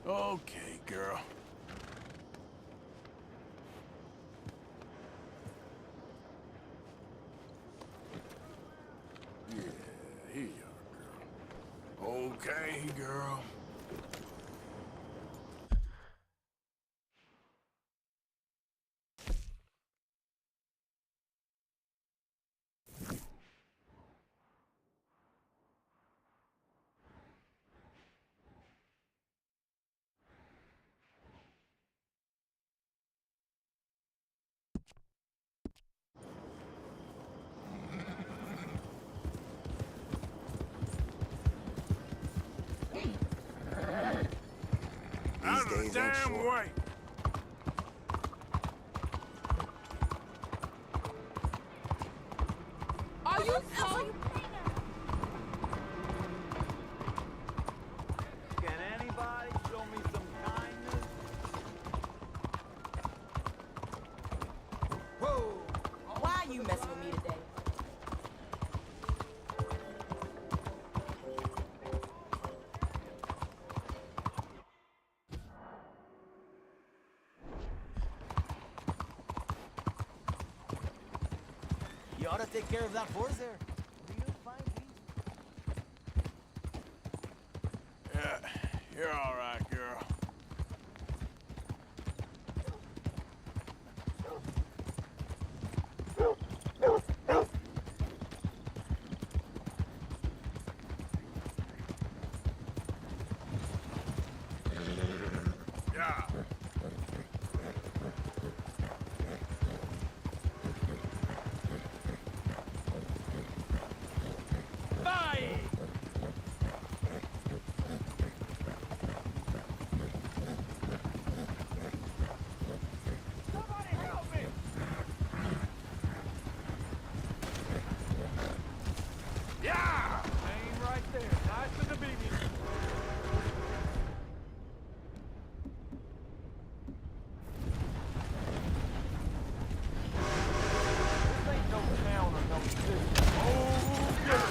Okay, girl. Yeah, here you are, girl. Okay, girl. These days ain't short. Way. Are you so? Can anybody show me some kindness? Whoa! Why are you messing with me today? You ought to take care of that horse there. Real fine beast. Yeah, you're all right, girl. Yeah. Bye! Somebody help me! Yeah! Aim right there, nice and obedient. This ain't no town or no city. Oh, yeah!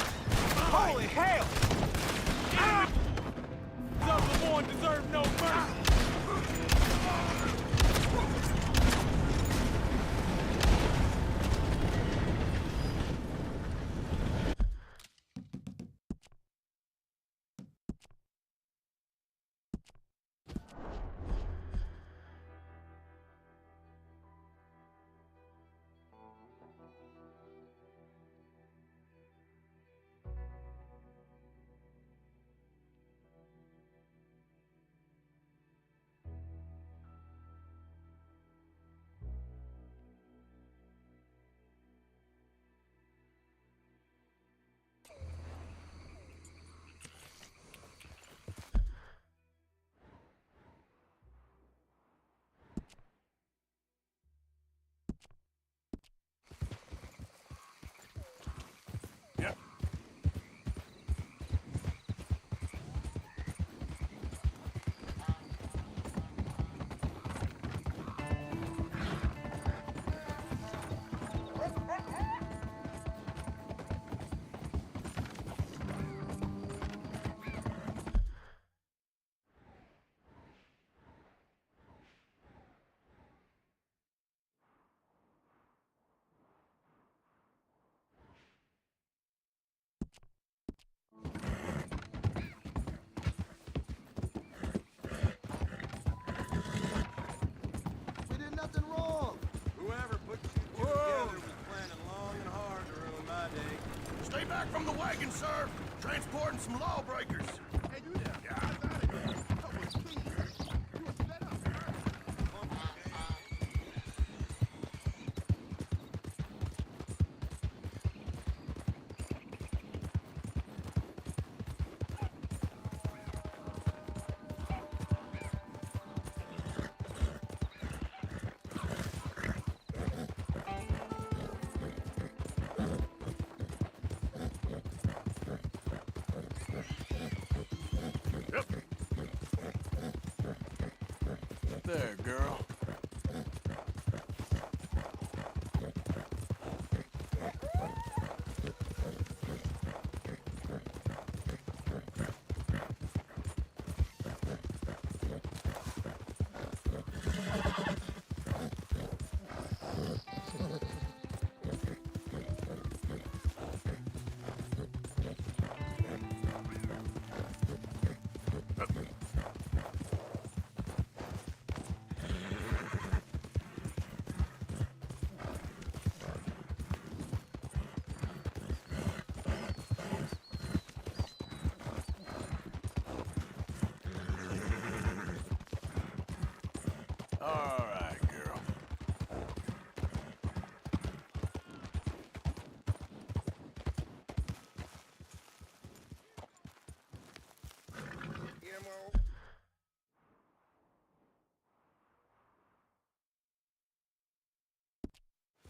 Holy hell! Someone deserve no mercy! Yep. We did nothing wrong. Whoever put you two together was planning long and hard to ruin my day. Stay back from the wagon, sir. Transporting some lawbreakers. Hey, you there? Guys out of here. That was me. You were set up. There, girl. All right, girl. Ammo.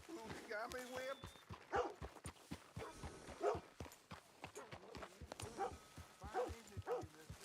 Who's got me whipped? Fine evening to you, mister.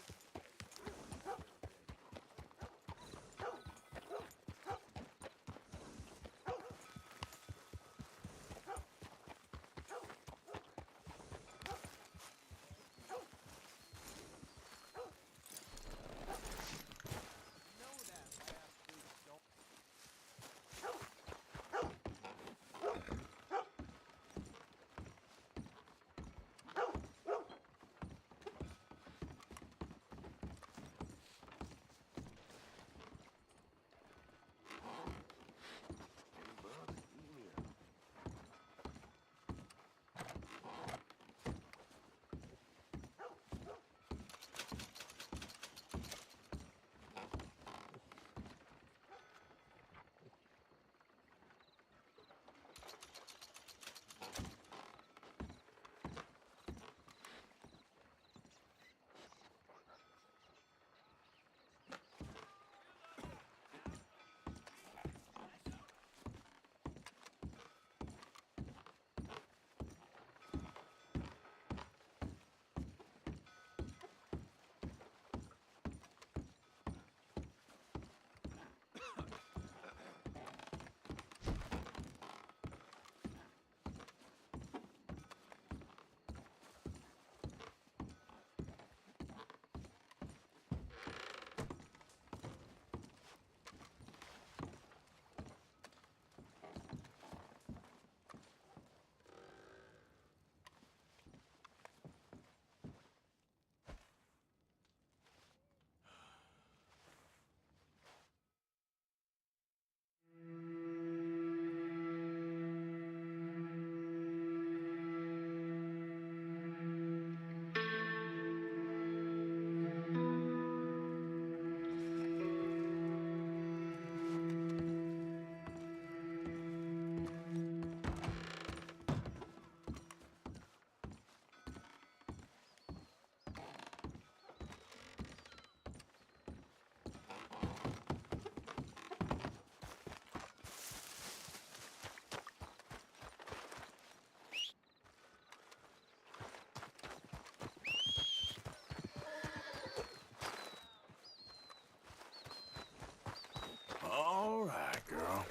All right, girl.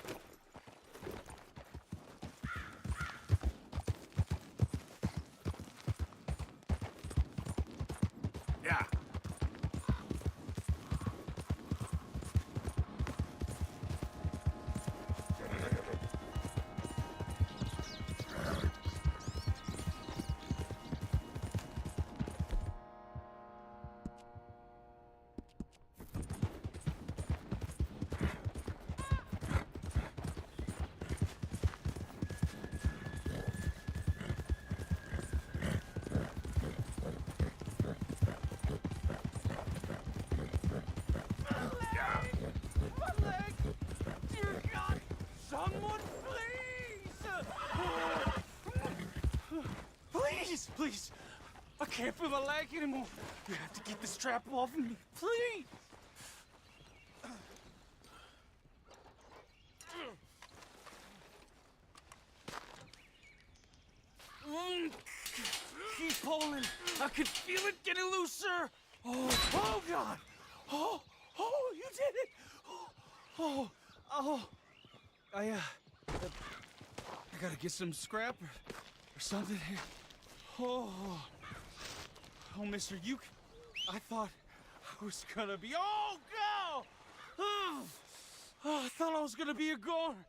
Yeah. Dear God, someone please! Please, please! I can't feel my leg anymore. You have to get the strap off of me, please! Keep pulling. I can feel it getting looser. Oh God! Oh, you did it! I gotta get some scrap or something here. Oh, mister, I thought I was gonna be, oh, go! I thought I was gonna be a goner.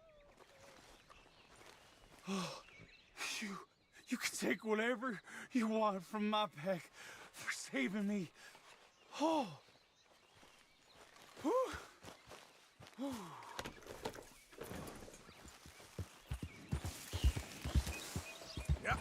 Oh, you can take whatever you want from my pack for saving me. Oh. Whew. Whew. Yeah.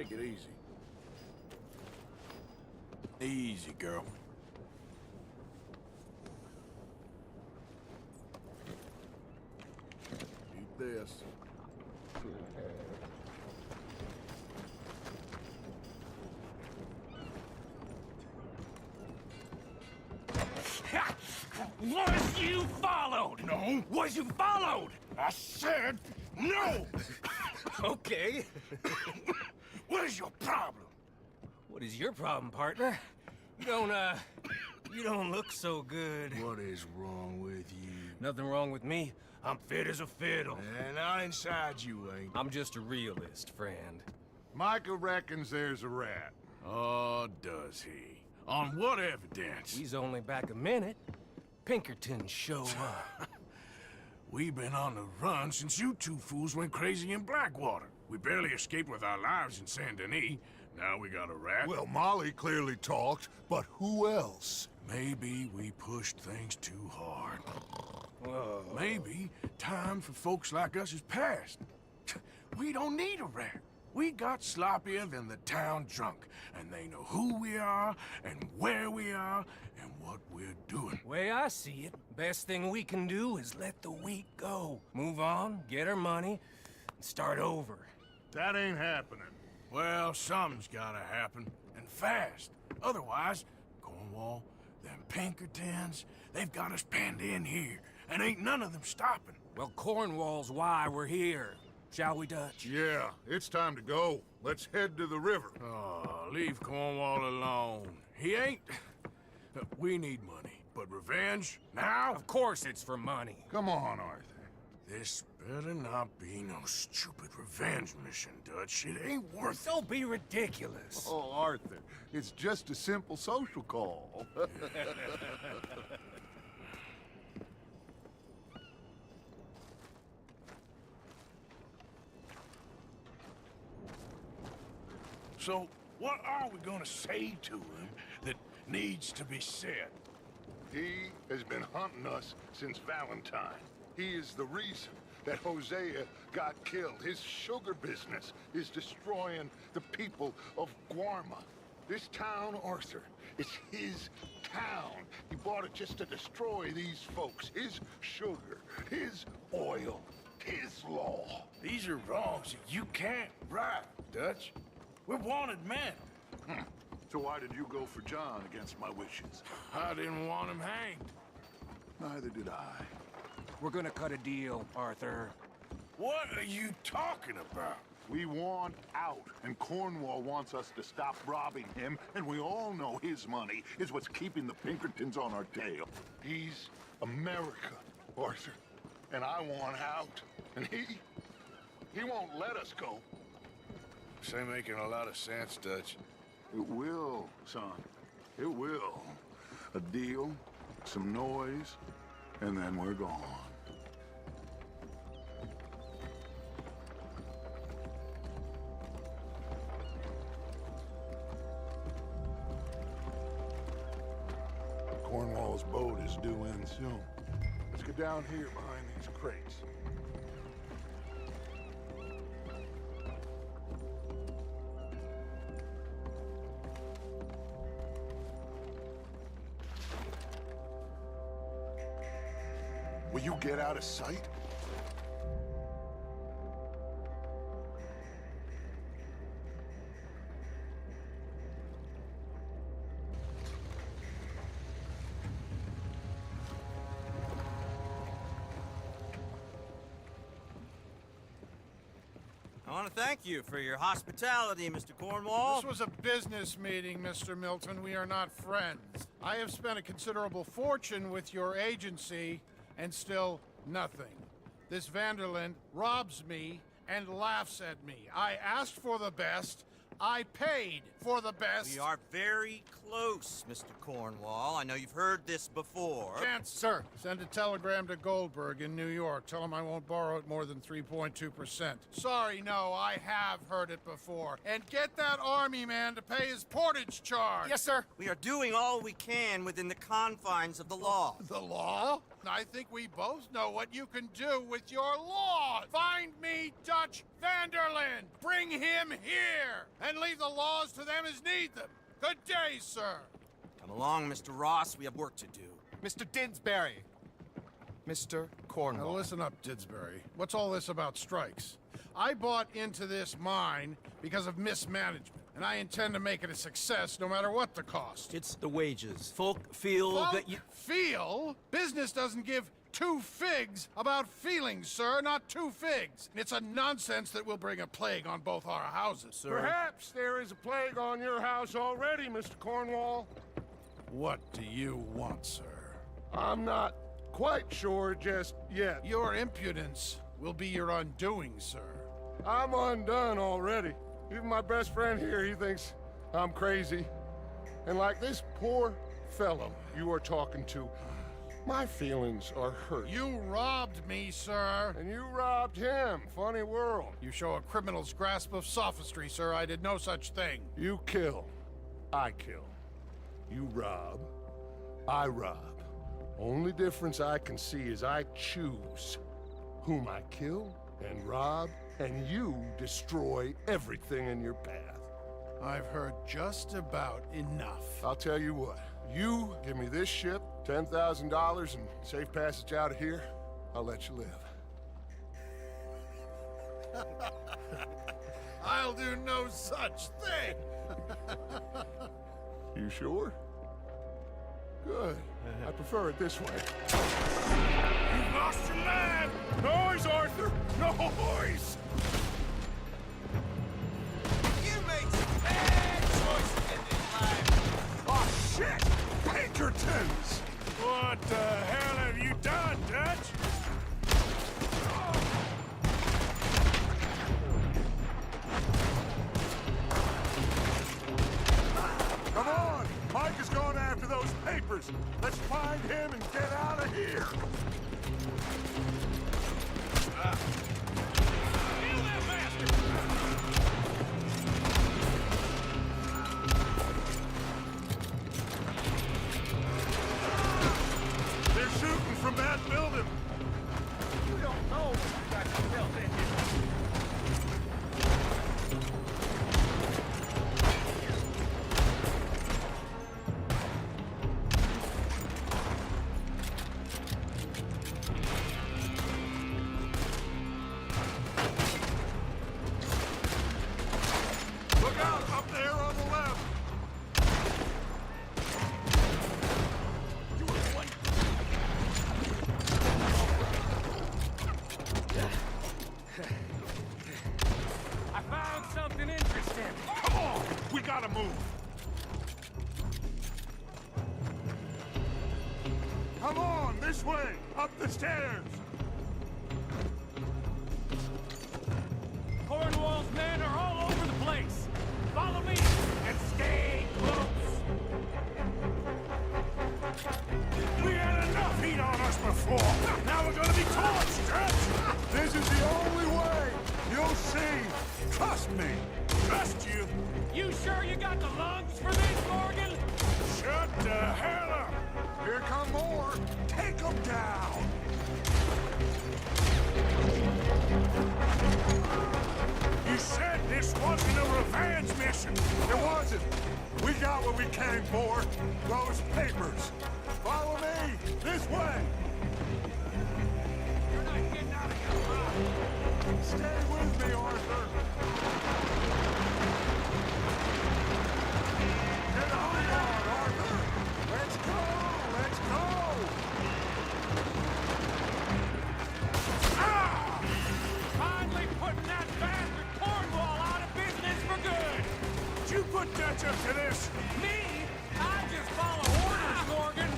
Take it easy. Easy, girl. Eat this. Was you followed? No. Was you followed? I said no! Okay. What is your problem? What is your problem, partner? You don't look so good. What is wrong with you? Nothing wrong with me. I'm fit as a fiddle. And not inside you ain't. I'm just a realist, friend. Micah reckons there's a rat. Oh, does he? On what evidence? He's only back a minute. Pinkerton show up. We've been on the run since you two fools went crazy in Blackwater. We barely escaped with our lives in Saint Denis. Now we got a rat. Well, Molly clearly talked, but who else? Maybe we pushed things too hard. Whoa. Maybe time for folks like us is past. We don't need a rat. We got sloppier than the town drunk, and they know who we are, and where we are, and what we're doing. Way I see it, best thing we can do is let the week go. Move on, get our money, and start over. That ain't happening. Well, something's gotta happen, and fast. Otherwise, Cornwall, them Pinkertons, they've got us penned in here, and ain't none of them stopping. Well, Cornwall's why we're here. Shall we, Dutch? Yeah, it's time to go. Let's head to the river. Oh, leave Cornwall alone. He ain't... We need money, but revenge, now? Of course it's for money. Come on, Arthur. This better not be no stupid revenge mission, Dutch. It ain't worth it. Don't be ridiculous. Oh, Arthur, it's just a simple social call. So, what are we gonna say to him that needs to be said? He has been hunting us since Valentine. He is the reason that Hosea got killed. His sugar business is destroying the people of Guarma. This town, Arthur, it's his town. He bought it just to destroy these folks. His sugar, his oil, his law. These are wrongs that you can't right, Dutch. We're wanted men. So why did you go for John against my wishes? I didn't want him hanged. Neither did I. We're gonna cut a deal, Arthur. What are you talking about? We want out, and Cornwall wants us to stop robbing him, and we all know his money is what's keeping the Pinkertons on our tail. He's America, Arthur, and I want out. And he won't let us go. This ain't making a lot of sense, Dutch. It will, son. It will. A deal, some noise, and then we're gone. Cornwall's boat is due in soon. Let's get down here behind these crates. Will you get out of sight? I want to thank you for your hospitality, Mr. Cornwall. This was a business meeting, Mr. Milton. We are not friends. I have spent a considerable fortune with your agency, and still nothing. This Vanderland robs me and laughs at me. I asked for the best. I paid for the best. We are very close, Mr. Cornwall. I know you've heard this before. Chance, sir, send a telegram to Goldberg in New York. Tell him I won't borrow it more than 3.2%. Sorry, no, I have heard it before. And get that army man to pay his portage charge. Yes, sir. We are doing all we can within the confines of the law. The law? I think we both know what you can do with your laws. Find me Dutch Vanderlyn. Bring him here. And leave the laws to them as need them. Good day, sir. Come along, Mr. Ross. We have work to do. Mr. Didsbury. Mr. Cornwall. Now listen up, Didsbury. What's all this about strikes? I bought into this mine because of mismanagement, and I intend to make it a success no matter what the cost. It's the wages. Folk feel that you... Feel? Business doesn't give two figs about feelings, sir, not two figs. It's a nonsense that will bring a plague on both our houses, sir. Perhaps there is a plague on your house already, Mr. Cornwall. What do you want, sir? I'm not quite sure just yet. Your impudence will be your undoing, sir. I'm undone already. Even my best friend here, he thinks I'm crazy. And like this poor fellow you are talking to, my feelings are hurt. You robbed me, sir. And you robbed him. Funny world. You show a criminal's grasp of sophistry, sir. I did no such thing. You kill. I kill. You rob. I rob. Only difference I can see is I choose whom I kill and rob, and you destroy everything in your path. I've heard just about enough. I'll tell you what. You give me this ship, $10,000, and safe passage out of here, I'll let you live. I'll do no such thing. You sure? Good. I prefer it this way. You've lost your man! Noise, Arthur! Noise! You made some bad choices in this life. Oh, shit! Pinkertons! What the hell have you done, Dutch? Come on! Mike is going after those papers. Let's find him and get out of here. Kill that bastard! They're shooting from that building. You don't know what you got yourself into. Look out, up there on the left. I found something interesting. Come on, we gotta move. Come on, this way, up the stairs. Cornwall's men are all over the place. Follow me and stay close. We had enough heat on us before. Now we're gonna be torched, Stretch. This is the only way. You'll see. Trust me. Trust you. You sure you got the lungs for this, Morgan? Shut the hell up. Here come more. Take them down. You said this wasn't a revenge mission. It wasn't. We got what we came for. Those papers. Follow me. This way. You're not getting out of here alive. Stay with me, Arthur. Get on board, Arthur. Let's go. Let's go. Ah! Finally putting that bastard Cornwall out of business for good. Did you put Dutch up to this? Me? I just follow orders, Morgan.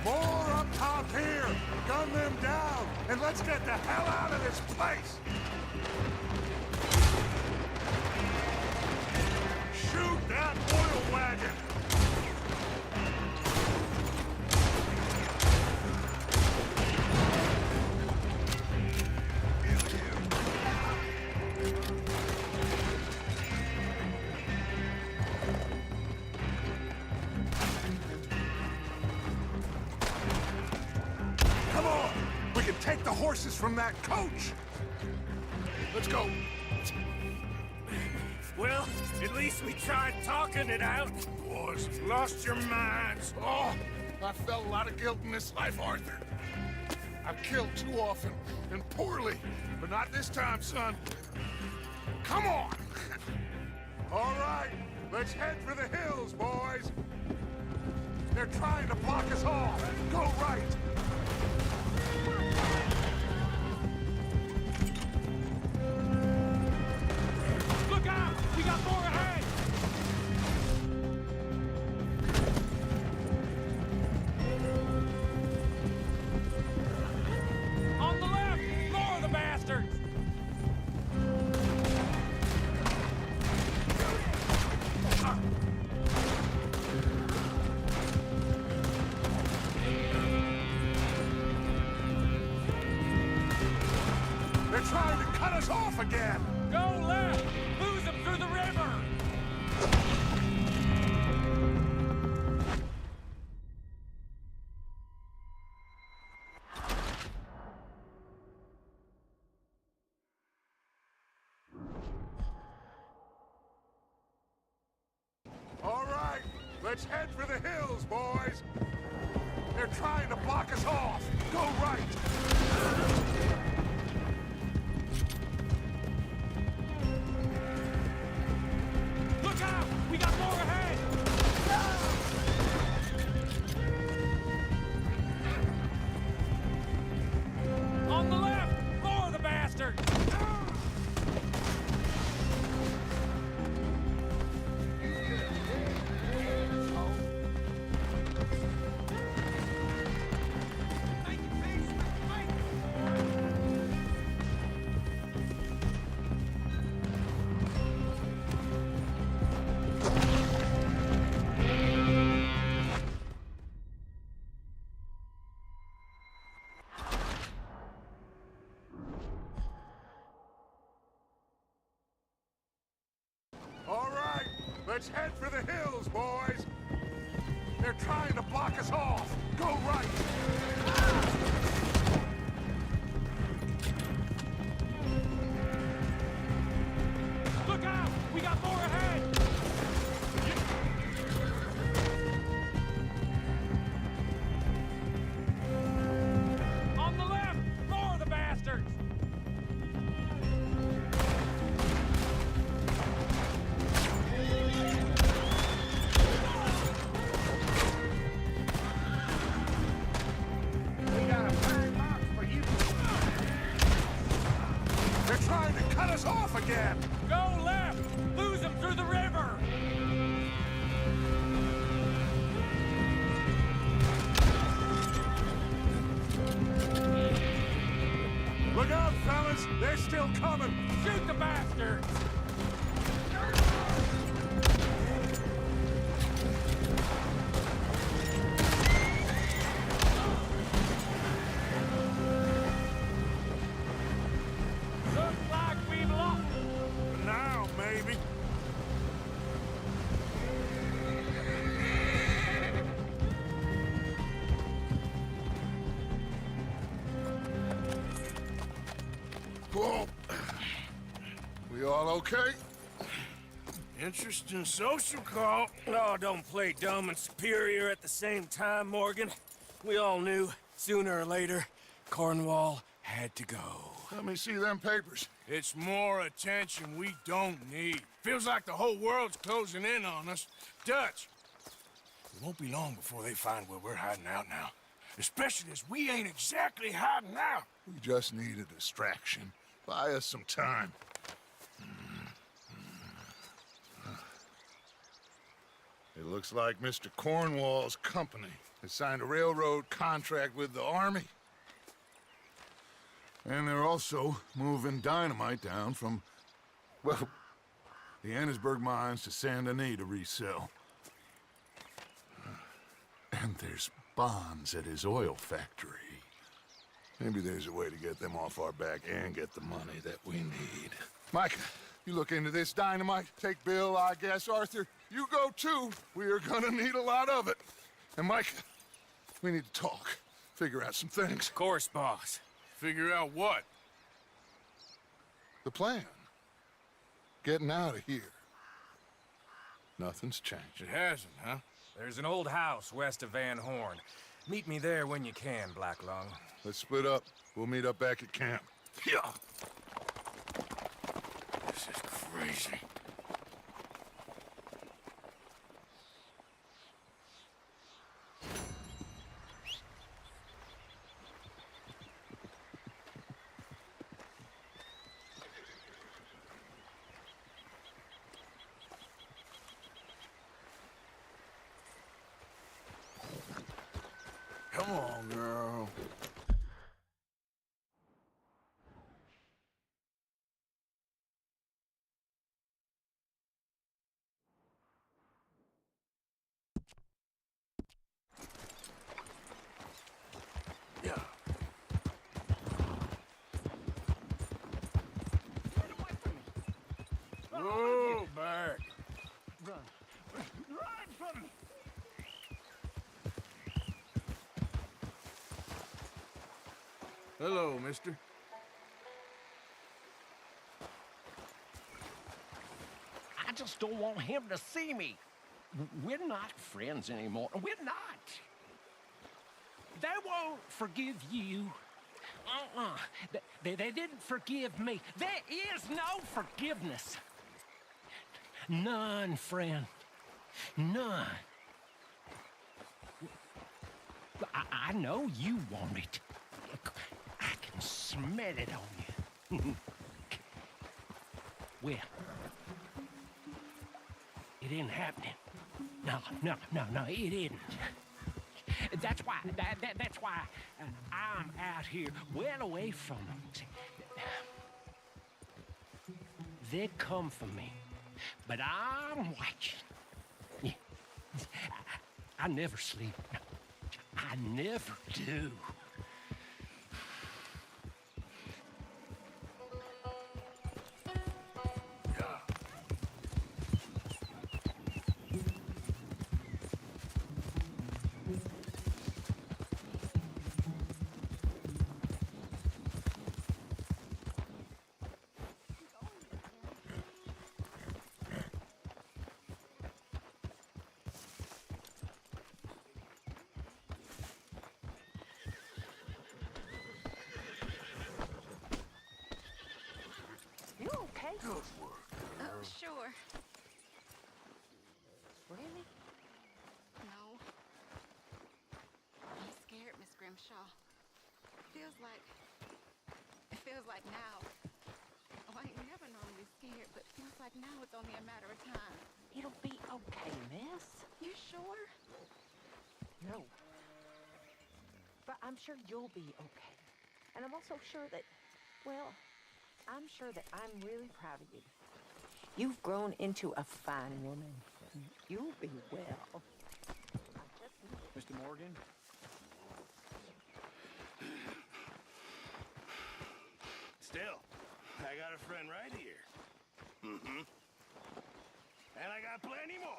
More up top here. Gun them down. And let's get the hell out of this place. Shoot that oil wagon. horses from that coach. Let's go. Well, at least we tried talking it out. Boys, you've lost your minds. Oh, I felt a lot of guilt in this life, Arthur. I've killed too often and poorly, but not this time, son. Come on! All right, let's head for the hills, boys. They're trying to block us off. Go right. Look out! We got more ahead! On the left! More of the bastards! They're trying to cut us off again. Go left! Lose them through the river! All right, let's head for the hills, boys. They're trying to block us off. Go right. Look out! We got more ahead! On the left! More of the bastards! All right, let's head for the hills, boys. They're trying to block us off. Go right. Look out! We got more ahead! On the left! More of the bastards! We got a fine box for you. They're trying to cut us off again. Go left! Lose them through the river! Look out, fellas. They're still coming. Shoot the bastards! Looks like we've lost. Now, maybe. Whoa. We all okay? Interesting social call. Oh, don't play dumb and superior at the same time, Morgan. We all knew, sooner or later, Cornwall had to go. Let me see them papers. It's more attention we don't need. Feels like the whole world's closing in on us. Dutch, it won't be long before they find where we're hiding out now. Especially as we ain't exactly hiding out. We just need a distraction. Buy us some time. It looks like Mr. Cornwall's company has signed a railroad contract with the Army. And they're also moving dynamite down from, well, the Annesburg mines to Saint Denis to resell. And there's bonds at his oil factory. Maybe there's a way to get them off our back and get the money that we need. Mike, you look into this dynamite. Take Bill, I guess. Arthur, you go too. We are gonna need a lot of it. And Mike, we need to talk. Figure out some things. Of course, boss. Figure out what? The plan. Getting out of here. Nothing's changed. It hasn't, huh? There's an old house west of Van Horn. Meet me there when you can, Black Lung. Let's split up. We'll meet up back at camp. Yeah. This is crazy. Come on, girl. Yeah. Whoa, back. Hello, mister. I just don't want him to see me. We're not friends anymore. We're not. They won't forgive you. They didn't forgive me. There is no forgiveness. None, friend. None. I know you want it. I can smell it on you. Well, it ain't happening. No, it isn't. That's why, that's why I'm out here, well away from them. They come for me, but I'm watching. Yeah. I never sleep. I never do. You okay? Good work. Oh, sure. Really? No. I'm scared, Miss Grimshaw. It feels like now. Oh, I ain't never normally scared, but it feels like now it's only a matter of time. It'll be okay, miss. You sure? No. But I'm sure you'll be okay. And I'm also sure that, well, I'm sure that I'm really proud of you. You've grown into a fine woman. You'll be well. Mr. Morgan? Still, I got a friend right here. Mm-hmm. And I got plenty more.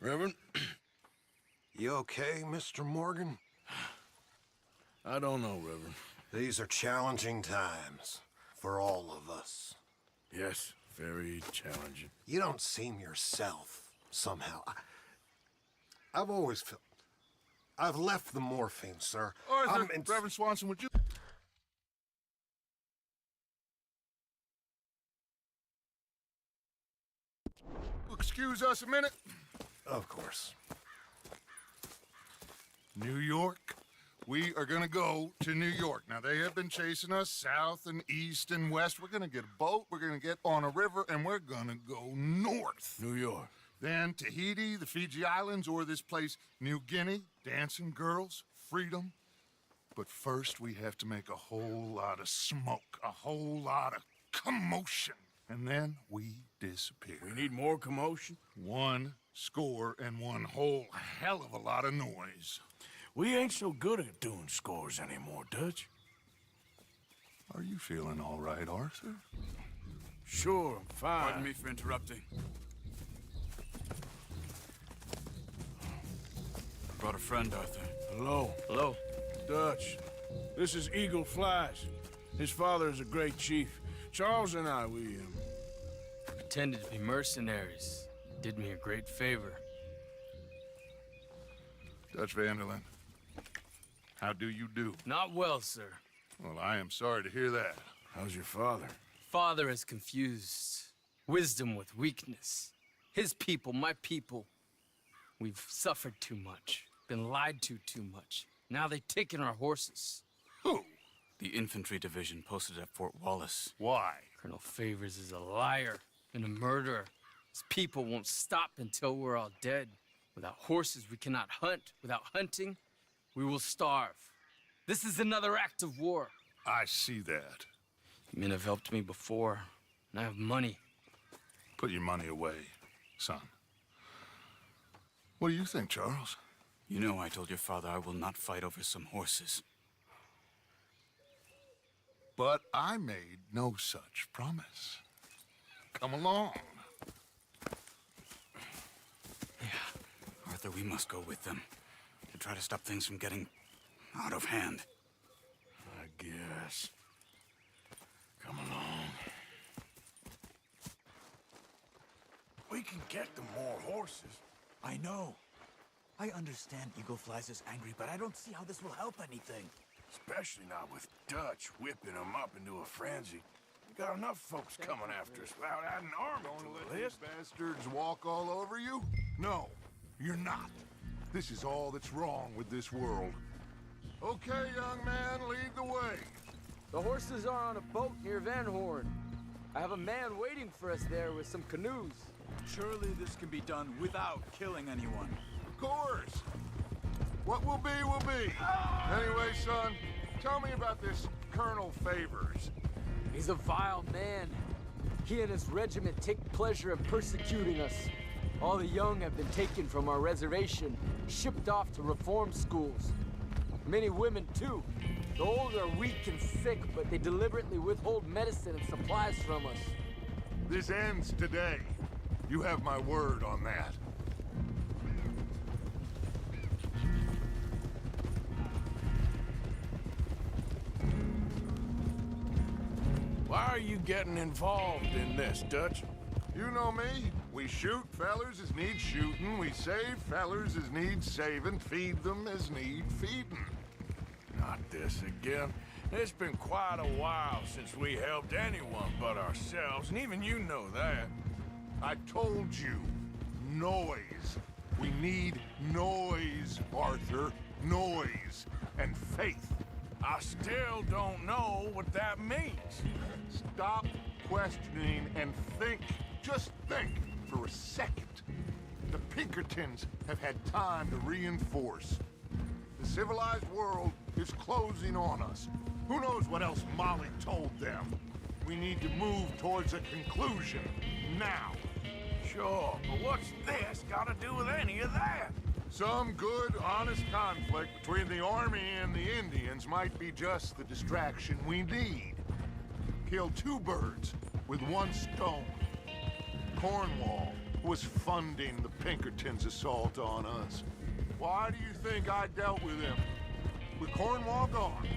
Reverend? You okay, Mr. Morgan? I don't know, Reverend. These are challenging times for all of us. Yes, very challenging. You don't seem yourself, somehow. I've always felt... I've left the morphine, sir. Arthur, Reverend Swanson, would you... Excuse us a minute? Of course. New York. We are gonna go to New York. Now, they have been chasing us south and east and west. We're gonna get a boat, we're gonna get on a river, and we're gonna go north. New York. Then Tahiti, the Fiji Islands, or this place, New Guinea, dancing girls, freedom. But first we have to make a whole lot of smoke, a whole lot of commotion. And then we disappear. We need more commotion? 1 score and 1 whole hell of a lot of noise. We ain't so good at doing scores anymore, Dutch. Are you feeling all right, Arthur? Sure, I'm fine. Pardon me for interrupting. I brought a friend, Arthur. Hello. Hello. Dutch. This is Eagle Flies. His father is a great chief. Charles and I, we Pretended to be mercenaries. Did me a great favor. Dutch Vanderlyn, how do you do? Not well, sir. Well, I am sorry to hear that. How's your father? Father has confused wisdom with weakness. His people, my people. We've suffered too much. Been lied to too much. Now they've taken our horses. Who? The infantry division posted at Fort Wallace. Why? Colonel Favors is a liar and a murderer. His people won't stop until we're all dead. Without horses, we cannot hunt. Without hunting, we will starve. This is another act of war. I see that. Men have helped me before, and I have money. Put your money away, son. What do you think, Charles? You know I told your father I will not fight over some horses. But I made no such promise. Come along. Yeah, Arthur, we must go with them to try to stop things from getting out of hand. I guess. Come along. We can get them more horses. I know. I understand Eagle Flies is angry, but I don't see how this will help anything. Especially not with Dutch whipping them up into a frenzy. We got enough folks coming after us without adding army to the list. Bastards walk all over you? No, you're not. This is all that's wrong with this world. Okay, young man, lead the way. The horses are on a boat near Van Horn. I have a man waiting for us there with some canoes. Surely this can be done without killing anyone. Of course. What will be, will be. Anyway, son, tell me about this Colonel Favors. He's a vile man. He and his regiment take pleasure in persecuting us. All the young have been taken from our reservation, shipped off to reform schools. Many women, too. The old are weak and sick, but they deliberately withhold medicine and supplies from us. This ends today. You have my word on that. Why are you getting involved in this, Dutch? You know me. We shoot fellers as need shooting. We save fellers as need saving. Feed them as need feeding. Not this again. It's been quite a while since we helped anyone but ourselves, and even you know that. I told you. Noise. We need noise, Arthur. Noise. And faith. I still don't know what that means. Stop questioning and think. Just think for a second. The Pinkertons have had time to reinforce. The civilized world is closing on us. Who knows what else Molly told them? We need to move towards a conclusion now. Sure, but what's this got to do with any of that? Some good, honest conflict between the army and the Indians might be just the distraction we need. Kill 2 birds with 1 stone. Cornwall was funding the Pinkertons' assault on us. Why do you think I dealt with him? With Cornwall gone,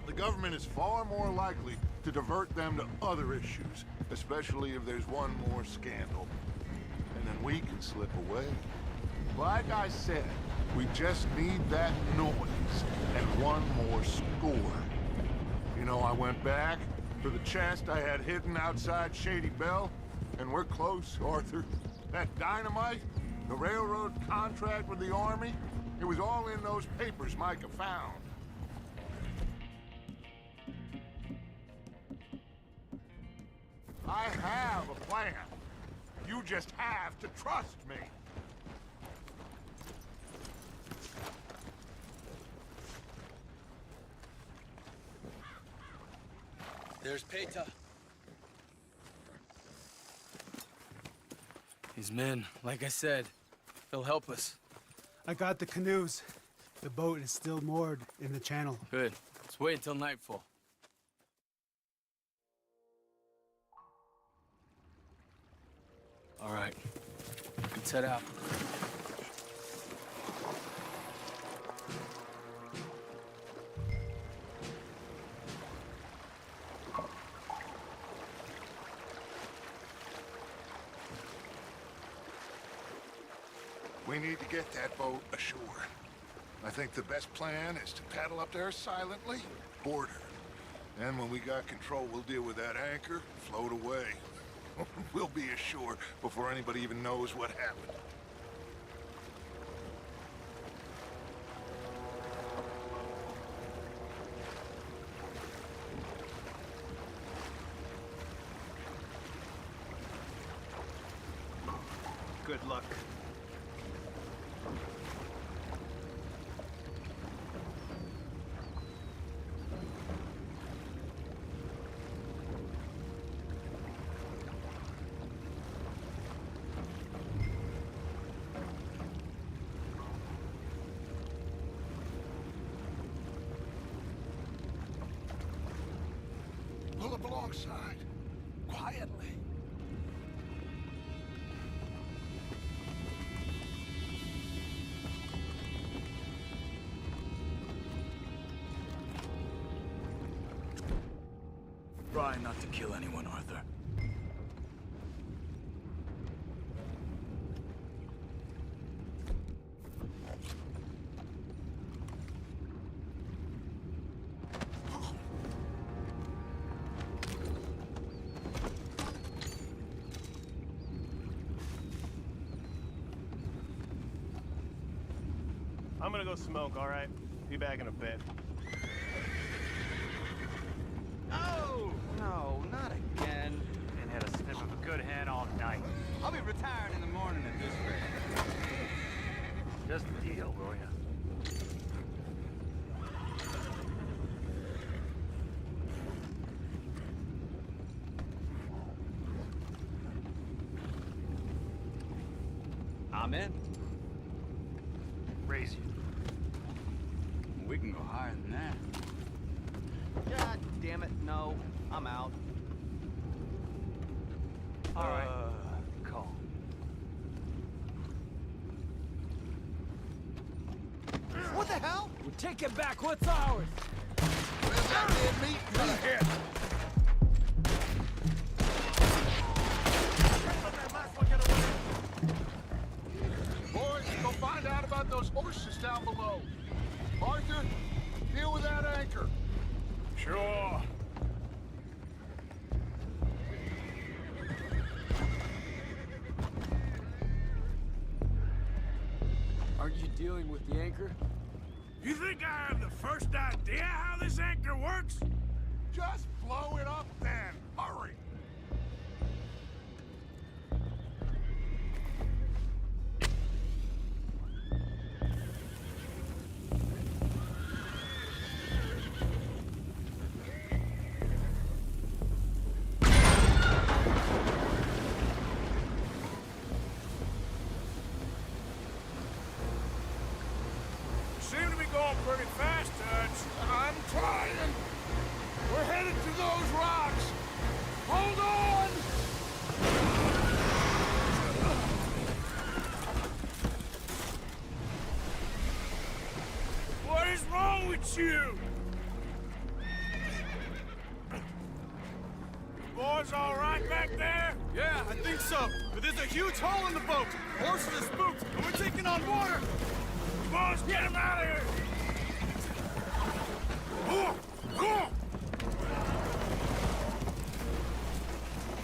the government is far more likely to divert them to other issues, especially if there's one more scandal. And then we can slip away. Like I said, we just need that noise and 1 more score. You know, I went back for the chest I had hidden outside Shady Bell, and we're close, Arthur. That dynamite, the railroad contract with the army, it was all in those papers Micah found. I have a plan. You just have to trust me. There's Peta. These men, like I said, they'll help us. I got the canoes. The boat is still moored in the channel. Good. Let's wait until nightfall. All right. Let's head out. We need to get that boat ashore. I think the best plan is to paddle up there silently, board her. And when we got control, we'll deal with that anchor, float away. We'll be ashore before anybody even knows what happened. Good luck. Pull up alongside, quietly. Try not to kill anyone, Arthur. I'm gonna go smoke, all right? Be back in a bit. Oh! No, not again. Ain't had a sniff of a good hand all night. I'll be retiring in the morning at this rate. Just a deal, will ya? I'm in. Raise you. We can go higher than that. God damn it, no. I'm out. All right. Calm. What the hell? We're taking back what's ours. Where's that dead meat? Cut here. Boys, go find out about those horses down below. Arthur, deal with that anchor. Sure. Aren't you dealing with the anchor? You think I have the first idea how this anchor works? Just blow it up then. Hurry. Seem to be going pretty fast, Dutch. I'm trying. We're headed to those rocks. Hold on! What is wrong with you? Boys all right back there? Yeah, I think so. But there's a huge hole in the boat. Horses are spooked, and we're taking on water. Boys, get him out of here!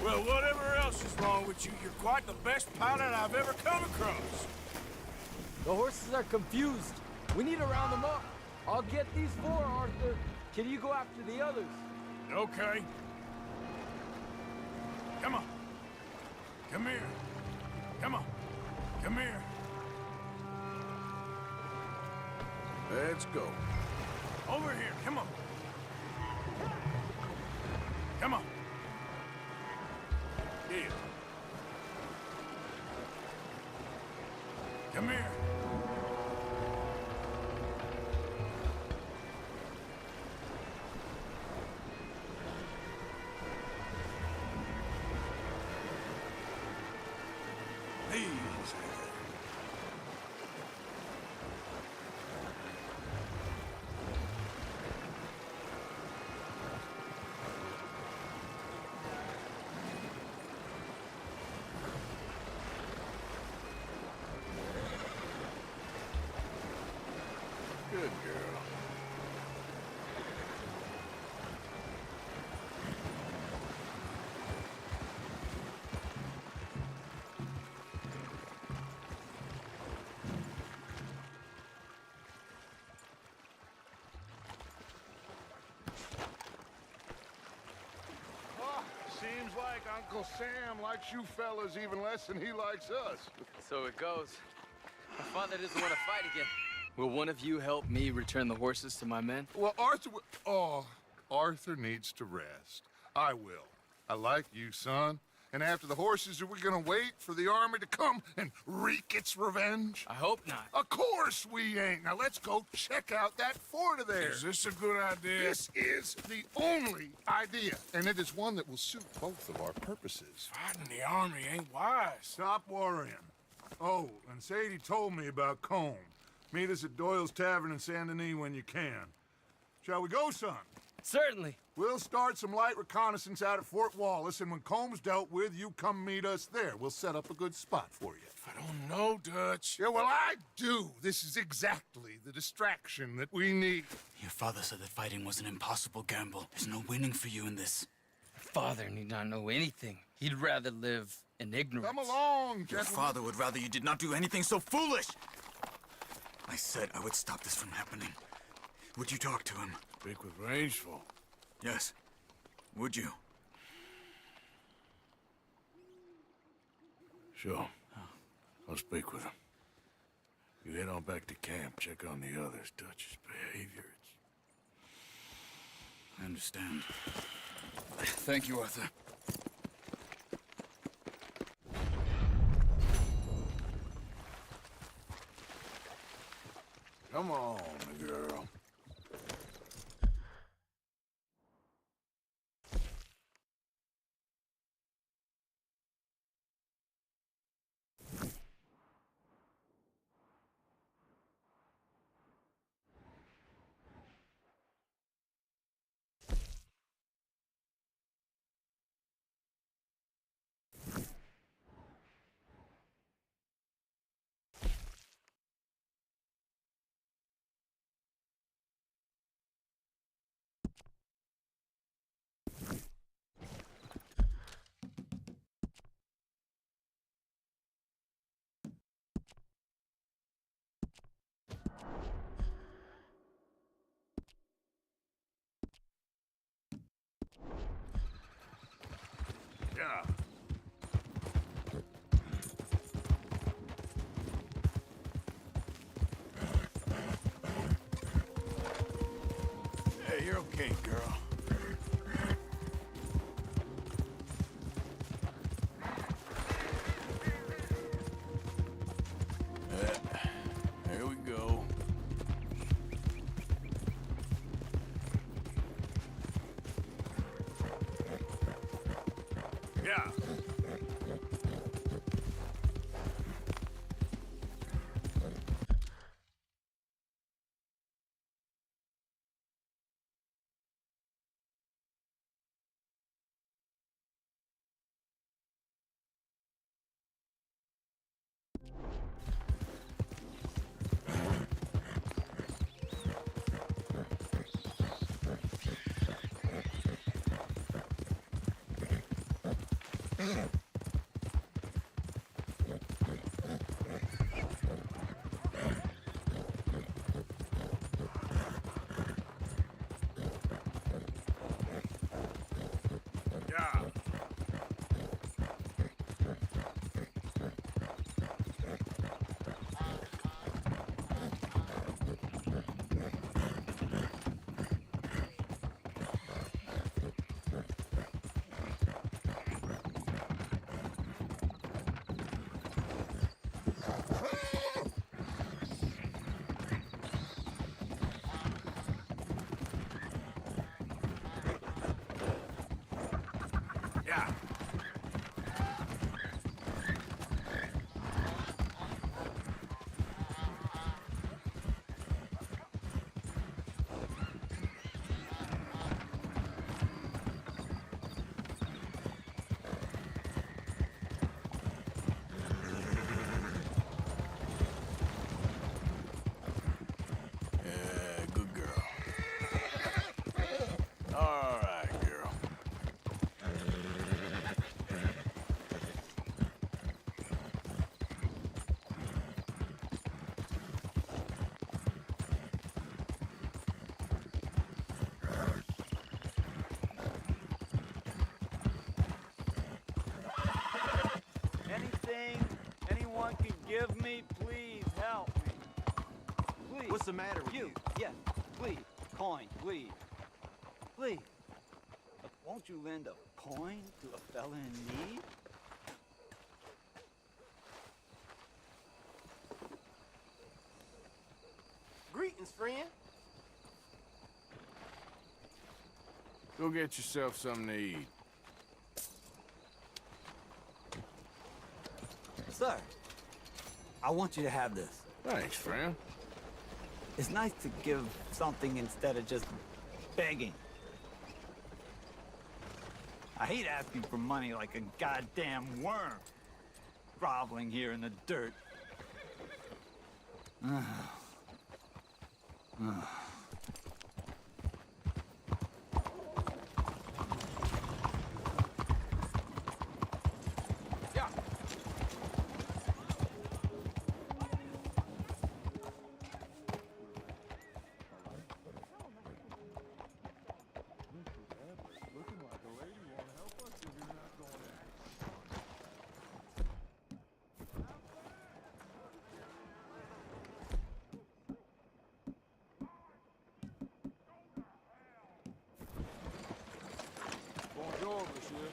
Well, whatever else is wrong with you, you're quite the best pilot I've ever come across. The horses are confused. We need to round them up. I'll get these four, Arthur. Can you go after the others? Okay. Come on. Come here. Come on. Come here. Let's go. Over here, come on. Come on. Here. Come here. Please. Good girl. Oh, seems like Uncle Sam likes you fellas even less than he likes us. So it goes. My father doesn't want to fight again. Will one of you help me return the horses to my men? Well, Arthur needs to rest. I will. I like you, son. And after the horses, are we gonna wait for the army to come and wreak its revenge? I hope not. Of course we ain't. Now let's go check out that fort of theirs. Is this a good idea? This is the only idea, and it is one that will suit both of our purposes. Fighting the army ain't wise. Stop worrying. Oh, and Sadie told me about Combe. Meet us at Doyle's Tavern in Saint Denis when you can. Shall we go, son? Certainly. We'll start some light reconnaissance out at Fort Wallace, and when Combs dealt with, you come meet us there. We'll set up a good spot for you. I don't know, Dutch. Yeah, well, I do. This is exactly the distraction that we need. Your father said that fighting was an impossible gamble. There's no winning for you in this. Father need not know anything. He'd rather live in ignorance. Come along, Your gentlemen. father would rather you did not do anything so foolish. I said I would stop this from happening. Would you talk to him? Speak with Rangeful. Yes. Would you? Sure. I'll speak with him. You head on back to camp, check on the others. Dutch's behavior, I understand. Thank you, Arthur. Come on, girl. Yeah. Hey, you're okay, girl. There we go. Yeah. Yeah. Forgive me, please help me. Please. What's the matter with you? Yeah, please. Coin, please. Please. Won't you lend a coin to a fella in need? Greetings, friend. Go get yourself something to eat. Sir, I want you to have this. Thanks, friend. It's nice to give something instead of just begging. I hate asking for money like a goddamn worm, groveling here in the dirt. Bonjour, monsieur.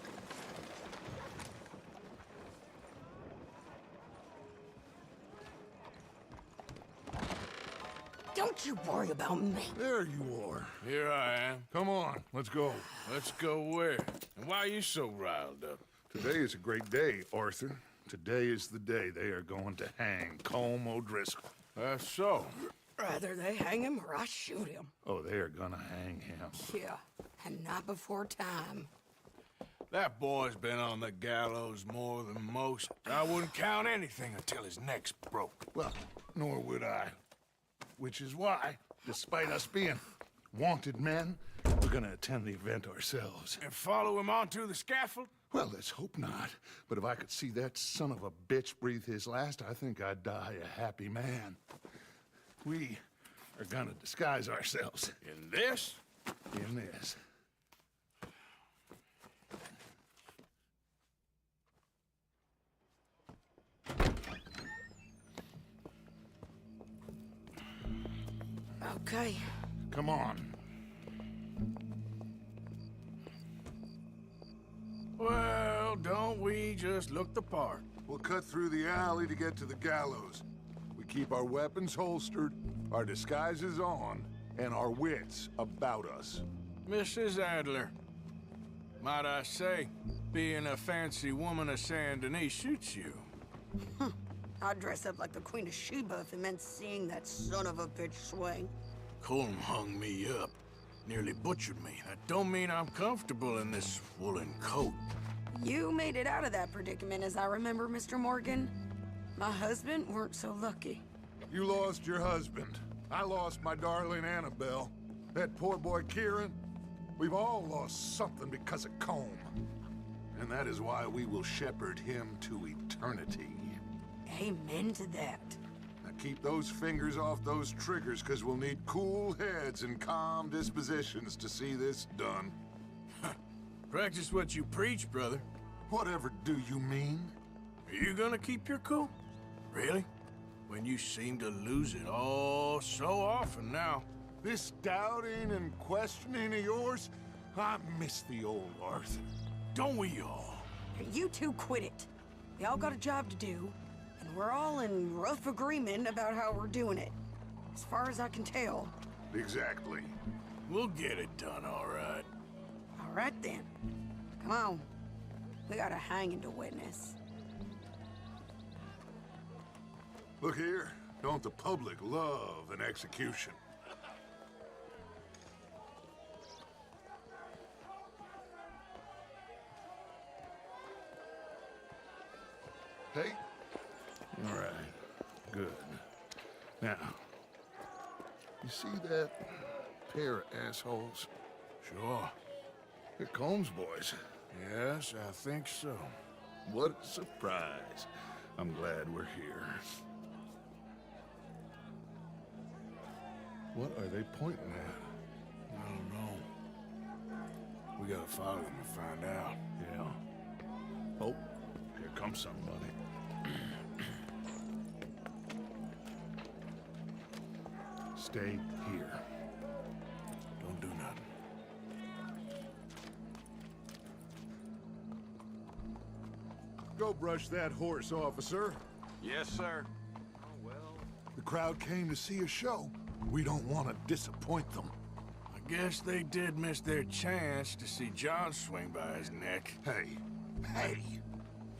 Don't you worry about me. There you are. Here I am. Come on, let's go. Let's go where? And why are you so riled up? Today is a great day, Arthur. Today is the day they are going to hang Colm O'Driscoll. That's so. Rather they hang him or I shoot him. Oh, they are gonna hang him. Yeah, and not before time. That boy's been on the gallows more than most. I wouldn't count anything until his neck's broke. Well, nor would I. Which is why, despite us being wanted men, we're gonna attend the event ourselves. And follow him onto the scaffold? Well, let's hope not. But if I could see that son of a bitch breathe his last, I think I'd die a happy man. We are gonna disguise ourselves. In this? In this. Okay. Come on. Well, don't we just look the part? We'll cut through the alley to get to the gallows. We keep our weapons holstered, our disguises on, and our wits about us. Mrs. Adler, might I say, being a fancy woman of Saint Denis suits you. I'd dress up like the Queen of Sheba if it meant seeing that son of a bitch swing. Colm hung me up, nearly butchered me. That don't mean I'm comfortable in this woolen coat. You made it out of that predicament, as I remember, Mr. Morgan. My husband weren't so lucky. You lost your husband. I lost my darling Annabelle. That poor boy Kieran. We've all lost something because of Colm. And that is why we will shepherd him to eternity. Amen to that. Now keep those fingers off those triggers, because we'll need cool heads and calm dispositions to see this done. Practice what you preach, brother. Whatever do you mean? Are you gonna keep your cool? Really? When you seem to lose it all so often now. This doubting and questioning of yours, I miss the old Arthur. Don't we all? You two quit it. We all got a job to do, and we're all in rough agreement about how we're doing it. As far as I can tell. Exactly. We'll get it done, all right. All right, then. Come on. We got a hanging to witness. Look here. Don't the public love an execution? Hey? All right. Good. Now, you see that pair of assholes? Sure. They're Colm's boys. Yes, I think so. What a surprise. I'm glad we're here. What are they pointing at? I don't know. We gotta follow them and find out. Yeah. Oh, here comes somebody. stay here. Don't do nothing. Go brush that horse, officer. Yes, sir. The crowd came to see a show. We don't want to disappoint them. I guess they did miss their chance to see John swing by his neck. Hey,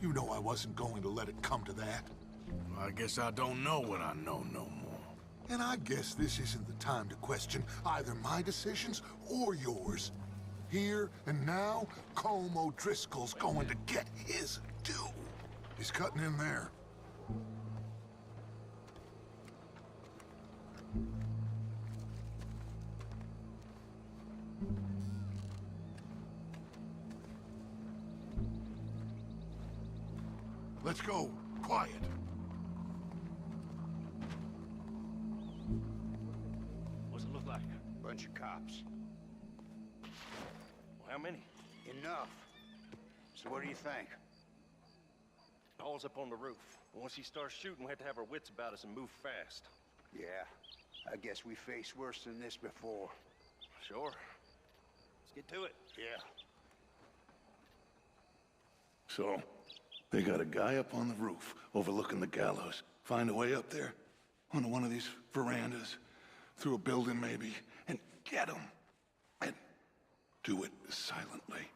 you know I wasn't going to let it come to that. Well, I guess I don't know what I know no more. And I guess this isn't the time to question either my decisions or yours. Here and now, Colm O'Driscoll's going to get his due. He's cutting in there. Let's go. Quiet. What's it look like? Bunch of cops. Well, how many? Enough. So what do you think? All's up on the roof. Once he starts shooting, we have to have our wits about us and move fast. Yeah, I guess we faced worse than this before. Sure. Let's get to it. Yeah. So, they got a guy up on the roof overlooking the gallows. Find a way up there, onto one of these verandas, through a building maybe, and get him. And do it silently.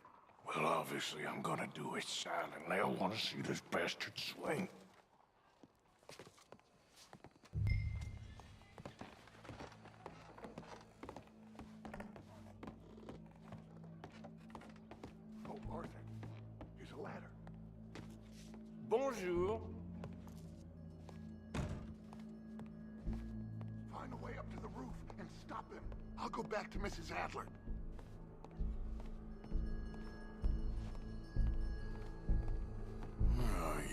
Well, obviously I'm gonna do it silently. I want to see this bastard swing. Oh, Arthur, here's a ladder. Bonjour. Find a way up to the roof and stop him. I'll go back to Mrs. Adler. Where are you?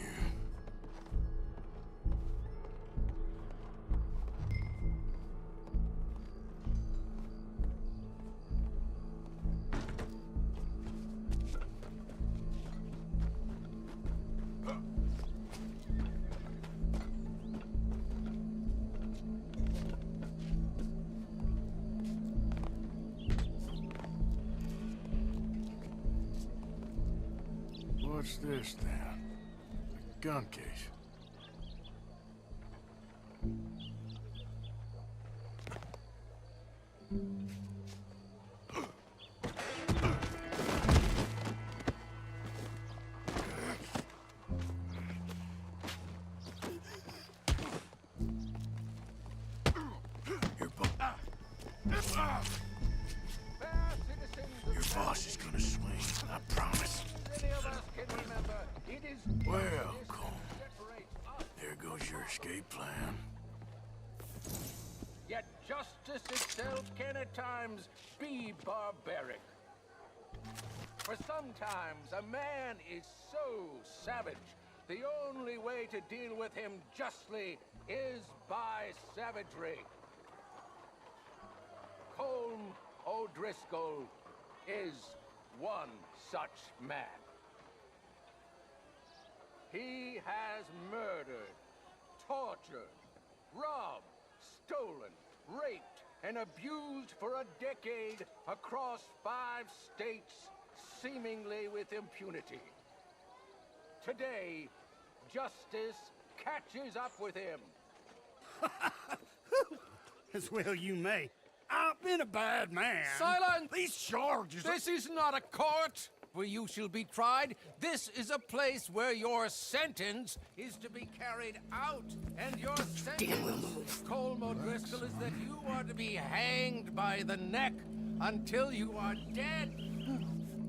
What's this then? A gun case. Your boss is gonna swing, I promise. Well, Colm, there goes your escape plan. Yet justice itself can at times be barbaric. For sometimes a man is so savage, the only way to deal with him justly is by savagery. Colm O'Driscoll is one such man. He has murdered, tortured, robbed, stolen, raped, and abused for a decade across 5 states, seemingly with impunity. Today, justice catches up with him. As well you may. I've been a bad man. Silence! These charges are... This is not a court where you shall be tried. This is a place where your sentence is to be carried out. And your sentence, Colm O'Driscoll, is that you are to be hanged by the neck until you are dead.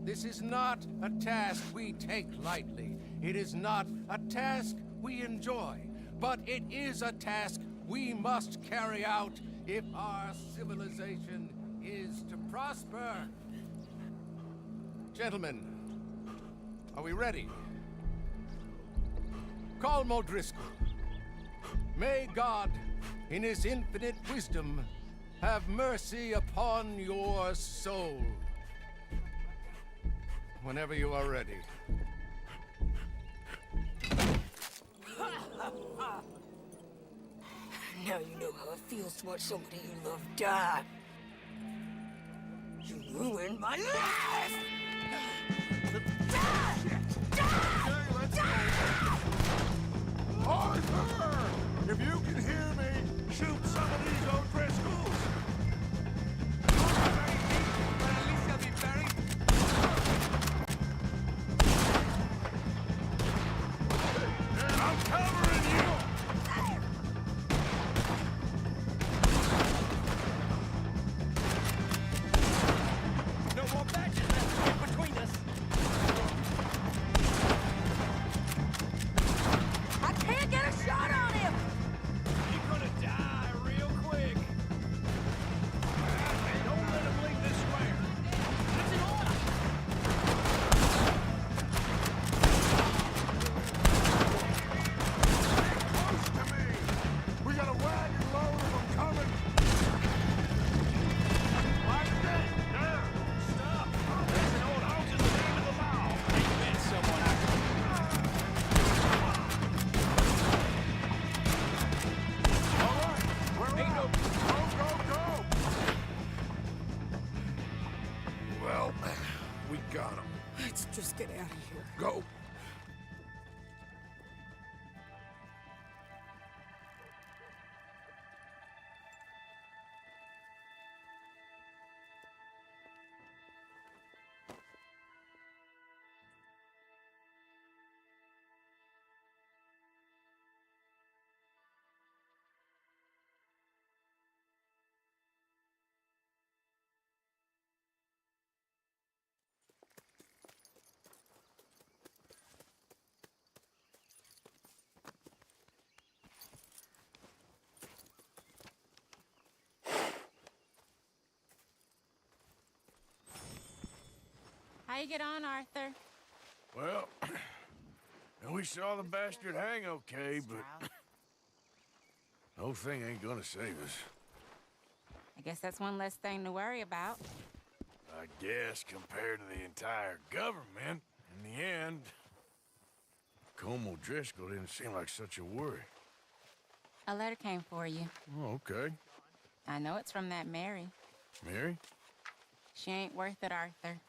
This is not a task we take lightly. It is not a task we enjoy. But it is a task we must carry out if our civilization is to prosper. Gentlemen, are we ready? Colm O'Driscoll, may God, in his infinite wisdom, have mercy upon your soul. Whenever you are ready. Now you know how it feels to watch somebody you love die. You ruined my life! Arthur! If you can hear me, shoot some of these old Driscolls! I'm covering you! No more badges left to get between us. I can't get a shot on him! You're gonna die real quick. Don't let him leave this square. It's an order. Close to me! We got a wagon load of them coming! Like that! There! Stop. It's an order. Out in the name of the law. Ain't met someone I All right, we're out! Go! Well, we got them. Let's just get out of here. Go! How you get on, Arthur? Well, we saw the bastard hang okay, but the whole thing ain't gonna save us. I guess that's one less thing to worry about. I guess compared to the entire government, in the end, Como Driscoll didn't seem like such a worry. A letter came for you. Oh, okay. I know it's from that Mary. Mary? She ain't worth it, Arthur.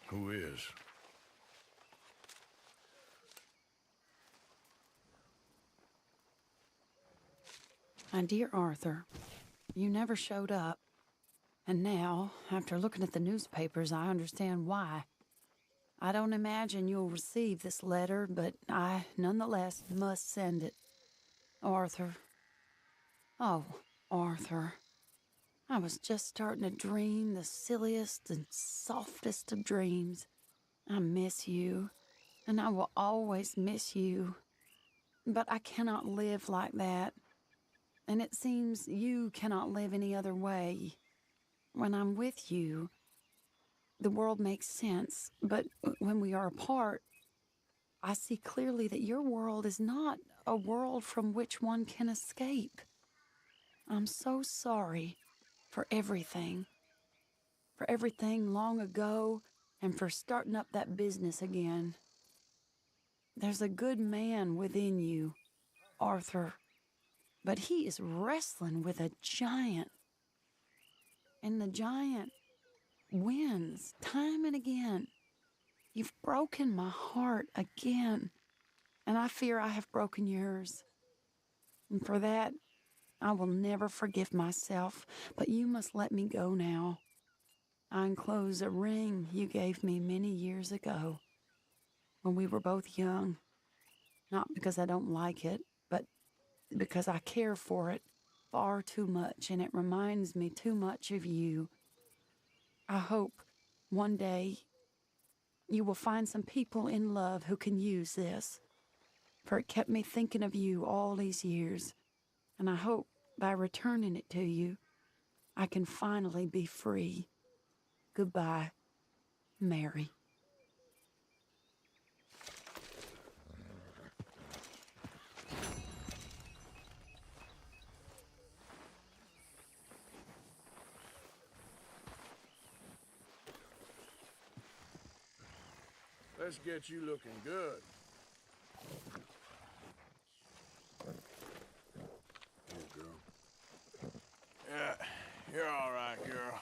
Who is? My dear Arthur, you never showed up. And now, after looking at the newspapers, I understand why. I don't imagine you'll receive this letter, but I, nonetheless, must send it. Arthur. Oh, Arthur. I was just starting to dream the silliest and softest of dreams. I miss you, and I will always miss you. But I cannot live like that. And it seems you cannot live any other way. When I'm with you, the world makes sense. But when we are apart, I see clearly that your world is not a world from which one can escape. I'm so sorry for everything. For everything long ago, and for starting up that business again. There's a good man within you, Arthur. But he is wrestling with a giant. And the giant wins time and again. You've broken my heart again. And I fear I have broken yours. And for that, I will never forgive myself. But you must let me go now. I enclose a ring you gave me many years ago, when we were both young. Not because I don't like it, but because I care for it far too much, and it reminds me too much of you. I hope one day you will find some people in love who can use this, for it kept me thinking of you all these years, and I hope by returning it to you, I can finally be free. Goodbye, Mary. Let's get you looking good. You're all right, girl.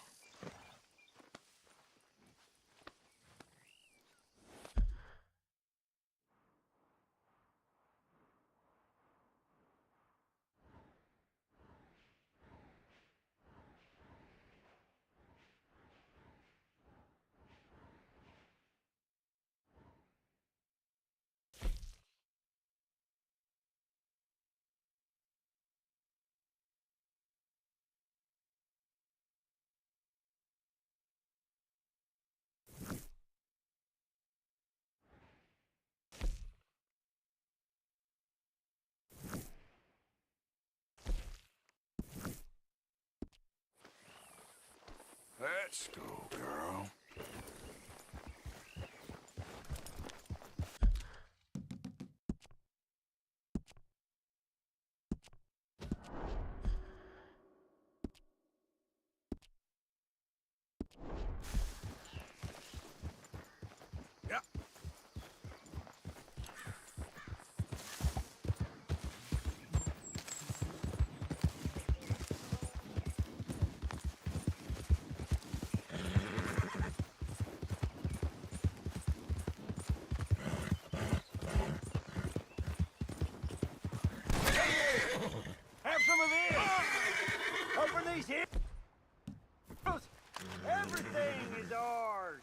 Let's go, girl. Yep. Have some of this! Open these here! Everything is ours!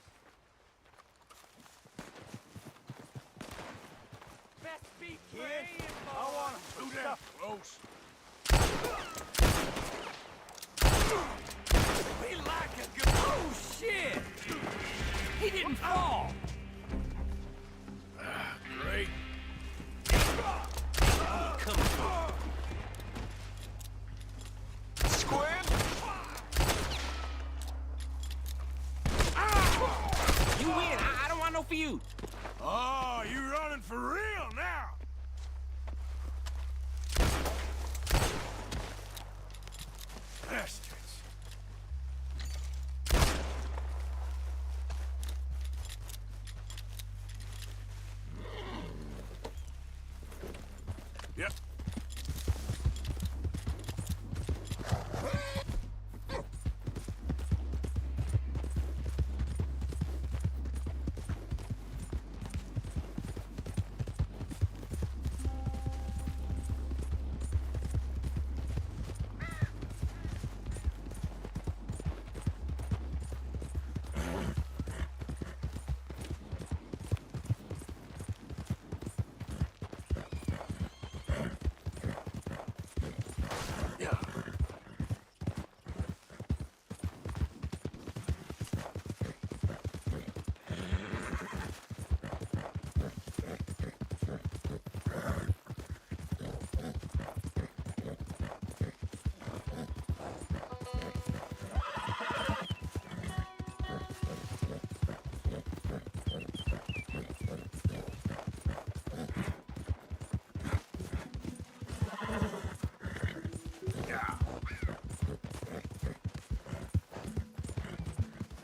Best be Kid, praying, I want Who to that close? We like a good... Oh, shit! He didn't fall! Great. Come on. Squid? You win. I don't want no feud. Oh, you running for real now? Bastards. Yep.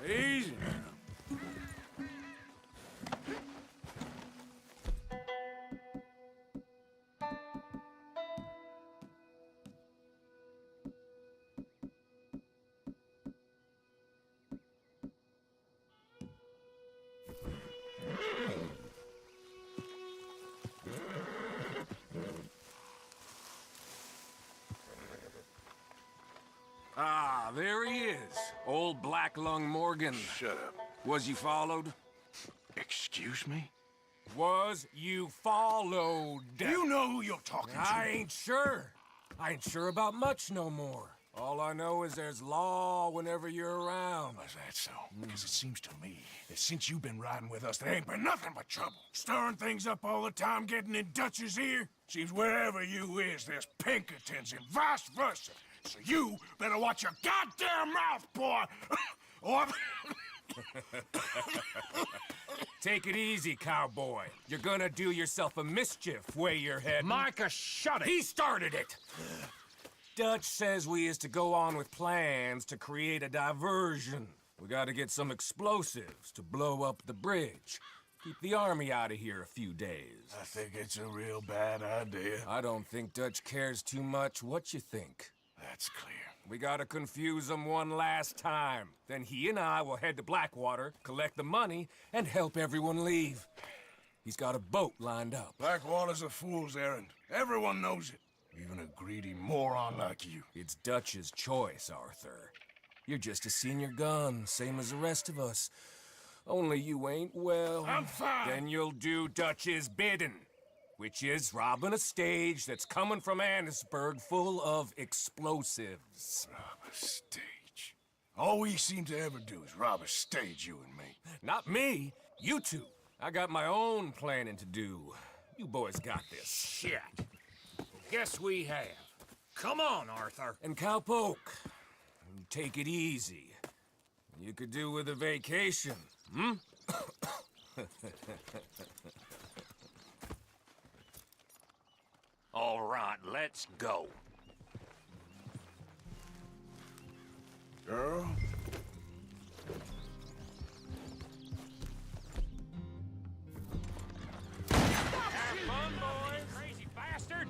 Easy now. Ah, there he is. Old Black Lung Morgan. Shut up. Was you followed? Excuse me? Was you followed? You know who you're talking to. I ain't sure. I ain't sure about much no more. All I know is there's law whenever you're around. Is that so? Because it seems to me that since you've been riding with us, there ain't been nothing but trouble. Stirring things up all the time, getting in Dutch's ear. Seems wherever you is, there's Pinkertons and vice versa. So you better watch your goddamn mouth, boy! Or... Take it easy, cowboy. You're gonna do yourself a mischief where you're heading. Micah, shut it! He started it! Dutch says we is to go on with plans to create a diversion. We gotta get some explosives to blow up the bridge. Keep the army out of here a few days. I think it's a real bad idea. I don't think Dutch cares too much what you think. That's clear. We gotta confuse him one last time. Then he and I will head to Blackwater, collect the money, and help everyone leave. He's got a boat lined up. Blackwater's a fool's errand. Everyone knows it. Even a greedy moron like you. It's Dutch's choice, Arthur. You're just a senior gun, same as the rest of us. Only you ain't well. I'm fine. Then you'll do Dutch's bidding, which is robbing a stage that's coming from Annisburg full of explosives. Rob a stage? All we seem to ever do is rob a stage, you and me. Not me, you two. I got my own planning to do. You boys got this. Shit. Guess we have. Come on, Arthur. And Cowpoke, take it easy. You could do with a vacation, hmm? All right, let's go. Girl? Have fun, boys. Crazy bastard.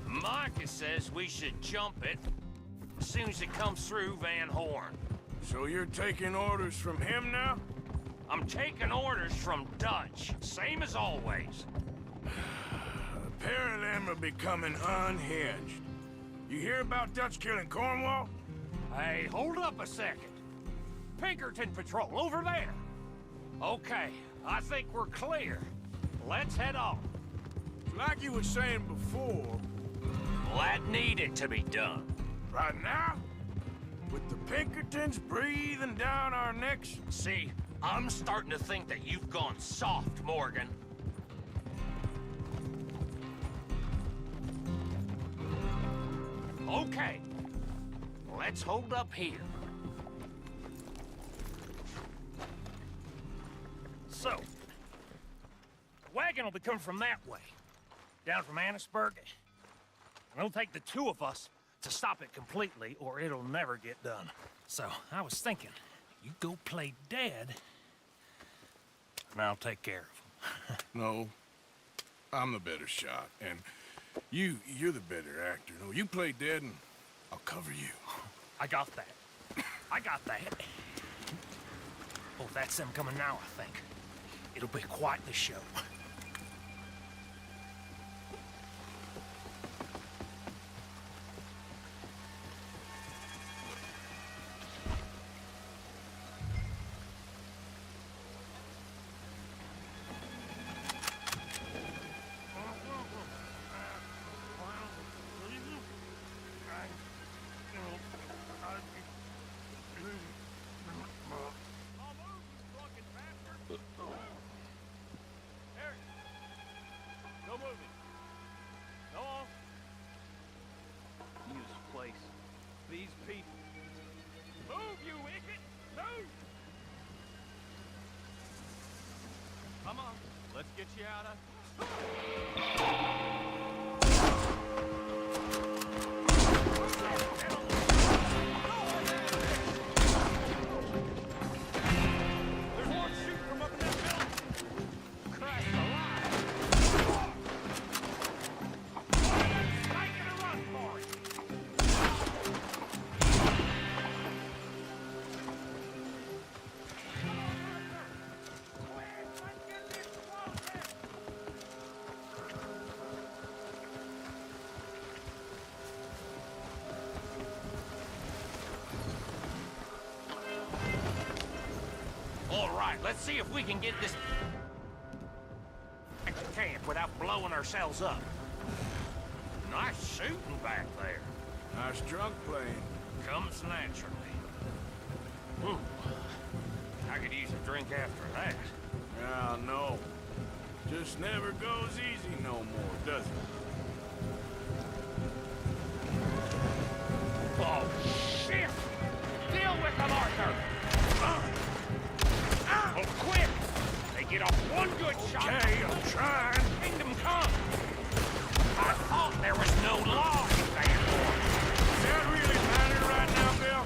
Micah says we should jump it as soon as it comes through Van Horn. So you're taking orders from him now? I'm taking orders from Dutch, same as always. The pair of them are becoming unhinged. You hear about Dutch killing Cornwall? Hey, hold up a second. Pinkerton Patrol, over there. Okay, I think we're clear. Let's head on. Like you were saying before... Well, that needed to be done. Right now? With the Pinkertons breathing down our necks? See, I'm starting to think that you've gone soft, Morgan. Okay, let's hold up here. So, the wagon will be coming from that way, down from Annisburg. And it'll take the two of us to stop it completely, or it'll never get done. So, I was thinking, you go play dead, and I'll take care of him. No, I'm the better shot, and you're the better actor. No, you play dead, and I'll cover you. I got that. I got that. Oh, that's them coming now, I think. It'll be quite the show. These people. Move, you idiot! Move! Come on, let's get you out of... There's one shooting from up in that building! Christ alive! Making a run for it! Let's see if we can get this back to camp without blowing ourselves up. Nice shooting back there. Nice drunk playing. Comes naturally. Ooh, I could use a drink after that. Yeah, no. Just never goes easy no more, does it? Oh, shit! Deal with them, Arthur! Oh, quick! They get off one good shot. Okay, I'm trying. Kingdom come! I thought there was no law in Van Horn. Does that really matter right now, Bill?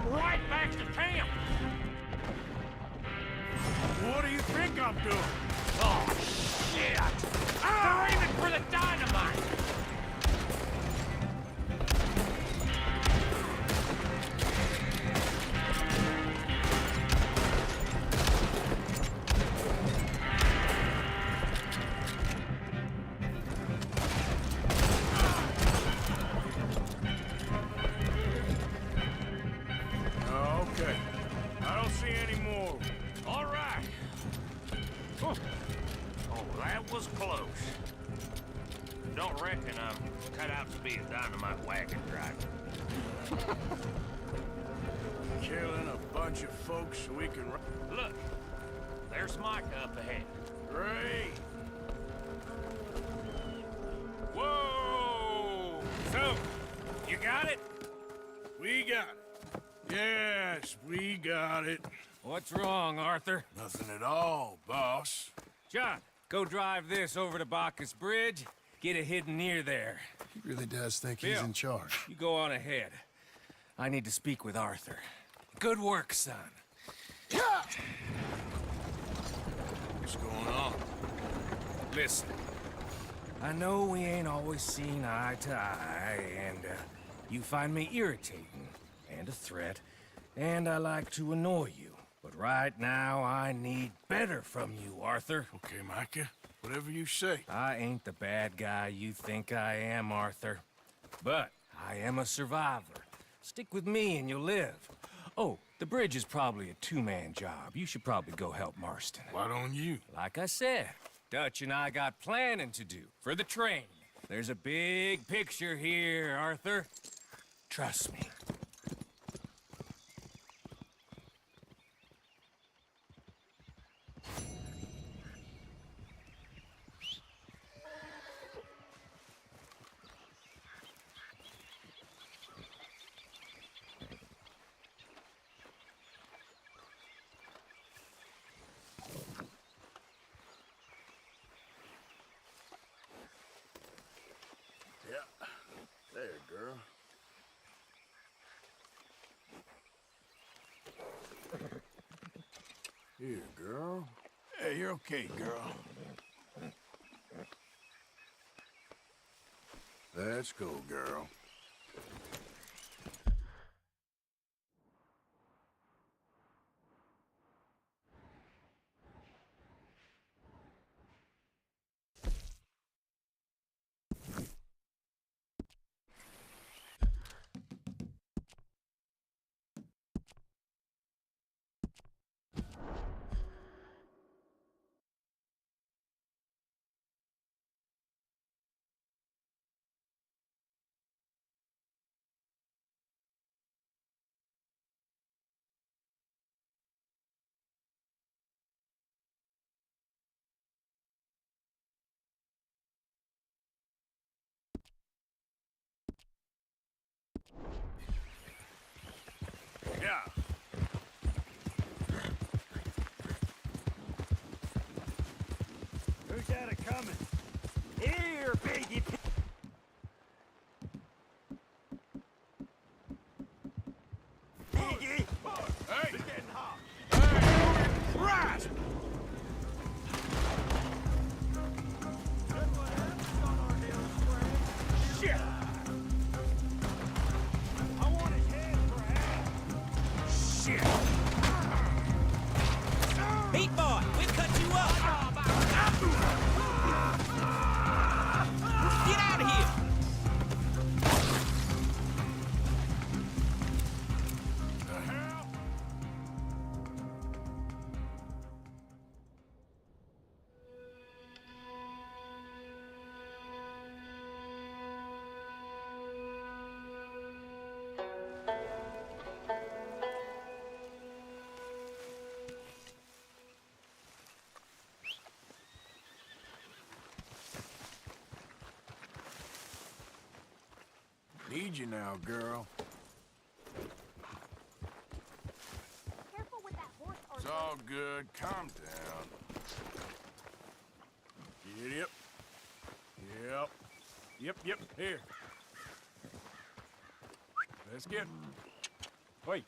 right back to camp! What do you think I'm doing? Oh, shit! They're aiming for the dynamite! Okay. I don't see any more. All right. Oh, that was close. Don't reckon I'm cut out to be a dynamite wagon driver. Killing a bunch of folks so we can... Look, there's Micah up ahead. Great! Whoa! So, you got it? We got it. Yes, we got it. What's wrong, Arthur? Nothing at all, boss. John, go drive this over to Bacchus Bridge. Get it hidden near there. He really does think Bill, he's in charge. You go on ahead. I need to speak with Arthur. Good work, son. What's going on? Listen, I know we ain't always seen eye to eye, and you find me irritating and a threat, and I like to annoy you. But right now, I need better from you, Arthur. Okay, Micah. Whatever you say. I ain't the bad guy you think I am, Arthur. But I am a survivor. Stick with me and you'll live. Oh, the bridge is probably a two-man job. You should probably go help Marston. Why don't you? Like I said, Dutch and I got planning to do for the train. There's a big picture here, Arthur. Trust me. Yeah. There, girl. Here, girl. Hey, you're okay, girl. Let's go, girl. Yeah. Who's that a-coming? Here, piggy. Piggy! Hey! It's getting hot. Hey! Right! Shit! I want his head for a hat. Shit! Meat boy, we've cut you up! Get out of here! The hell? Need you now, girl. Careful with that horse, It's all good. Calm down. Yep. Yep. Yep. Here. Let's get... Wait.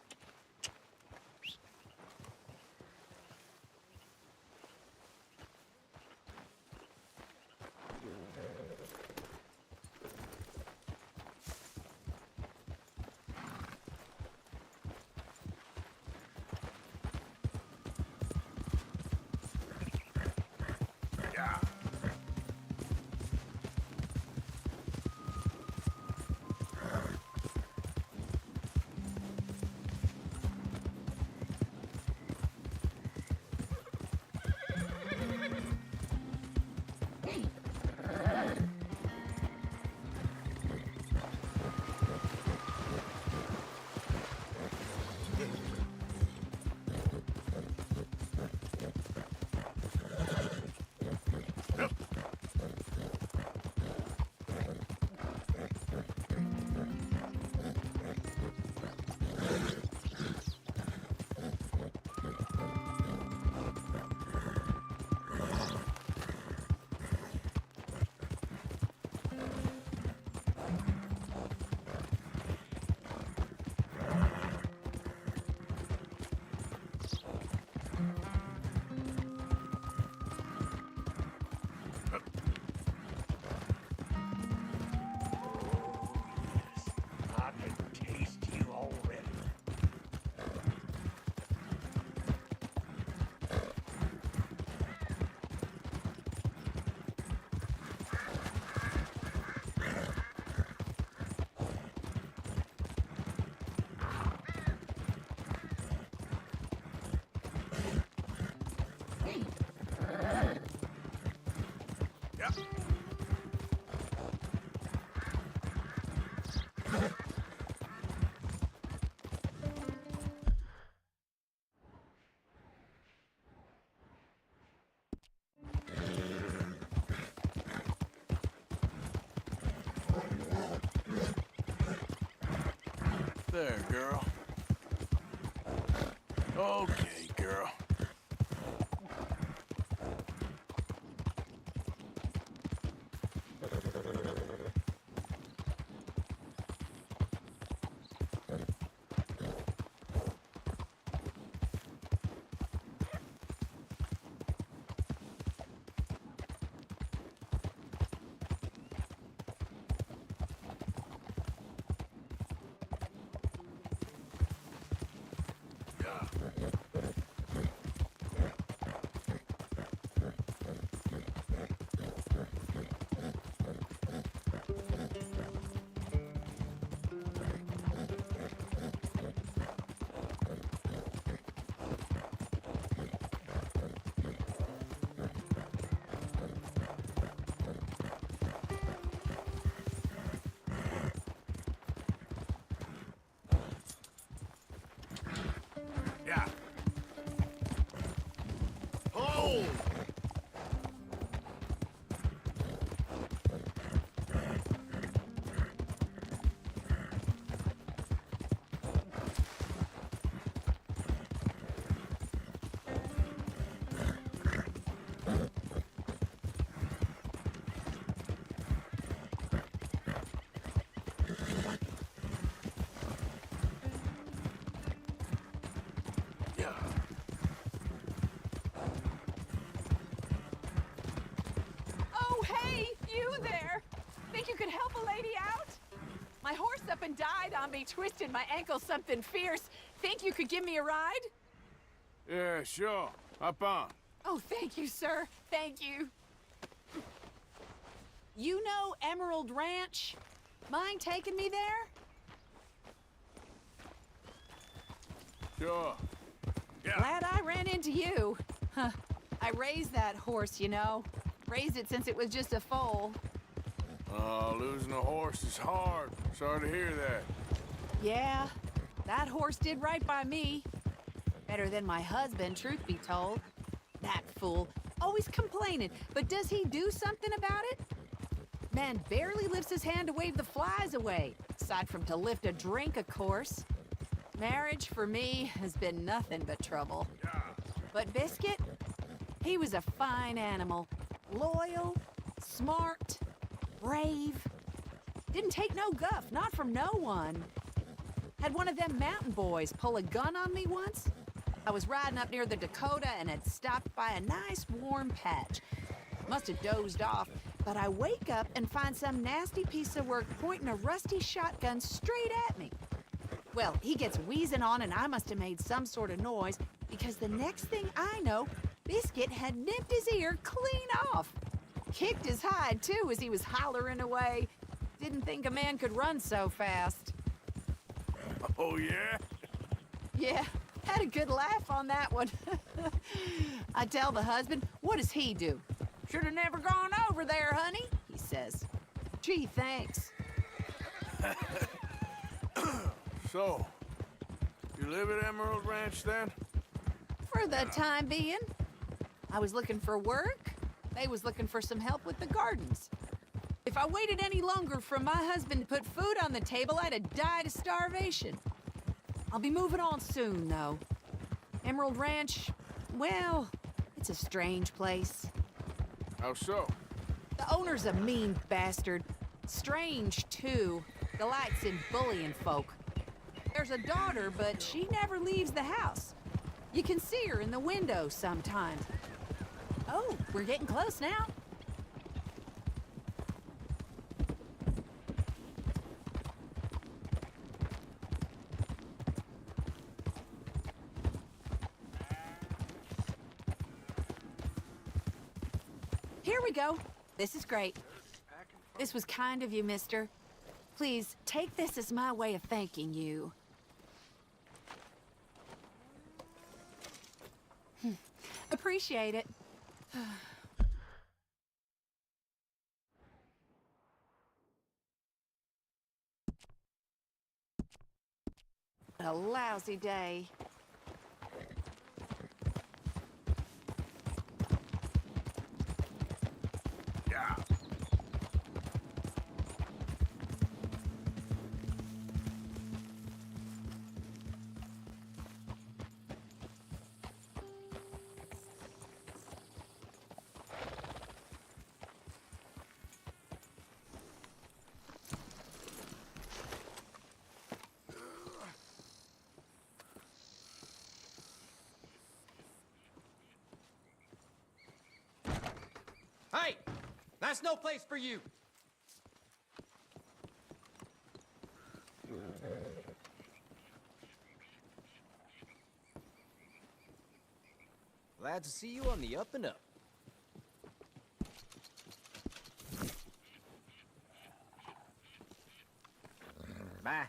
There, girl. Okay, girl. Yeah. Oh! Oh, hey, you there! Think you could help a lady out? My horse up and died on me, twisted my ankle something fierce. Think you could give me a ride? Yeah, sure. Hop on. Oh, thank you, sir. Thank you. You know Emerald Ranch? Mind taking me there? Sure. Glad I ran into you. Huh. I raised that horse, you know. Raised it since it was just a foal. Losing a horse is hard. Sorry to hear that. Yeah, that horse did right by me. Better than my husband, truth be told. That fool, always complaining, but does he do something about it? Man barely lifts his hand to wave the flies away, aside from to lift a drink, of course. Marriage, for me, has been nothing but trouble. But Biscuit, he was a fine animal. Loyal, smart, brave. Didn't take no guff, not from no one. Had one of them mountain boys pull a gun on me once. I was riding up near the Dakota and had stopped by a nice warm patch. Must have dozed off, but I wake up and find some nasty piece of work pointing a rusty shotgun straight at me. Well, he gets wheezing on and I must have made some sort of noise because the next thing I know, Biscuit had nipped his ear clean off. Kicked his hide, too, as he was hollering away. Didn't think a man could run so fast. Oh, yeah? Yeah, had a good laugh on that one. I tell the husband, what does he do? Should have never gone over there, honey, he says. Gee, thanks. So, you live at Emerald Ranch, then? For the time being. I was looking for work. They was looking for some help with the gardens. If I waited any longer for my husband to put food on the table, I'd have died of starvation. I'll be moving on soon, though. Emerald Ranch, well, it's a strange place. How so? The owner's a mean bastard. Strange, too. Delights in bullying folk. There's a daughter, but she never leaves the house. You can see her in the window sometimes. Oh, we're getting close now. Here we go. This is great. This was kind of you, mister. Please, take this as my way of thanking you. Appreciate it. A lousy day. Yeah. Hey! That's no place for you! Glad to see you on the up and up. Bye.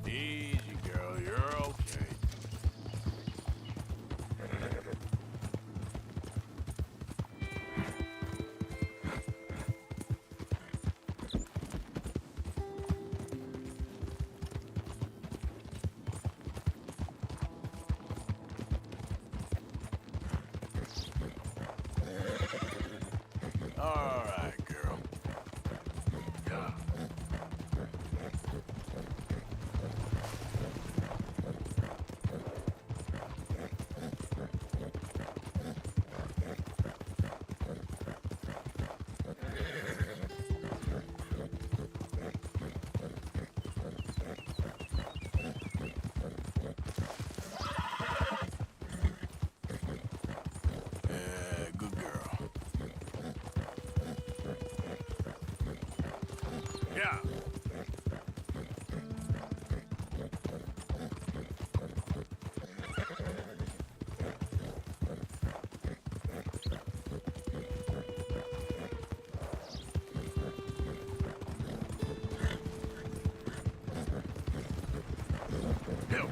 Easy, girl. You're okay. All right, girl. Yeah. Good girl. Yeah. Help.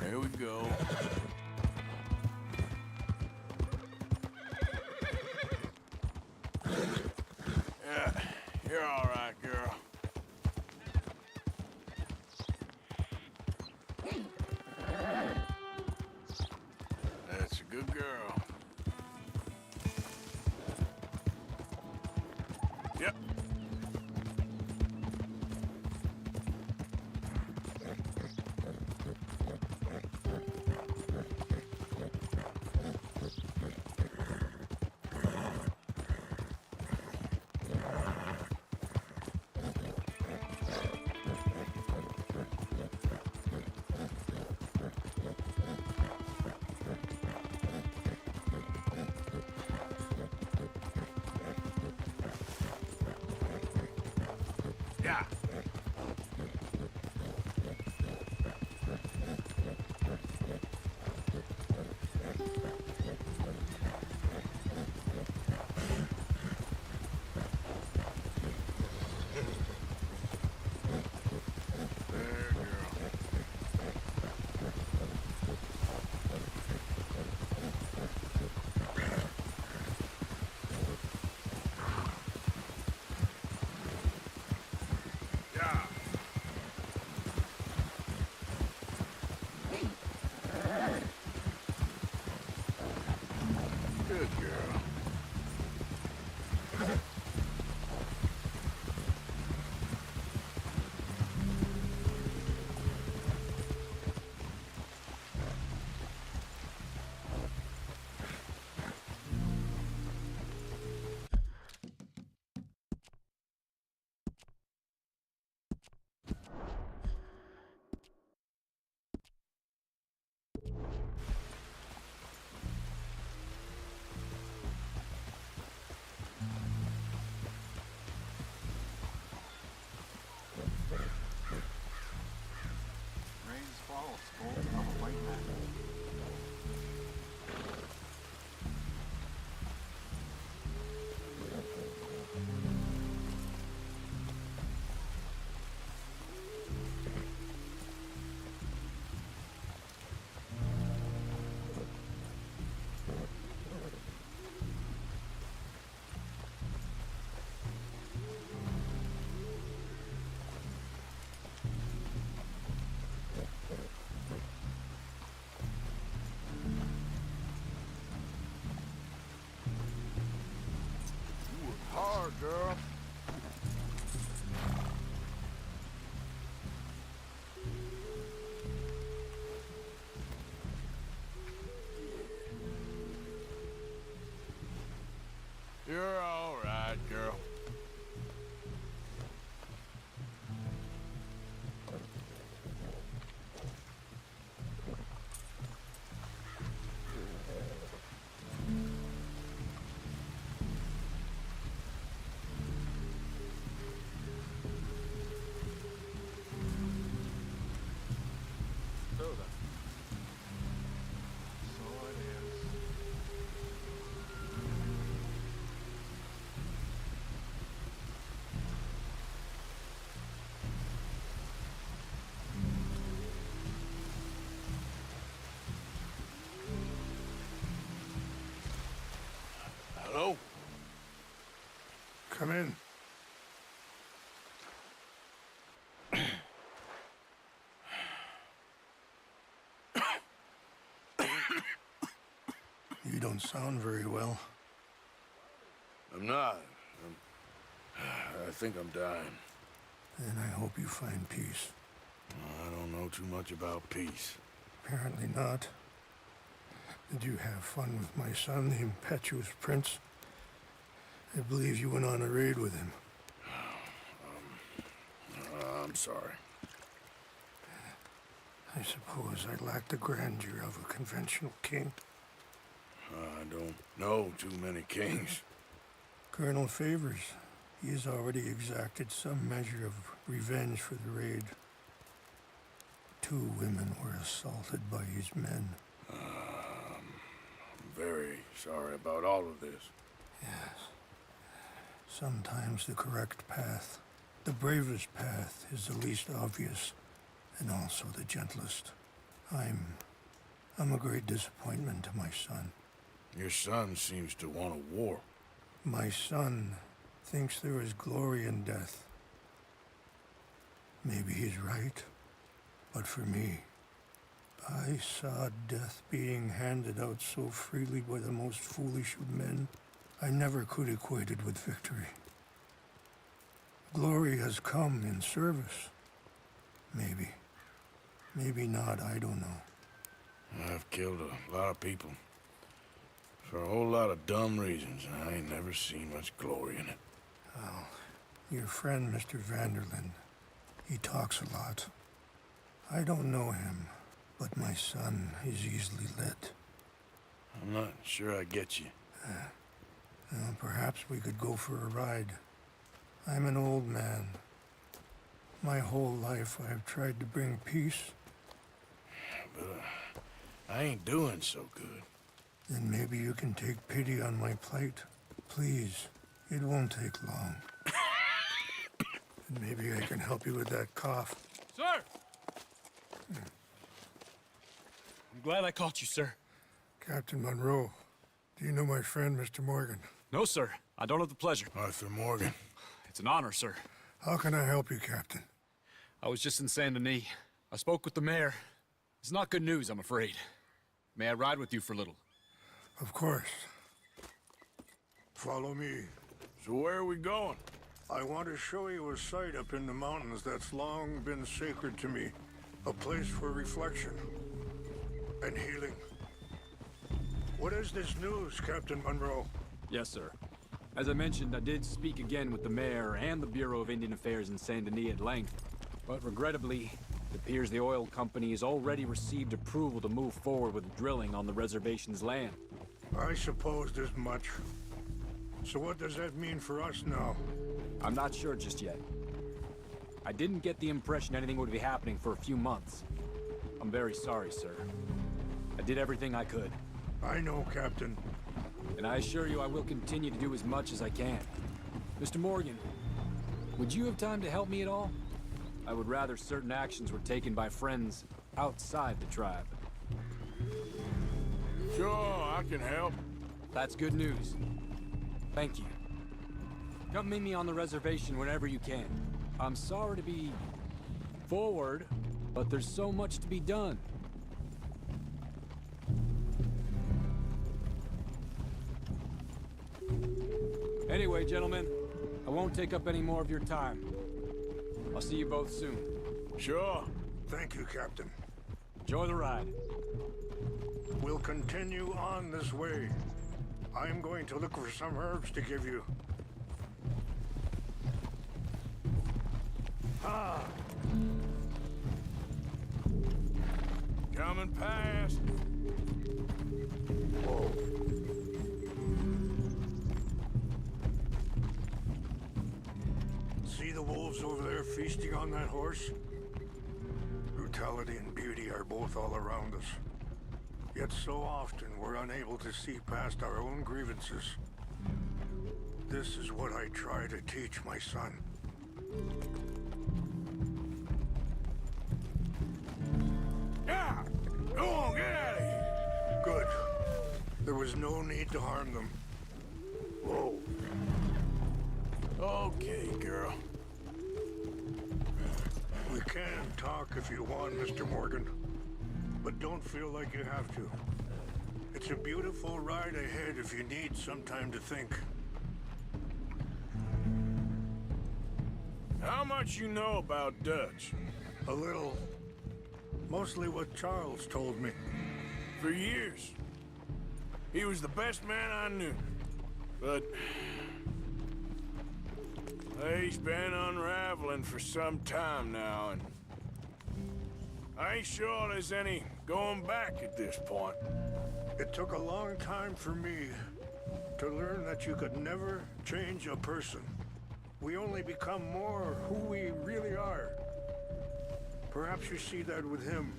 There we go. Yeah, you're all right, girl. That's a good girl. Yep. girl. You're all right, girl. Hello? Come in. You don't sound very well. I'm not. I think I'm dying. Then I hope you find peace. I don't know too much about peace. Apparently not. Did you have fun with my son, the impetuous prince? I believe you went on a raid with him. I'm sorry. I suppose I lack the grandeur of a conventional king. I don't know too many kings. Colonel Favors, he has already exacted some measure of revenge for the raid. 2 women were assaulted by his men. I'm very sorry about all of this. Yes. Sometimes the correct path, the bravest path, is the least obvious, and also the gentlest. I'm a great disappointment to my son. Your son seems to want a war. My son thinks there is glory in death. Maybe he's right, but for me, I saw death being handed out so freely by the most foolish of men. I never could equate it with victory. Glory has come in service. Maybe. Maybe not, I don't know. I've killed a lot of people. For a whole lot of dumb reasons, and I ain't never seen much glory in it. Well, your friend, Mr. Vanderlyn, he talks a lot. I don't know him, but my son is easily led. I'm not sure I get you. Well, perhaps we could go for a ride. I'm an old man. My whole life I've tried to bring peace. But I ain't doing so good. Then maybe you can take pity on my plight. Please, it won't take long. And maybe I can help you with that cough. Sir! I'm glad I caught you, sir. Captain Monroe, do you know my friend, Mr. Morgan? No, sir. I don't have the pleasure. Arthur Morgan. It's an honor, sir. How can I help you, Captain? I was just in Saint Denis. I spoke with the mayor. It's not good news, I'm afraid. May I ride with you for a little? Of course. Follow me. So where are we going? I want to show you a site up in the mountains that's long been sacred to me. A place for reflection and healing. What is this news, Captain Monroe? Yes, sir. As I mentioned, I did speak again with the mayor and the Bureau of Indian Affairs in Saint Denis at length. But regrettably, it appears the oil company has already received approval to move forward with drilling on the reservation's land. I supposed as much. So what does that mean for us now? I'm not sure just yet. I didn't get the impression anything would be happening for a few months. I'm very sorry, sir. I did everything I could. I know, Captain. And I assure you I will continue to do as much as I can. Mr. Morgan, would you have time to help me at all? I would rather certain actions were taken by friends outside the tribe. Sure, I can help. That's good news. Thank you. Come meet me on the reservation whenever you can. I'm sorry to be forward, but there's so much to be done. Anyway, gentlemen, I won't take up any more of your time. I'll see you both soon. Sure. Thank you, Captain. Enjoy the ride. We'll continue on this way. I'm going to look for some herbs to give you. Ah. Coming past. Whoa. See the wolves over there feasting on that horse? Brutality and beauty are both all around us. Yet so often we're unable to see past our own grievances. This is what I try to teach my son. Yeah! Go on, get out of here! Good. There was no need to harm them. Whoa. Okay, girl. We can talk if you want, Mr. Morgan. But don't feel like you have to. It's a beautiful ride ahead if you need some time to think. How much you know about Dutch? A little. Mostly what Charles told me. For years. He was the best man I knew. But he's been unraveling for some time now, and I ain't sure there's any going back at this point. It took a long time for me to learn that you could never change a person. We only become more who we really are. Perhaps you see that with him.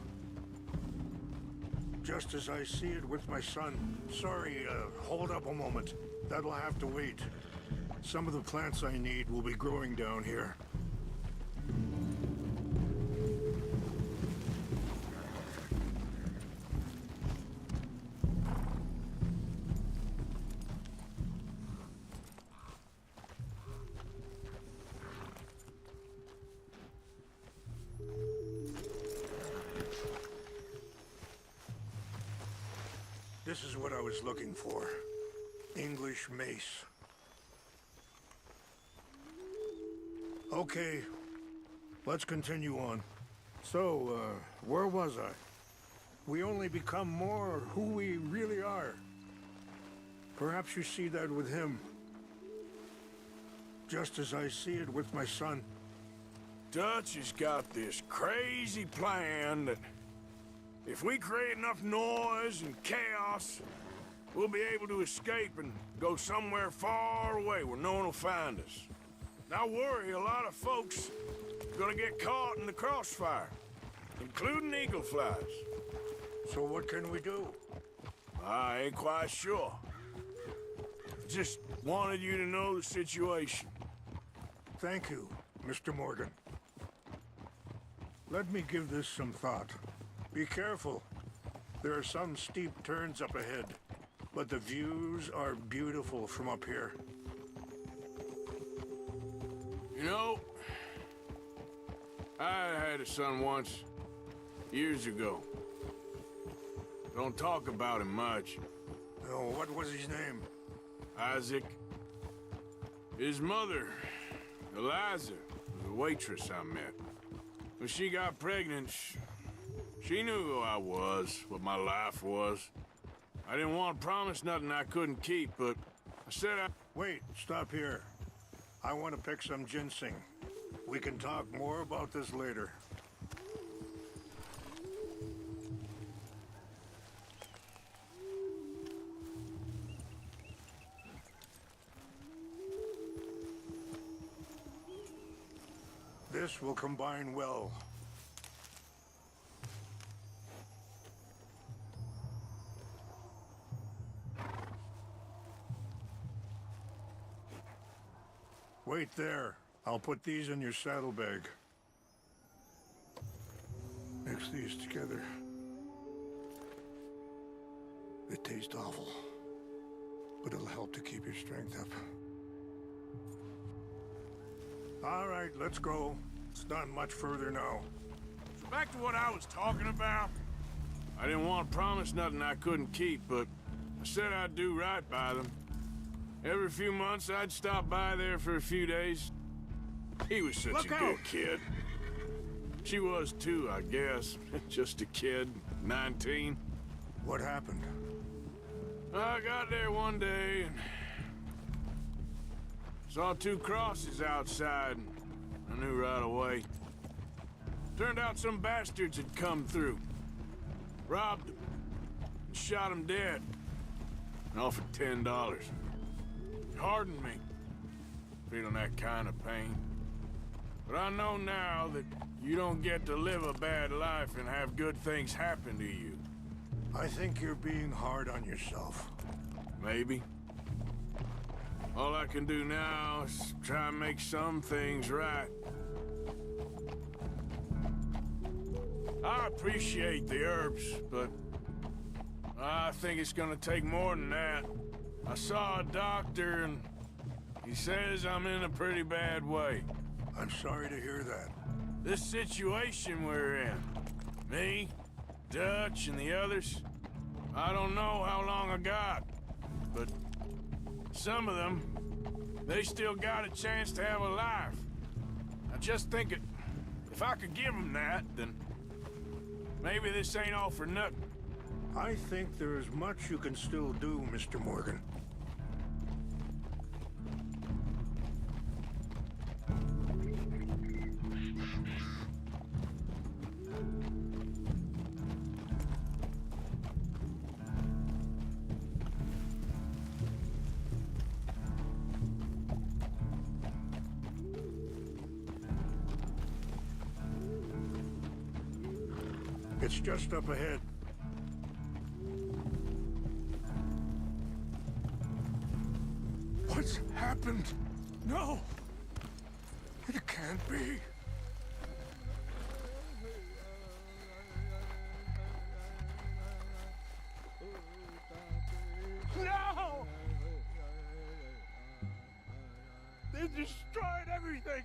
Just as I see it with my son. Sorry, hold up a moment. That'll have to wait. Some of the plants I need will be growing down here. This is what I was looking for. English mace. Okay, let's continue on. So, where was I? We only become more who we really are. Perhaps you see that with him. Just as I see it with my son. Dutch has got this crazy plan that if we create enough noise and chaos, we'll be able to escape and go somewhere far away where no one will find us. Now worry, a lot of folks are gonna get caught in the crossfire, including eagle flies. So what can we do? I ain't quite sure. Just wanted you to know the situation. Thank you, Mr. Morgan. Let me give this some thought. Be careful. There are some steep turns up ahead, but the views are beautiful from up here. You know, I had a son once, years ago. Don't talk about him much. Oh, what was his name? Isaac. His mother, Eliza, was a waitress I met. When she got pregnant, she knew who I was, what my life was. I didn't want to promise nothing I couldn't keep, but I said I... Wait, stop here. I want to pick some ginseng. We can talk more about this later. This will combine well. Wait there. I'll put these in your saddlebag. Mix these together. They taste awful, but it'll help to keep your strength up. All right, let's go. It's not much further now. So back to what I was talking about. I didn't want to promise nothing I couldn't keep, but I said I'd do right by them. Every few months, I'd stop by there for a few days. He was such Look a good out! kid. She was too, I guess. Just a kid, 19. What happened? I got there one day and saw 2 crosses outside. I knew right away. Turned out some bastards had come through. Robbed them. And shot them dead. And offered $10. Hardened me. Feeling that kind of pain. But I know now that you don't get to live a bad life and have good things happen to you. I think you're being hard on yourself. Maybe. All I can do now is try and make some things right. I appreciate the herbs, but I think it's gonna take more than that. I saw a doctor and he says I'm in a pretty bad way. I'm sorry to hear that. This situation we're in, me, Dutch, and the others, I don't know how long I got, but some of them, they still got a chance to have a life. I just think if I could give them that, then maybe this ain't all for nothing. I think there is much you can still do, Mr. Morgan. It's just up ahead. What's happened? No! It can't be. No! They destroyed everything!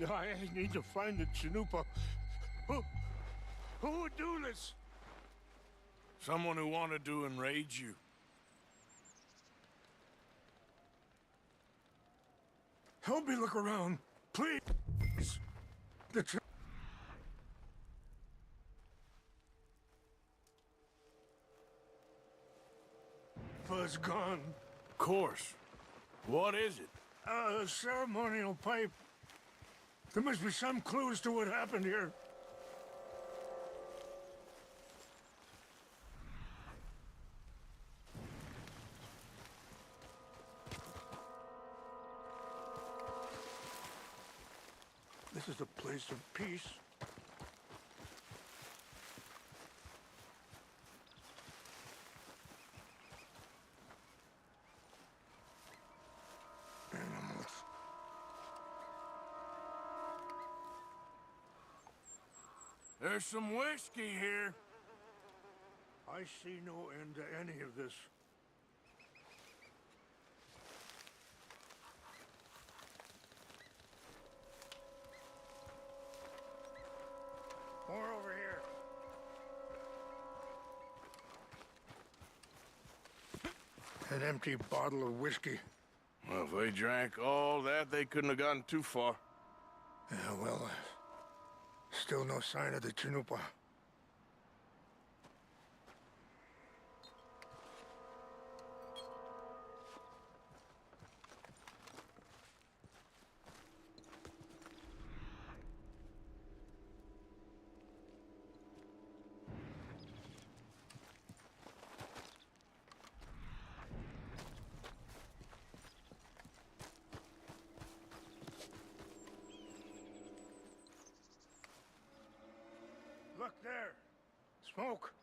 I need to find the Chanupa. Who would do this? Someone who wanted to enrage you. Help me look around, please. The Chanupa's gone. Of course. What is it? A ceremonial pipe. There must be some clues to what happened here. This is a place of peace. Animals. There's some whiskey here. I see no end to any of this. More over here. An empty bottle of whiskey. Well, if they drank all that, they couldn't have gotten too far. Yeah, well, still no sign of the Chanupa. Look there! Smoke!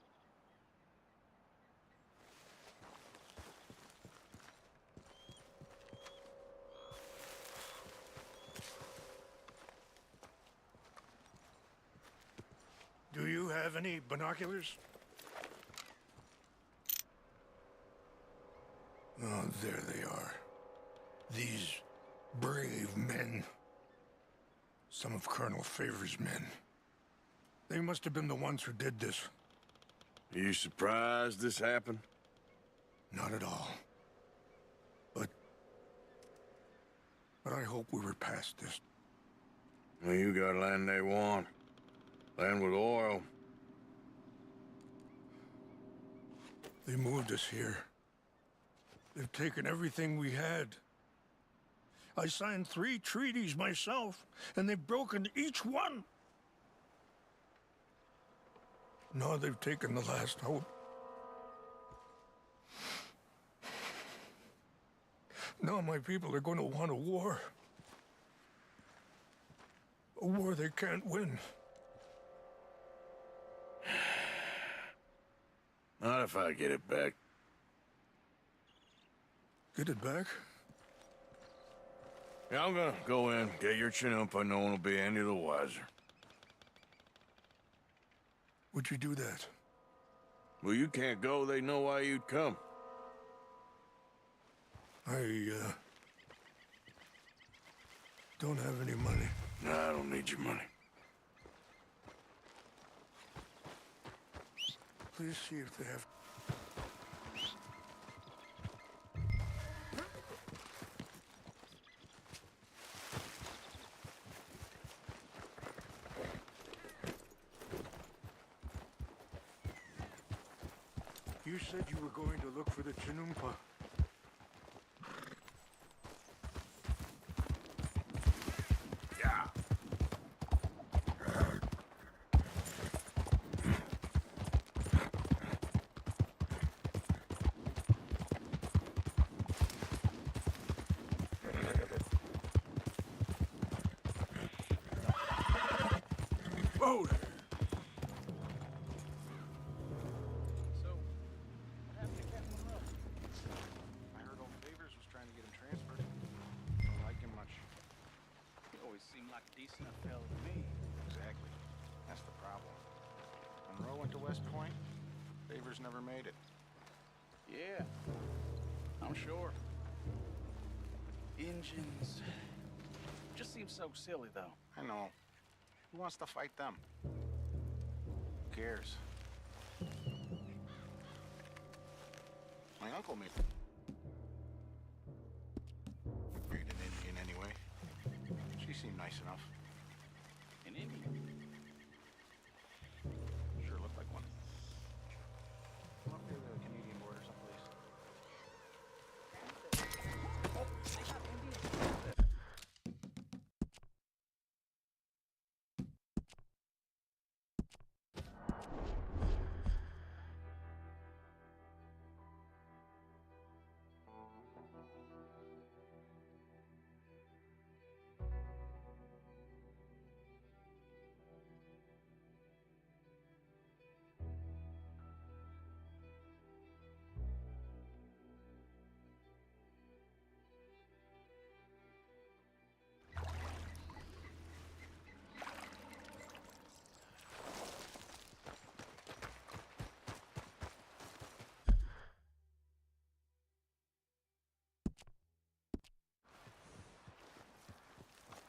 Do you have any binoculars? Oh, there they are. These brave men. Some of Colonel Favor's men. They must have been the ones who did this. Are you surprised this happened? Not at all. But but I hope we were past this. Well, you got land they want. Land with oil. They moved us here. They've taken everything we had. I signed 3 treaties myself, and they've broken each one. Now they've taken the last hope. Now my people are going to want a war. A war they can't win. Not if I get it back. Get it back? Yeah, I'm gonna go in, get your chinoopa, no one will be any the wiser. Would you do that? Well, you can't go, they know why you'd come. I, don't have any money. No, I don't need your money. Please see if they have... You said you were going to look for the chinoopa. Yeah. Whoa! Decent fella to me. Exactly. That's the problem. Monroe went to West Point. Favors never made it. Yeah, I'm sure. Engines. Just seems so silly, though. I know. Who wants to fight them? Who cares? My uncle made married an Indian anyway. She seemed nice enough. An Indian? Sure looked like one. Up near the Canadian border someplace.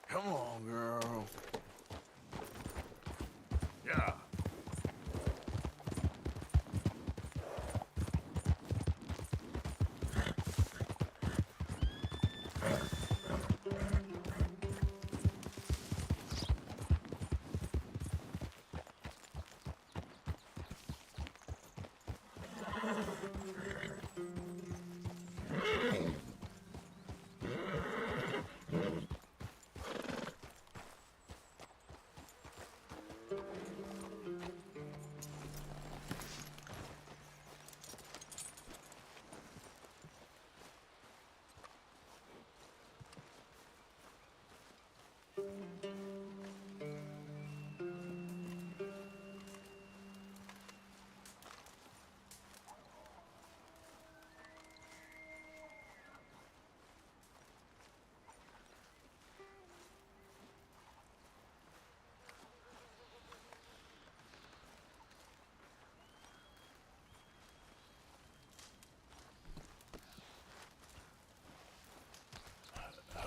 Come on, girl. Yeah.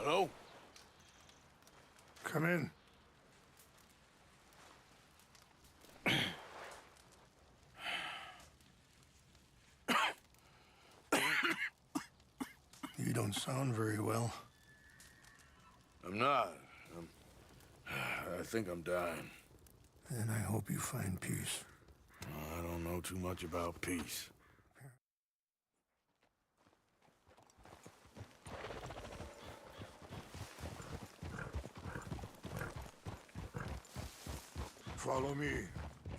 Hello? Come in. You don't sound very well. I'm not. I think I'm dying. And I hope you find peace. I don't know too much about peace. Follow me.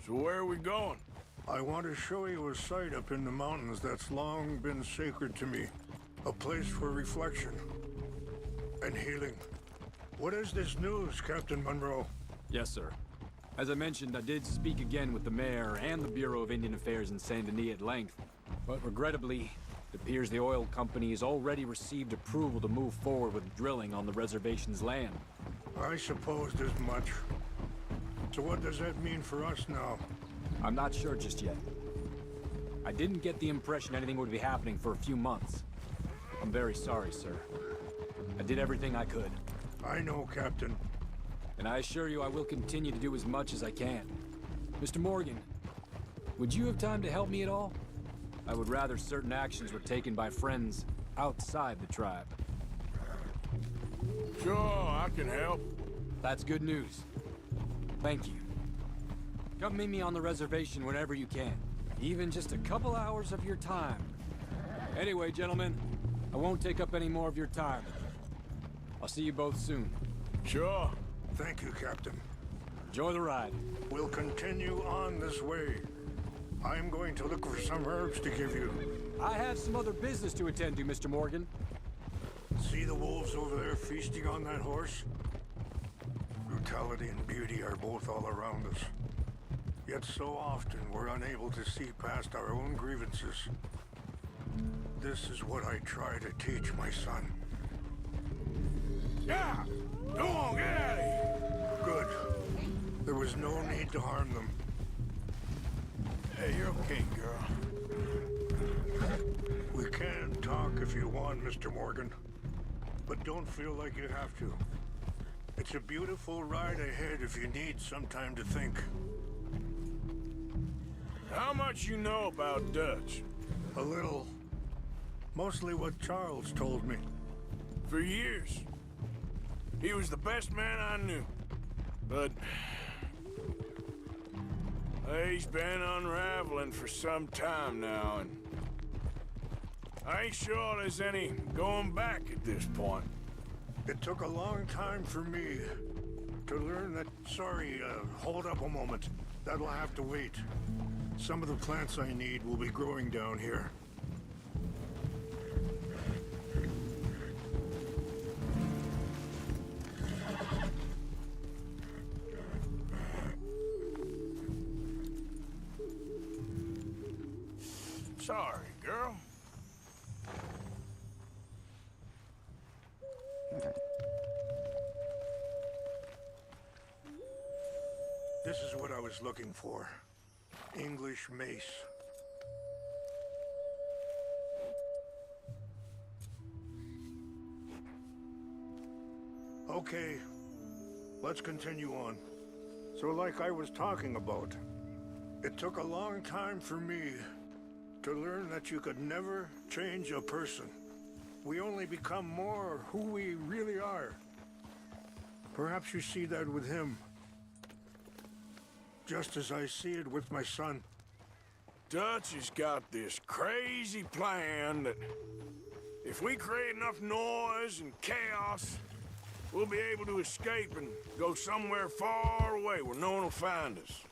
So where are we going? I want to show you a site up in the mountains that's long been sacred to me. A place for reflection and healing. What is this news, Captain Monroe? Yes, sir. As I mentioned, I did speak again with the mayor and the Bureau of Indian Affairs in Saint Denis at length. But regrettably, it appears the oil company has already received approval to move forward with drilling on the reservation's land. I supposed as much. So what does that mean for us now? I'm not sure just yet. I didn't get the impression anything would be happening for a few months. I'm very sorry, sir. I did everything I could. I know, Captain. And I assure you I will continue to do as much as I can. Mr. Morgan, would you have time to help me at all? I would rather certain actions were taken by friends outside the tribe. Sure, I can help. That's good news. Thank you. Come meet me on the reservation whenever you can. Even just a couple hours of your time. Anyway, gentlemen, I won't take up any more of your time. I'll see you both soon. Sure. Thank you, Captain. Enjoy the ride. We'll continue on this way. I'm going to look for some herbs to give you. I have some other business to attend to, Mr. Morgan. See the wolves over there feasting on that horse? Brutality and beauty are both all around us. Yet so often we're unable to see past our own grievances. This is what I try to teach my son. Yeah! Go on, get out of here! Good. There was no need to harm them. Hey, you're okay, girl. We can talk if you want, Mr. Morgan. But don't feel like you have to. It's a beautiful ride ahead if you need some time to think. How much you know about Dutch? A little. Mostly what Charles told me. For years. He was the best man I knew. But he's been unraveling for some time now, and I ain't sure there's any going back at this point. It took a long time for me to learn that... Sorry, hold up a moment. That'll have to wait. Some of the plants I need will be growing down here. Sorry, girl. This is what I was looking for. English mace. Okay, let's continue on. So like I was talking about, it took a long time for me to learn that you could never change a person. We only become more who we really are. Perhaps you see that with him. Just as I see it with my son. Dutch has got this crazy plan that if we create enough noise and chaos, we'll be able to escape and go somewhere far away where no one will find us.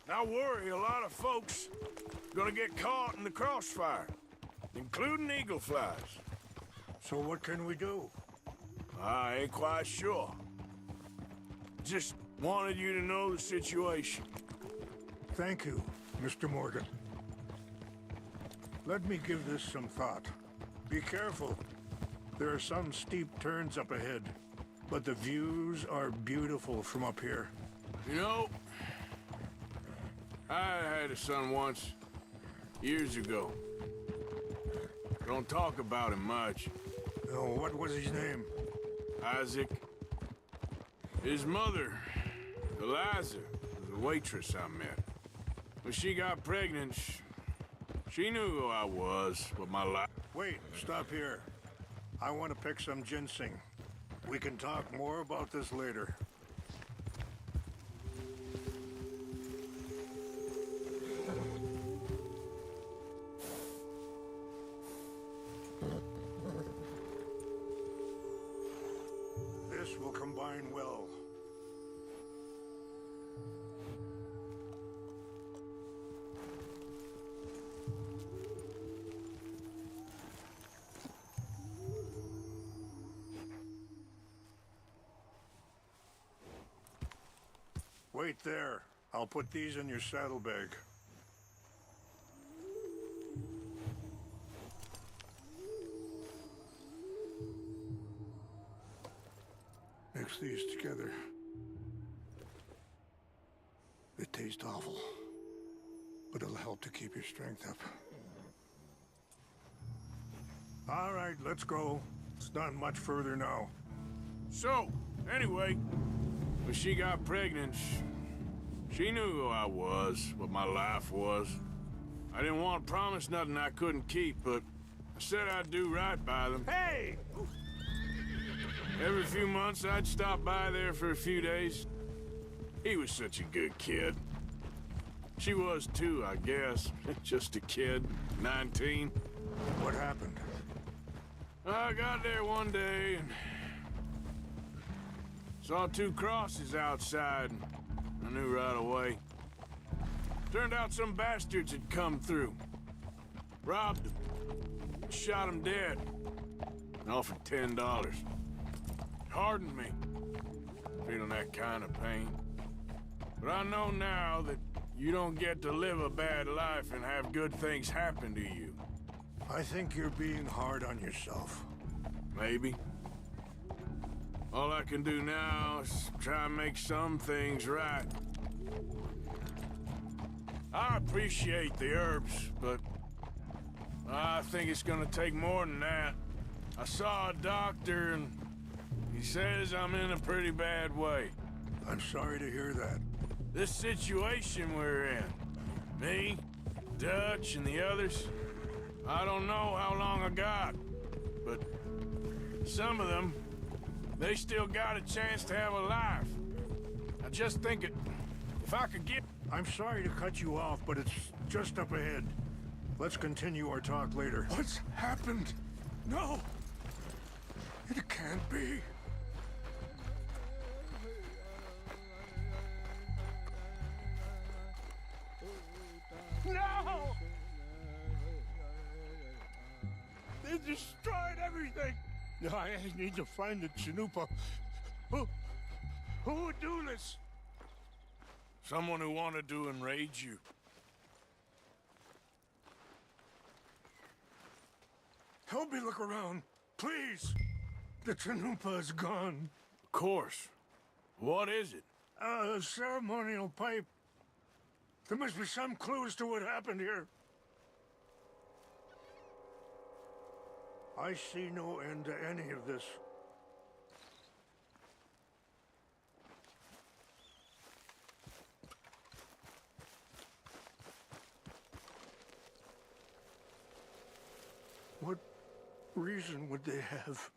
I worry a lot of folks gonna get caught in the crossfire, including eagle flies. So what can we do? I ain't quite sure. Just wanted you to know the situation. Thank you, Mr. Morgan. Let me give this some thought. Be careful. There are some steep turns up ahead, but the views are beautiful from up here. You know, I had a son once, years ago. Don't talk about him much. Oh, what was his name? Isaac. His mother, Eliza, was a waitress I met. When she got pregnant, she knew who I was, what my life... Wait, stop here. I want to pick some ginseng. We can talk more about this later. This will combine well. Wait there. I'll put these in your saddlebag. Mix these together. It tastes awful, but it'll help to keep your strength up. All right, let's go. It's not much further now. So, anyway, when she got pregnant, she knew who I was, what my life was. I didn't want to promise nothing I couldn't keep, but I said I'd do right by them. Hey! Every few months, I'd stop by there for a few days. He was such a good kid. She was too, I guess. Just a kid, 19. What happened? I got there one day and saw 2 crosses outside, and I knew right away. Turned out some bastards had come through. Robbed them. Shot them dead. And offered $10. Hardened me. Feeling that kind of pain. But I know now that you don't get to live a bad life and have good things happen to you. I think you're being hard on yourself. Maybe. All I can do now is try and make some things right. I appreciate the herbs, but I think it's gonna take more than that. I saw a doctor and he says I'm in a pretty bad way. I'm sorry to hear that. This situation we're in, me, Dutch, and the others, I don't know how long I got, but some of them, they still got a chance to have a life. I just think if I could get... I'm sorry to cut you off, but it's just up ahead. Let's continue our talk later. What's happened? No! It can't be. No! They destroyed everything! I need to find the Chanupa. Who would do this? Someone who wanted to enrage you. Help me look around, please. The Chanupa is gone. Of course. What is it? A ceremonial pipe. There must be some clues to what happened here. I see no end to any of this. What reason would they have?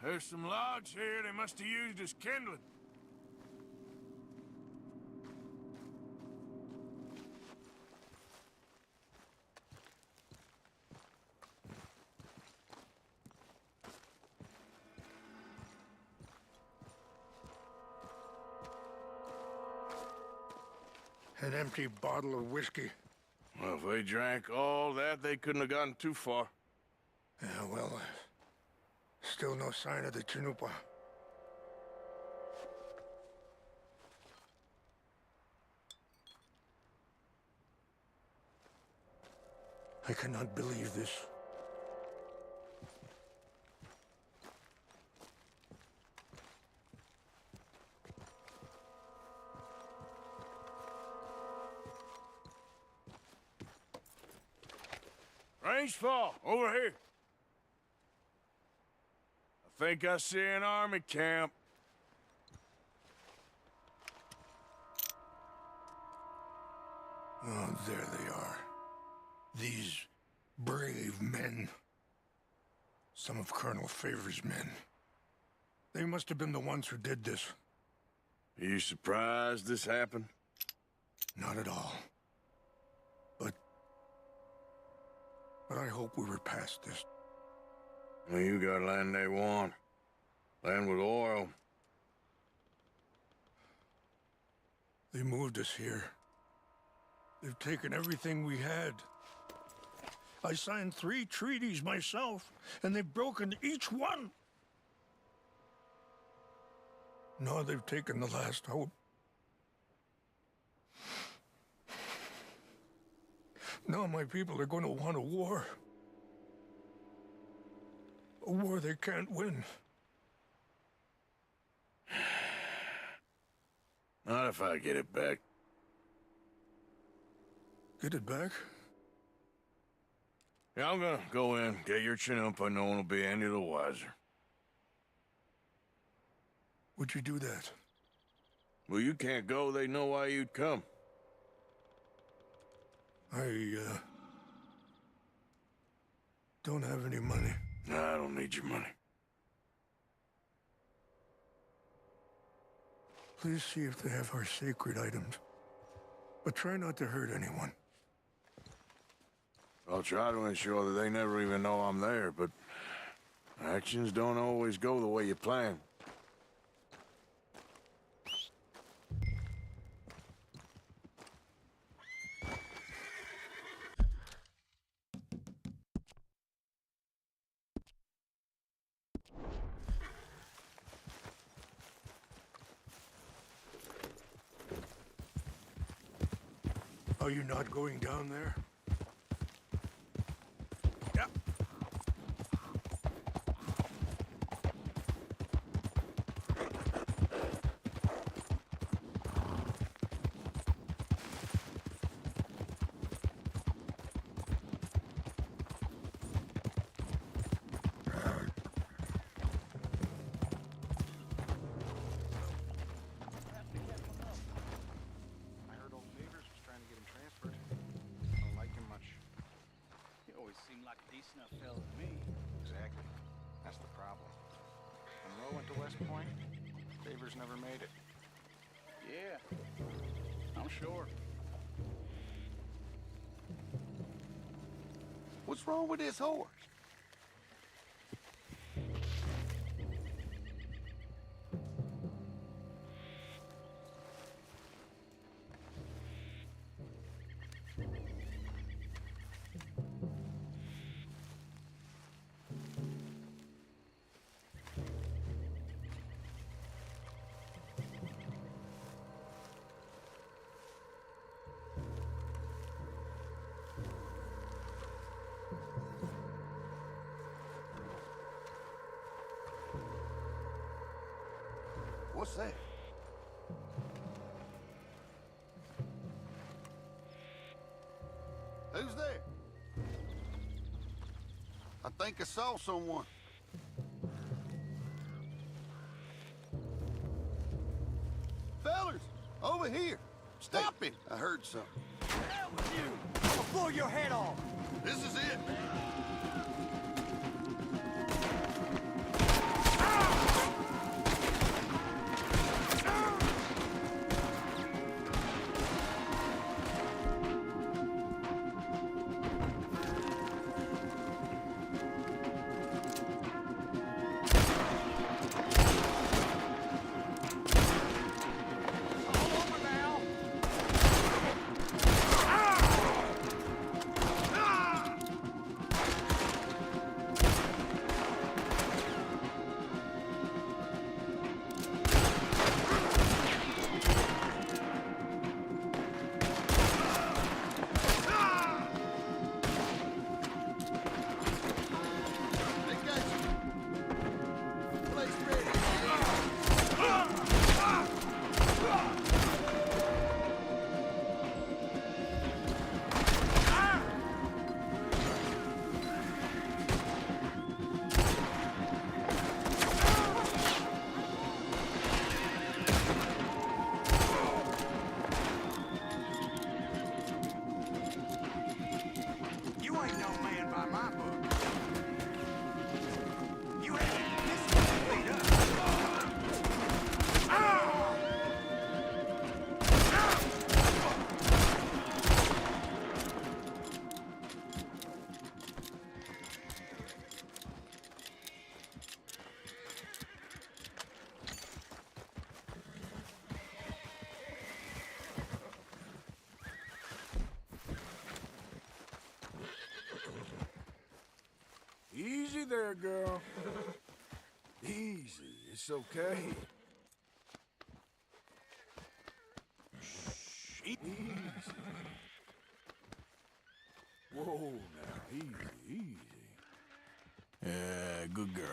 There's some logs here they must have used as kindling. An empty bottle of whiskey. Well, if they drank all that, they couldn't have gotten too far. Yeah, well, still no sign of the Chanupa. I cannot believe this. Range fall, over here. I think I see an army camp. Oh, there they are. These brave men. Some of Colonel Favor's men. They must have been the ones who did this. Are you surprised this happened? Not at all. But I hope we were past this. Well, you got land they want. Land with oil. They moved us here. They've taken everything we had. I signed 3 treaties myself, and they've broken each one. Now they've taken the last hope. Now my people are going to want a war. A war they can't win. Not if I get it back. Get it back? Yeah, I'm gonna go in, get your Chinook, and no one will be any the wiser. Would you do that? Well, you can't go. They know why you'd come. I don't have any money. No, I don't need your money. Please see if they have our sacred items. But try not to hurt anyone. I'll try to ensure that they never even know I'm there, but actions don't always go the way you plan. Are you not going down there? Never made it. Yeah, I'm sure. What's wrong with this horse? What's that? Who's there? I think I saw someone. Fellers, over here. Stop it. I heard something. Hell with you! I'll blow your head off! This is it. Easy there, girl. Easy. It's okay. Shh. Easy. Whoa, now. Easy, easy. Yeah, good girl.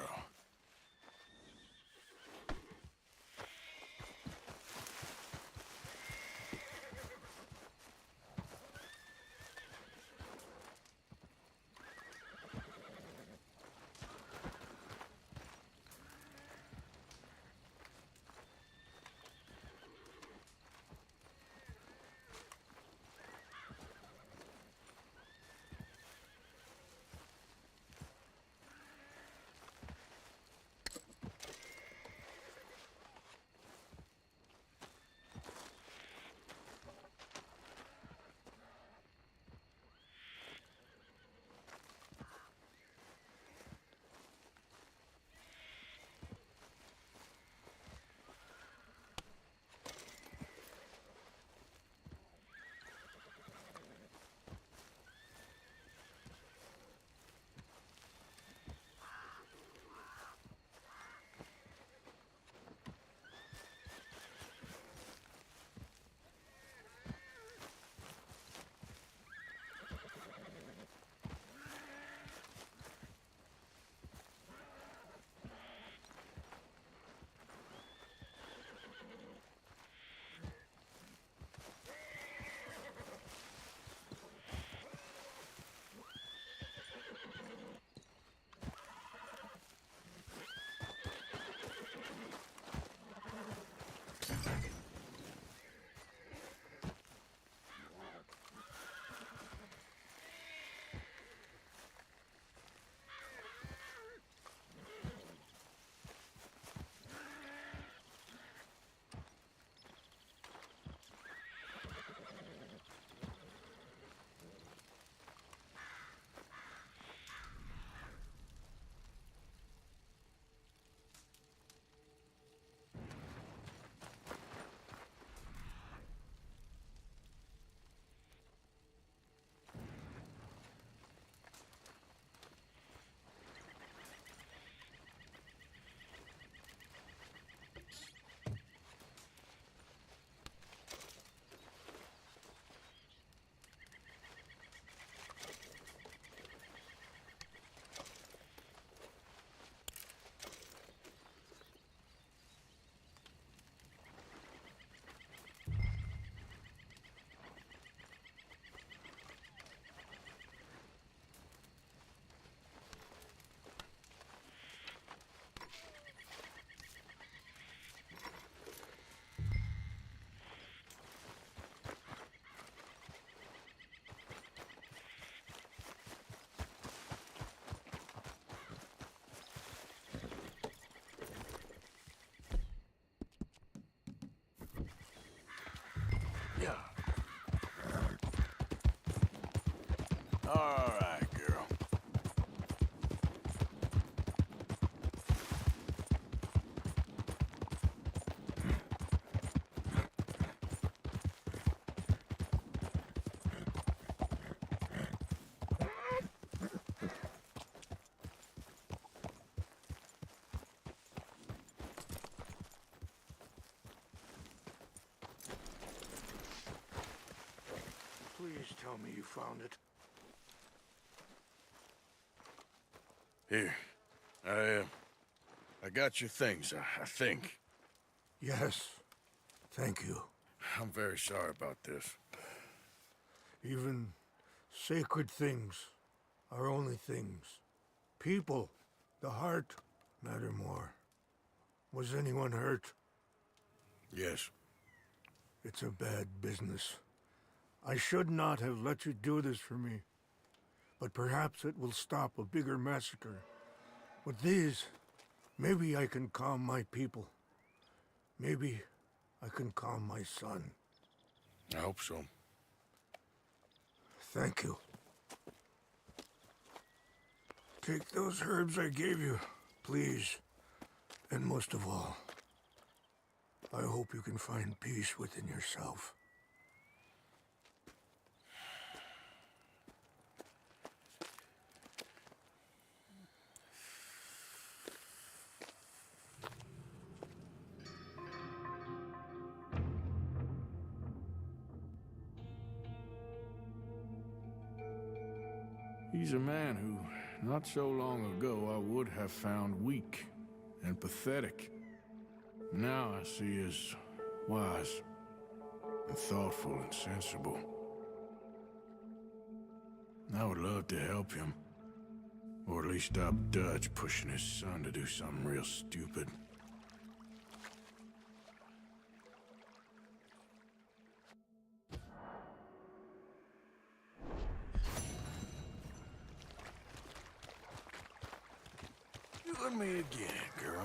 Yeah. All right, girl. Please tell me you found it. Here. I got your things, I think. Yes. Thank you. I'm very sorry about this. Even sacred things are only things. People, the heart, matter more. Was anyone hurt? Yes. It's a bad business. I should not have let you do this for me. But perhaps it will stop a bigger massacre. With these, maybe I can calm my people. Maybe I can calm my son. I hope so. Thank you. Take those herbs I gave you, please. And most of all, I hope you can find peace within yourself. He's a man who, not so long ago, I would have found weak and pathetic. Now I see as wise and thoughtful and sensible. I would love to help him. Or at least stop Dutch pushing his son to do something real stupid. You and me again, girl.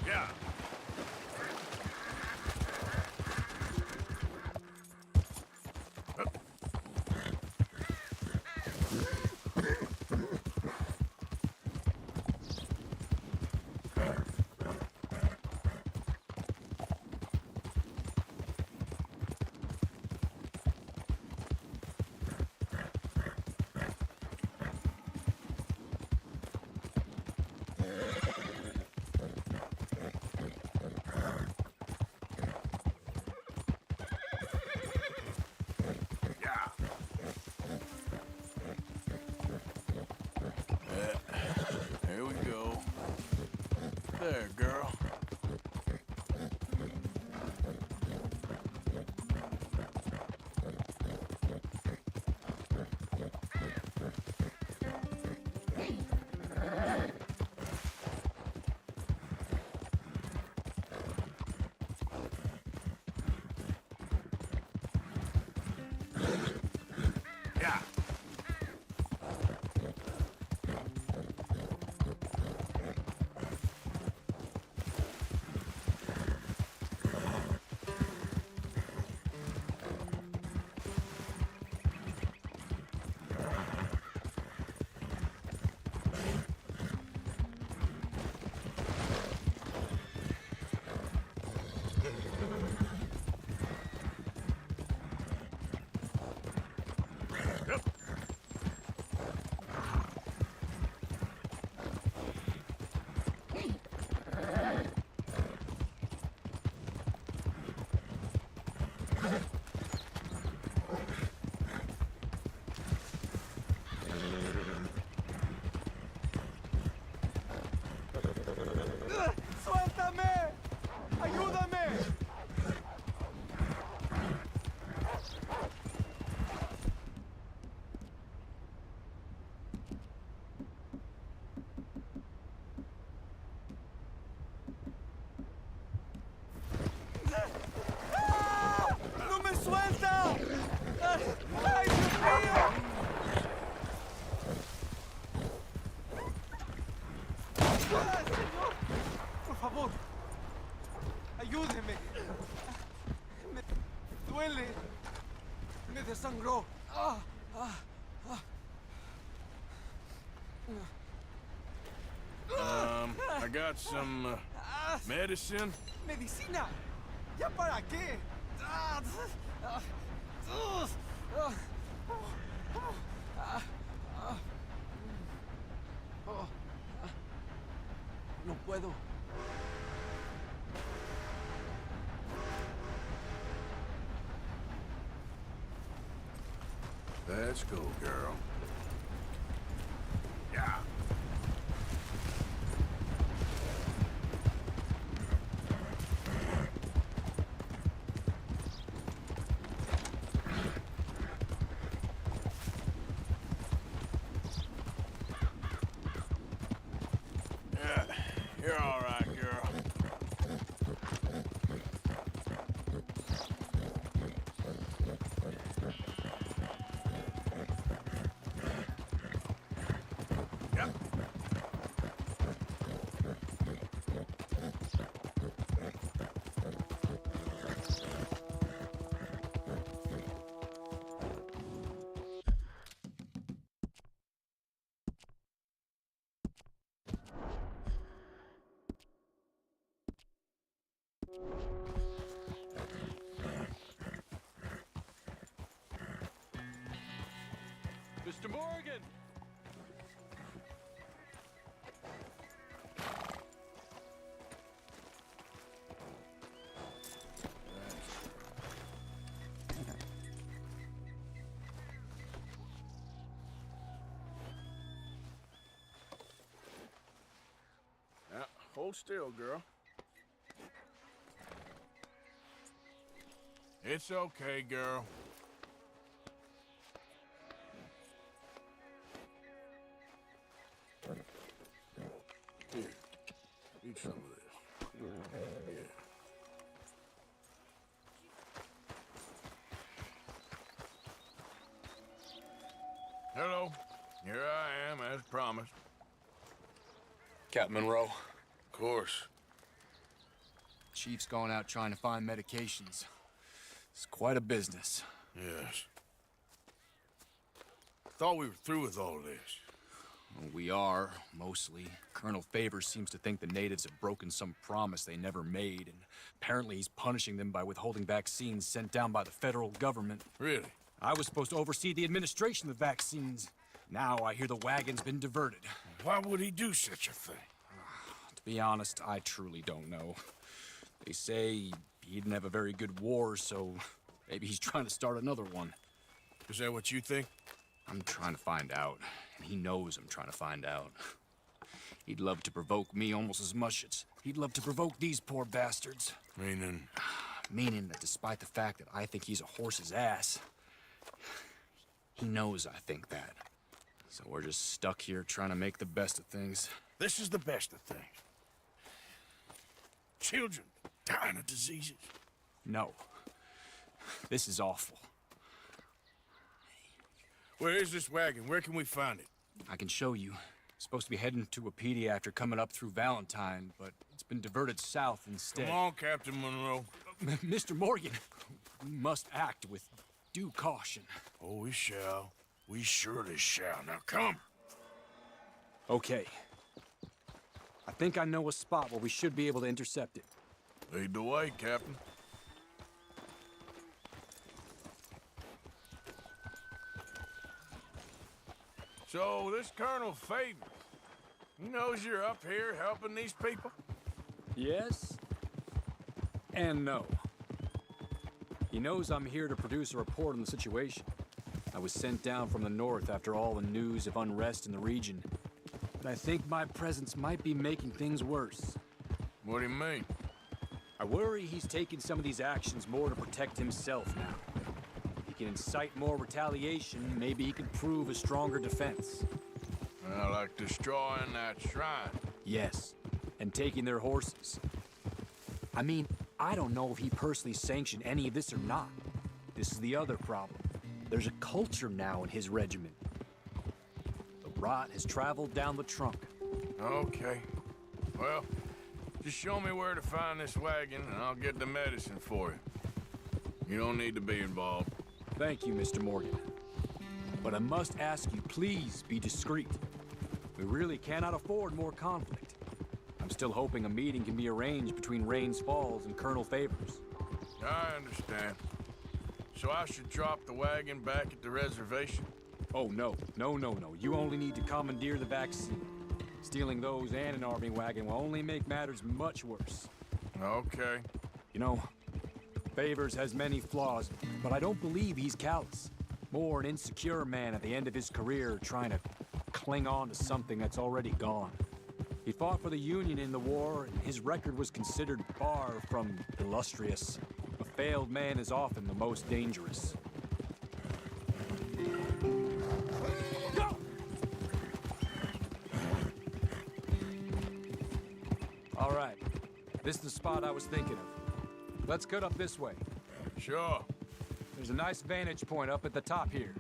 Yeah. Here we go. There, girl. Yeah. ¡Suéltame! ¡Ayúdame! ¡Ah! ¡No me suelta! ¡Ay, Dios mío! ¡Ah, señor! Por favor, ayúdeme. Me duele. Me desangró. I got some medicine. ¿Medicina? ¿Ya para qué? No puedo. Let's go, girl. Yeah. Yeah, you're all right, girl. Yep. Mr. Morgan! Now, hold still, girl. It's okay, girl. Here, eat some of this. Yeah. Hello. Here I am, as promised. Captain Monroe. Of course. Chief's gone out trying to find medications. It's quite a business. Yes. Thought we were through with all this. Well, we are, mostly. Colonel Favors seems to think the natives have broken some promise they never made, and apparently he's punishing them by withholding vaccines sent down by the federal government. Really? I was supposed to oversee the administration of the vaccines. Now I hear the wagon's been diverted. Why would he do such a thing? To be honest, I truly don't know. They say he didn't have a very good war, so maybe he's trying to start another one. Is that what you think? I'm trying to find out, and he knows I'm trying to find out. He'd love to provoke me almost as much as he'd love to provoke these poor bastards. Meaning? Meaning that despite the fact that I think he's a horse's ass, he knows I think that. So we're just stuck here trying to make the best of things. This is the best of things. Children dying of diseases. No. This is awful. Where is this wagon? Where can we find it? I can show you. Supposed to be heading to Wapiti after coming up through Valentine, but it's been diverted south instead. Come on, Captain Monroe. Mr. Morgan, we must act with due caution. Oh, we shall. We surely shall. Now come. Okay. I think I know a spot where we should be able to intercept it. Lead the way, Captain. So, this Colonel Favors, he knows you're up here helping these people? Yes. And no. He knows I'm here to produce a report on the situation. I was sent down from the north after all the news of unrest in the region. But I think my presence might be making things worse. What do you mean? I worry he's taking some of these actions more to protect himself now. If he can incite more retaliation, maybe he could prove a stronger defense. Well, like destroying that shrine. Yes, and taking their horses. I mean, I don't know if he personally sanctioned any of this or not. This is the other problem. There's a culture now in his regiment. The rot has traveled down the trunk. Okay. Well, just show me where to find this wagon, and I'll get the medicine for you. You don't need to be involved. Thank you, Mr. Morgan. But I must ask you, please be discreet. We really cannot afford more conflict. I'm still hoping a meeting can be arranged between Rains Falls and Colonel Favors. I understand. So I should drop the wagon back at the reservation? Oh, no. No. You only need to commandeer the vaccine. Stealing those and an army wagon will only make matters much worse. Okay. You know, Favors has many flaws, but I don't believe he's callous. More an insecure man at the end of his career trying to cling on to something that's already gone. He fought for the Union in the war, and his record was considered far from illustrious. A failed man is often the most dangerous. Go! All right. This is the spot I was thinking of. Let's cut up this way. Sure. There's a nice vantage point up at the top here.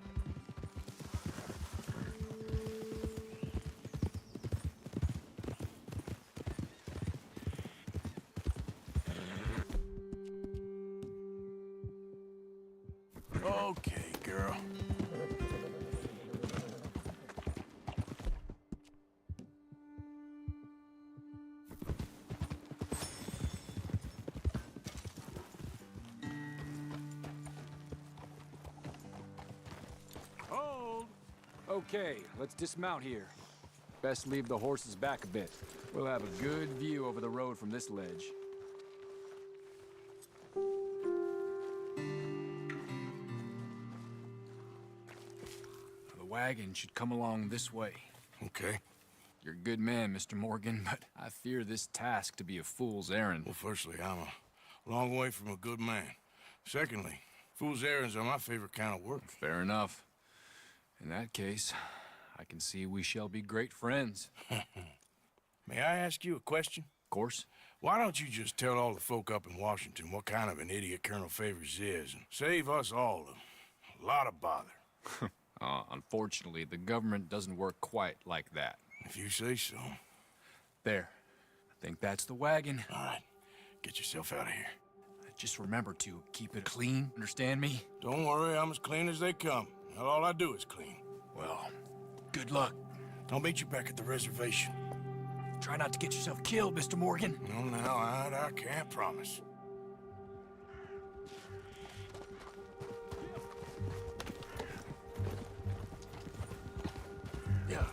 Okay, girl. Hold. Okay, let's dismount here. Best leave the horses back a bit. We'll have a good view over the road from this ledge. The wagon should come along this way. Okay. You're a good man, Mr. Morgan, but I fear this task to be a fool's errand. Well, firstly, I'm a long way from a good man. Secondly, fool's errands are my favorite kind of work. Fair enough. In that case, I can see we shall be great friends. May I ask you a question? Of course. Why don't you just tell all the folk up in Washington what kind of an idiot Colonel Favors is and save us all a lot of bother? Unfortunately, the government doesn't work quite like that. If you say so. There. I think that's the wagon. All right. Get yourself out of here. Just remember to keep it clean, understand me? Don't worry, I'm as clean as they come. Not all I do is clean. Well, good luck. I'll meet you back at the reservation. Try not to get yourself killed, Mr. Morgan. No, now, I can't promise. Yeah.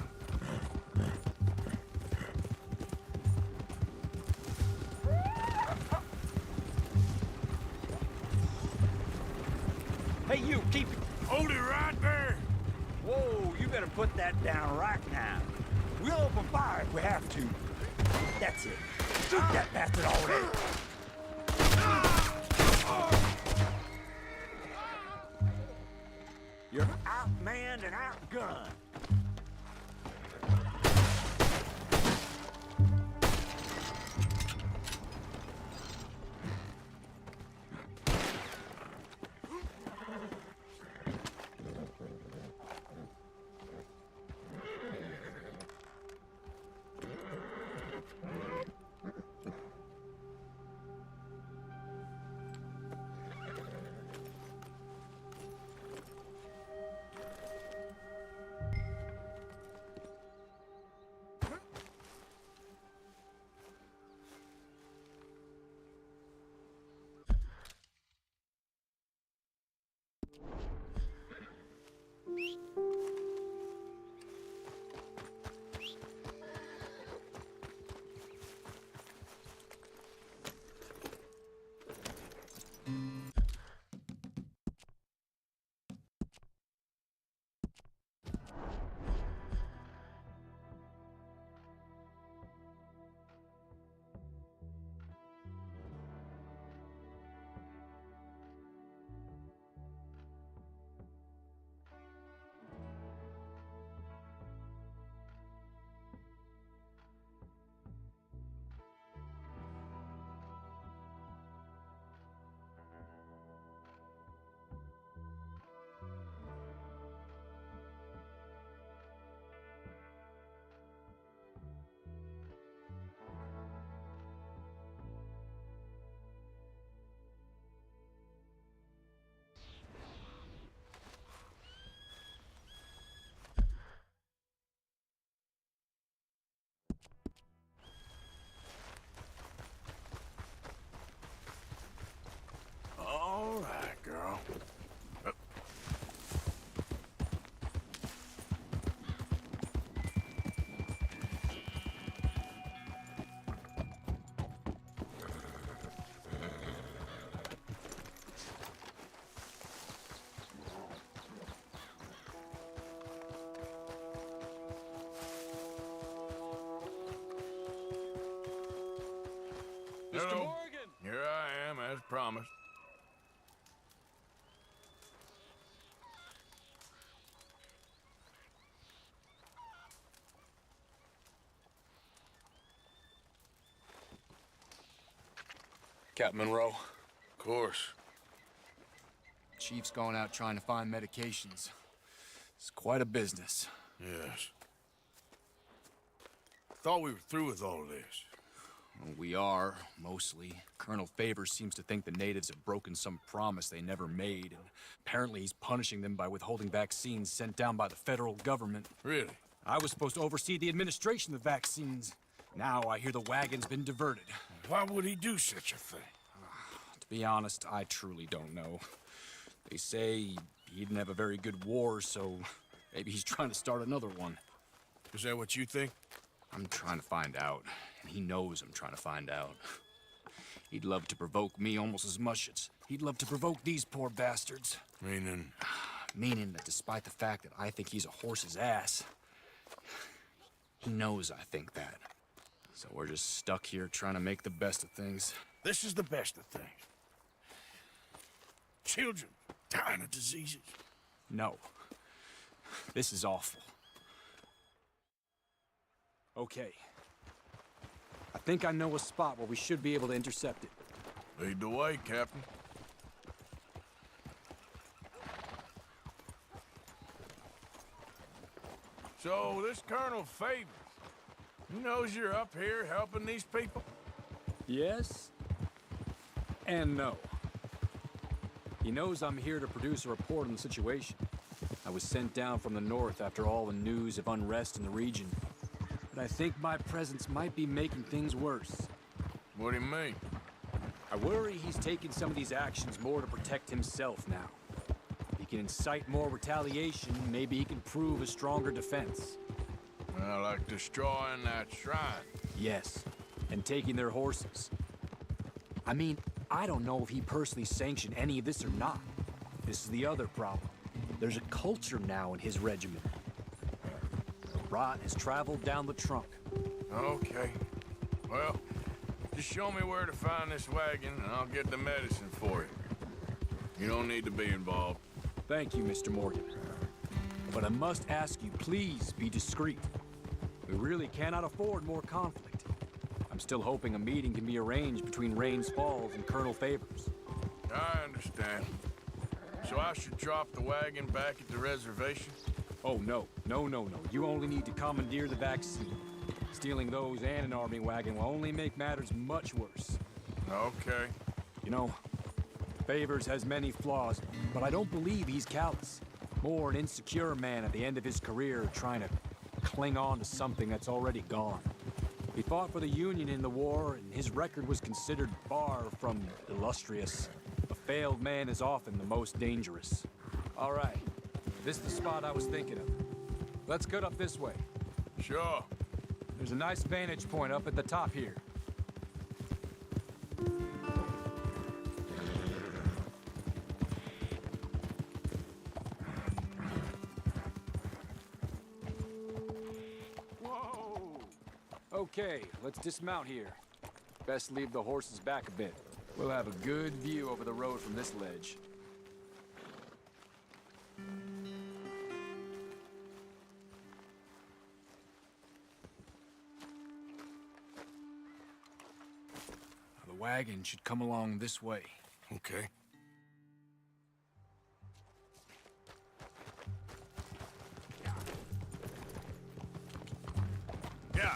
Hey, you, keep it. Hold it right there. Whoa, you better put that down right now. We'll open fire if we have to. That's it. Shoot that bastard already. You're outmanned and outgunned. All right, girl. Mr. Hello. Morgan! Here I am, as promised. Captain Monroe. Of course. Chief's gone out trying to find medications. It's quite a business. Yes. Thought we were through with all this. Well, we are, mostly. Colonel Favors seems to think the natives have broken some promise they never made, and apparently he's punishing them by withholding vaccines sent down by the federal government. Really? I was supposed to oversee the administration of the vaccines. Now I hear the wagon's been diverted. Why would he do such a thing? To be honest, I truly don't know. They say he didn't have a very good war, so Maybe he's trying to start another one. Is that what you think? I'm trying to find out, and he knows I'm trying to find out. He'd love to provoke me almost as much as he'd love to provoke these poor bastards. Meaning? Meaning that despite the fact that I think he's a horse's ass, he knows I think that. So we're just stuck here trying to make the best of things. This is the best of things. Children dying of diseases. No. This is awful. Okay. I think I know a spot where we should be able to intercept it. Lead the way, Captain. So, this Colonel Favors, he knows you're up here helping these people? Yes. And no. He knows I'm here to produce a report on the situation. I was sent down from the north after all the news of unrest in the region. But I think my presence might be making things worse. What do you mean? I worry he's taking some of these actions more to protect himself now. If he can incite more retaliation, maybe he can prove a stronger defense. Well, like destroying that shrine. Yes, and taking their horses. I mean, I don't know if he personally sanctioned any of this or not. This is the other problem. There's a culture now in his regiment. Rot has traveled down the trunk. Okay. Well, just show me where to find this wagon, and I'll get the medicine for you. You don't need to be involved. Thank you, Mr. Morgan. But I must ask you, please be discreet. We really cannot afford more conflict. I'm still hoping a meeting can be arranged between Rains Falls and Colonel Favors. I understand. So I should drop the wagon back at the reservation? Oh, no. No. You only need to commandeer the back seat. Stealing those and an army wagon will only make matters much worse. Okay. You know, Favors has many flaws, but I don't believe he's callous. More an insecure man at the end of his career trying to cling on to something that's already gone. He fought for the Union in the war, and his record was considered far from illustrious. A failed man is often the most dangerous. All right. This is the spot I was thinking of. Let's get up this way. Sure. There's a nice vantage point up at the top here. Whoa! Okay, let's dismount here. Best leave the horses back a bit. We'll have a good view over the road from this ledge. The wagon should come along this way. Okay. Yeah.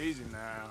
Easy now.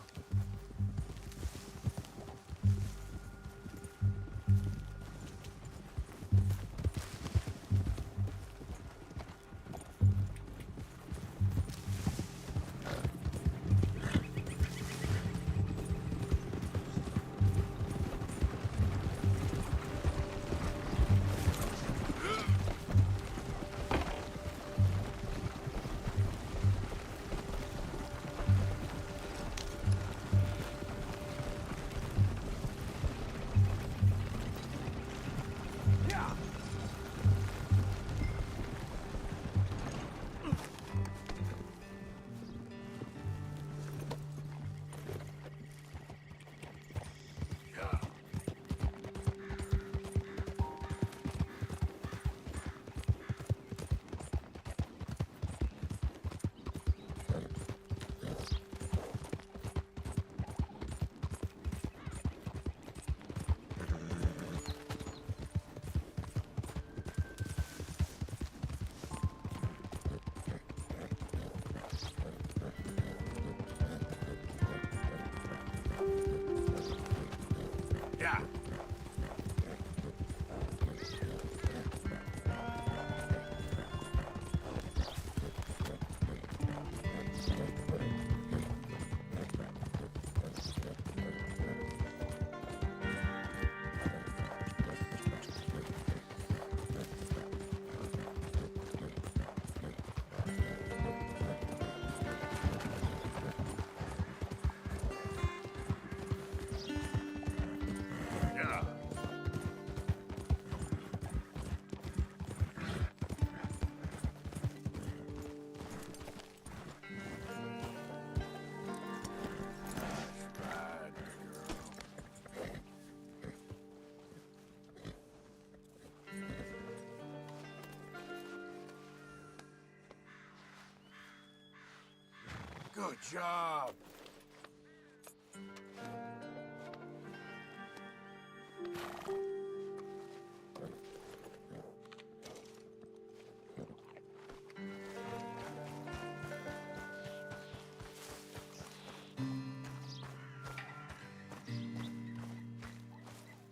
Good job.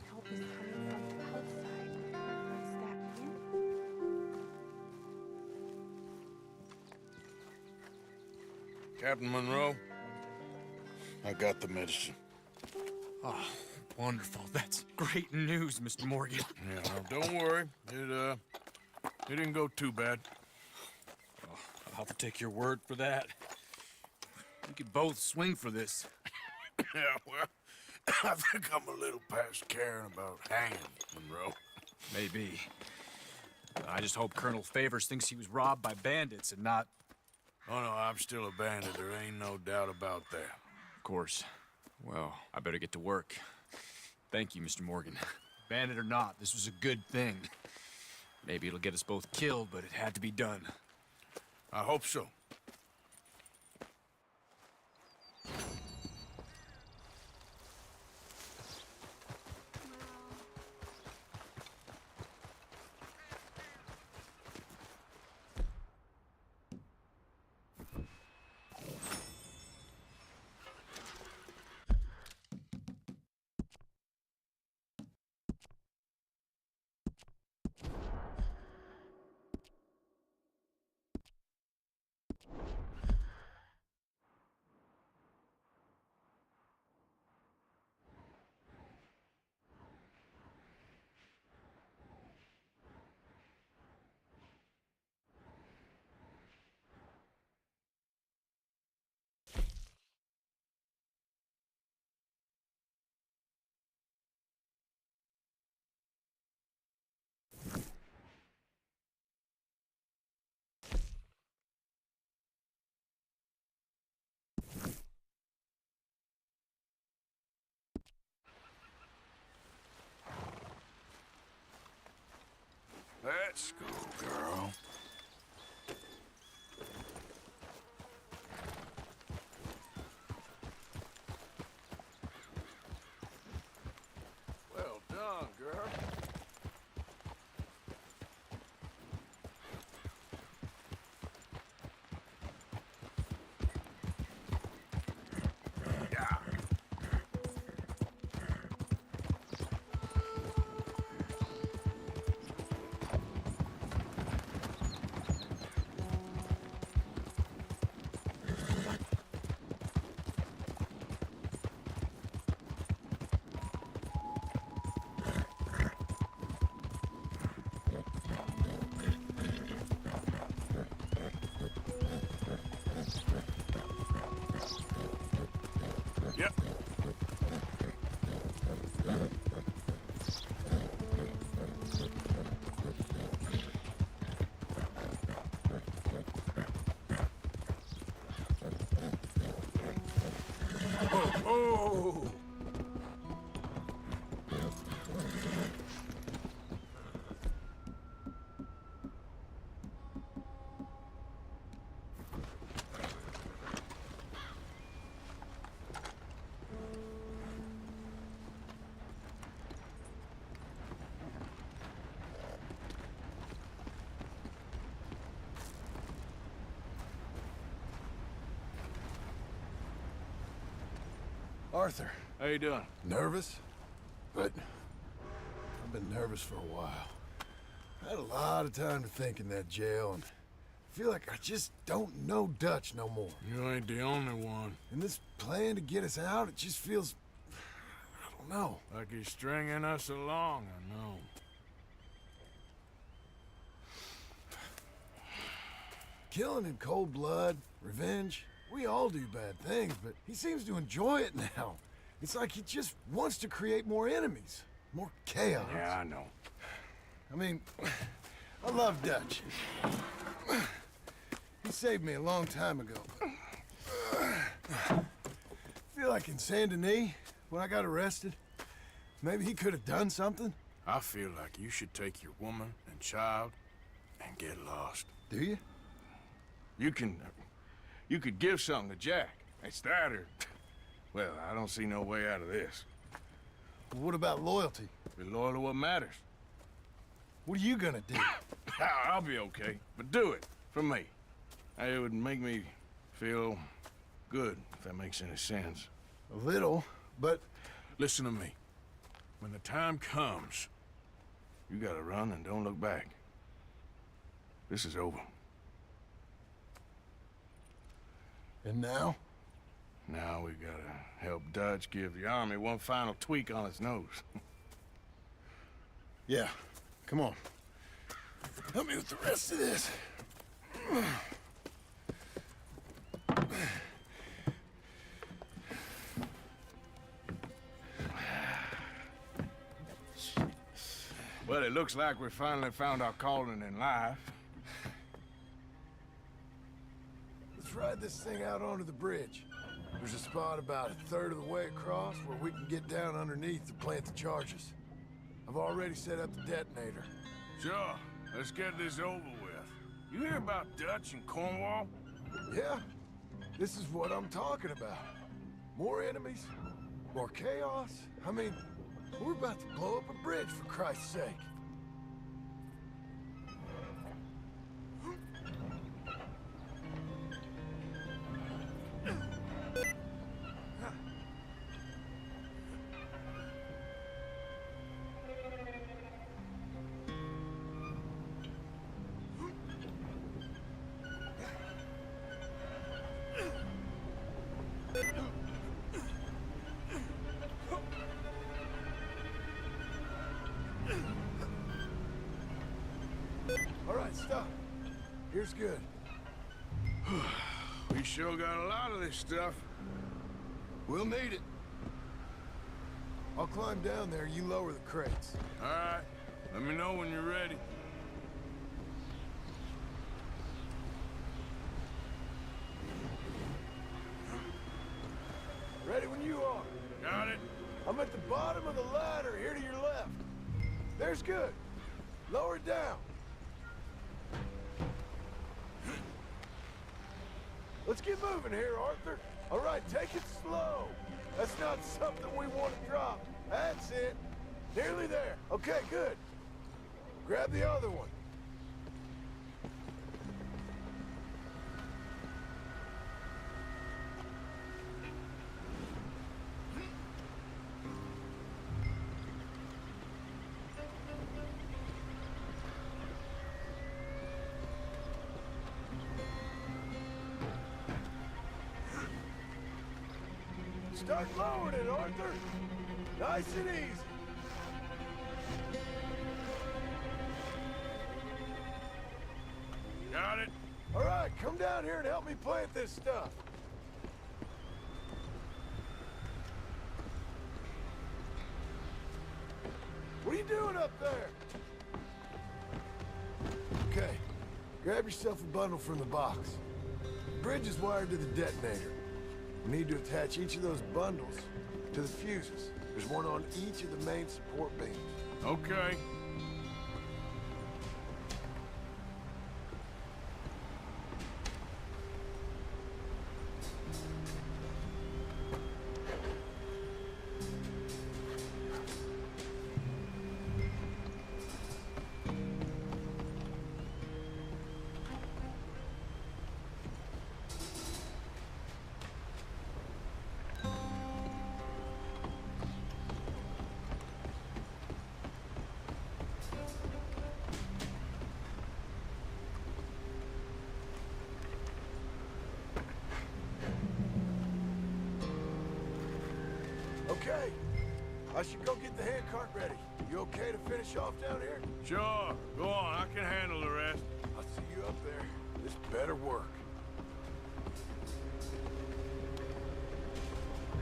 Help is coming from the outside. What's that mean? Captain Monroe, I got the medicine. Oh, wonderful. That's great news, Mr. Morgan. Yeah, no, don't worry. It didn't go too bad. Oh, I'll have to take your word for that. We could both swing for this. Yeah, well, I think I'm a little past caring about hanging, Monroe. Maybe. I just hope Colonel Favors thinks he was robbed by bandits and not... Oh, no, I'm still a bandit. There ain't no doubt about that. Of course. Well, I better get to work. Thank you, Mr. Morgan. Bandit or not, this was a good thing. Maybe it'll get us both killed, but it had to be done. I hope so. Let's go, girl. Well done, girl. Yeah. Yep. Oh! Arthur. How you doing? Nervous? But I've been nervous for a while. I had a lot of time to think in that jail, and I feel like I just don't know Dutch no more. You ain't the only one. And this plan to get us out, it just feels... I don't know. Like he's stringing us along, I know. Killing in cold blood, revenge, we all do bad things, but he seems to enjoy it now. It's like he just wants to create more enemies, more chaos. Yeah, I know. I mean, I love Dutch. He saved me a long time ago. I feel like in Saint Denis, when I got arrested, maybe he could have done something. I feel like you should take your woman and child and get lost. Do you? You can you could give something to Jack. It's that or... Well, I don't see no way out of this. What about loyalty? Be loyal to what matters. What are you gonna do? I'll be okay, but do it, for me. It would make me feel good, if that makes any sense. A little, but... Listen to me. When the time comes, you gotta run and don't look back. This is over. And now? Now we gotta help Dutch give the army one final tweak on its nose. Yeah, come on. Help me with the rest of this. Well, it looks like we finally found our calling in life. Let's ride this thing out onto the bridge. There's a spot about a third of the way across where we can get down underneath to plant the charges. I've already set up the detonator. Sure, let's get this over with. You hear about Dutch and Cornwall? Yeah, this is what I'm talking about. More enemies, more chaos. I mean, we're about to blow up a bridge, for Christ's sake. All right, stop. Here's good. We sure got a lot of this stuff. We'll need it. I'll climb down there, you lower the crates. All right. Let me know when you're ready. Ready when you are. Got it. I'm at the bottom of the ladder, here to your left. There's good. Lower it down. Let's get moving here, Arthur. All right, take it slow. That's not something we want to drop. That's it. Nearly there. Okay, good. Grab the other one. Start lowering it, Arthur. Nice and easy. Got it. All right, come down here and help me plant this stuff. What are you doing up there? Okay, grab yourself a bundle from the box. The bridge is wired to the detonator. We need to attach each of those bundles to the fuses. There's one on each of the main support beams. Okay. Okay, I should go get the handcart ready. You okay to finish off down here? Sure. Go on. I can handle the rest. I'll see you up there. This better work.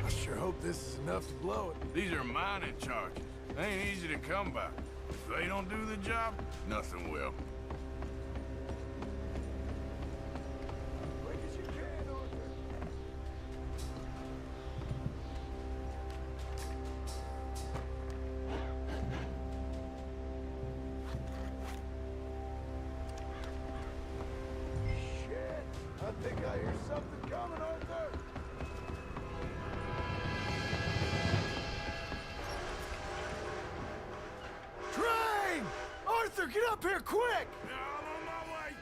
I sure hope this is enough to blow it. These are mining charges. They ain't easy to come by. If they don't do the job, nothing will. Quick as you can, Arthur. Shit! I Think I hear something coming, Arthur? Train! Arthur, get up here quick! I'm on my way.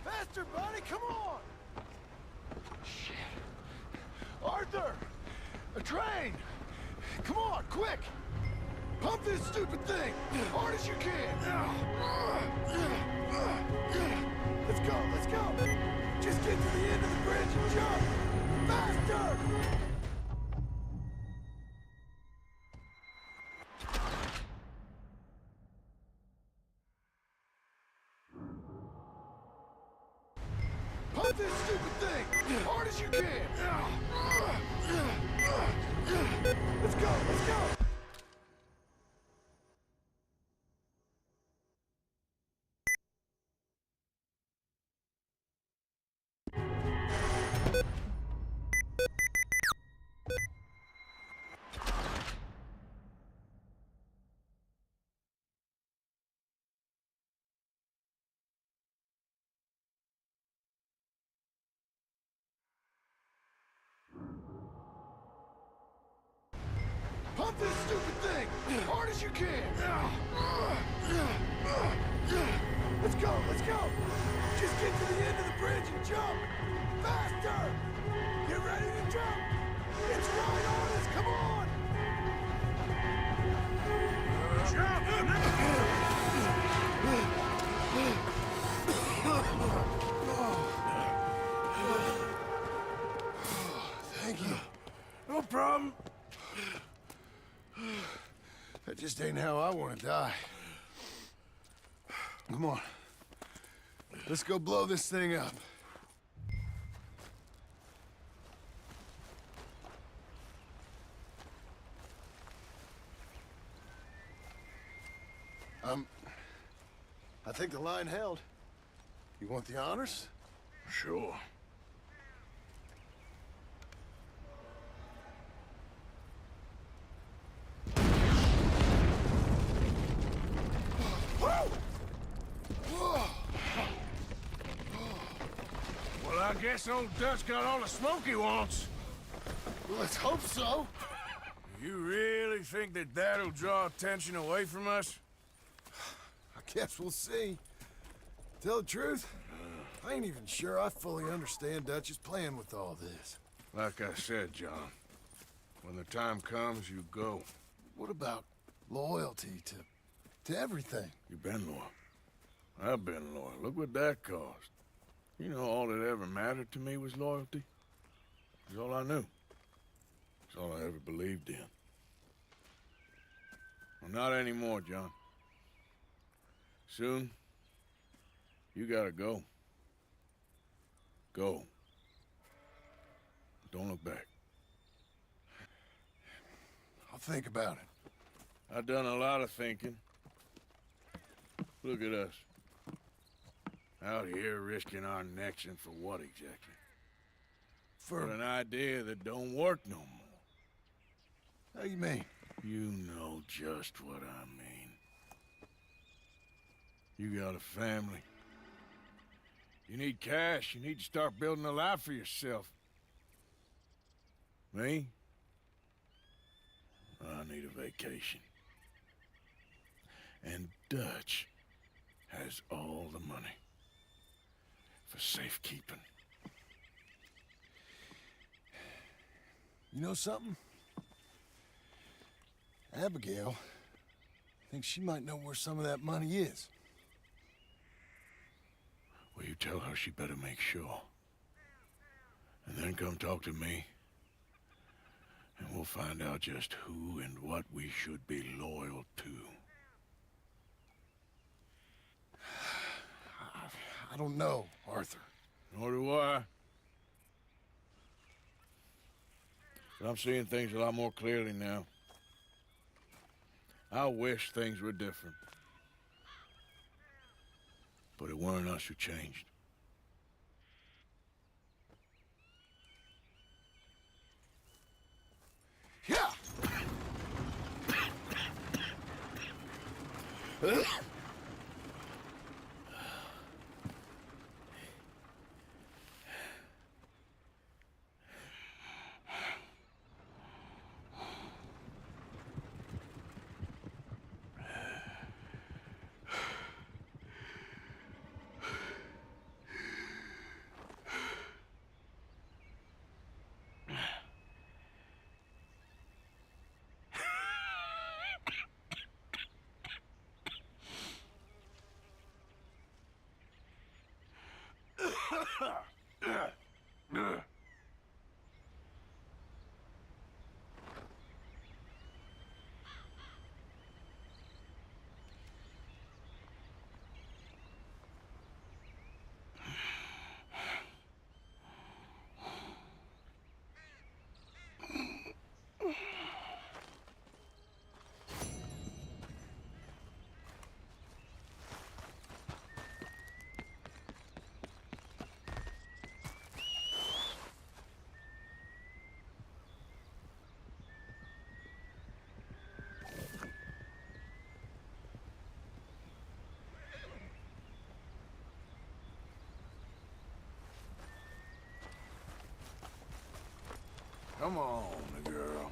Faster, buddy, come on! Shit. Arthur! A train! Come on, quick! Pump this stupid thing! Hard as you can! Let's go, let's go! Just get to the end of the bridge and jump! Faster! Pump this stupid thing! Hard as you can! Let's go, let's go! Pump this stupid thing! Hard as you can! Let's go, let's go! Just get to the end of the bridge and jump! Faster! Get ready to jump! It's right on us, come on! Thank you. No problem. That just ain't how I want to die. Come on. Let's go blow this thing up. I think the line held. You want the honors? Sure. Well, I guess old Dutch got all the smoke he wants. Well, let's hope so. You really think that that'll draw attention away from us? I guess we'll see. Tell the truth, I ain't even sure I fully understand Dutch's plan with all this. Like I said, John, when the time comes, you go. What about loyalty to everything? You've been loyal. I've been loyal. Look what that cost. You know, all that ever mattered to me was loyalty. It's all I knew. It's all I ever believed in. Well, not anymore, John. Soon, you gotta go. Go. Don't look back. I'll think about it. I've done a lot of thinking. Look at us. Out here risking our necks, and for what exactly? For an idea that don't work no more. How you mean? You know just what I mean. You got a family. You need cash. You need to start building a life for yourself. Me? I need a vacation. And Dutch has all the money for safekeeping. You know something? Abigail thinks she might know where some of that money is. Well, you tell her she better make sure. And then come talk to me. And we'll find out just who and what we should be loyal to. I don't know, Arthur. Nor do I. But I'm seeing things a lot more clearly now. I wish things were different. But it weren't us who changed. Yeah! Come on, girl.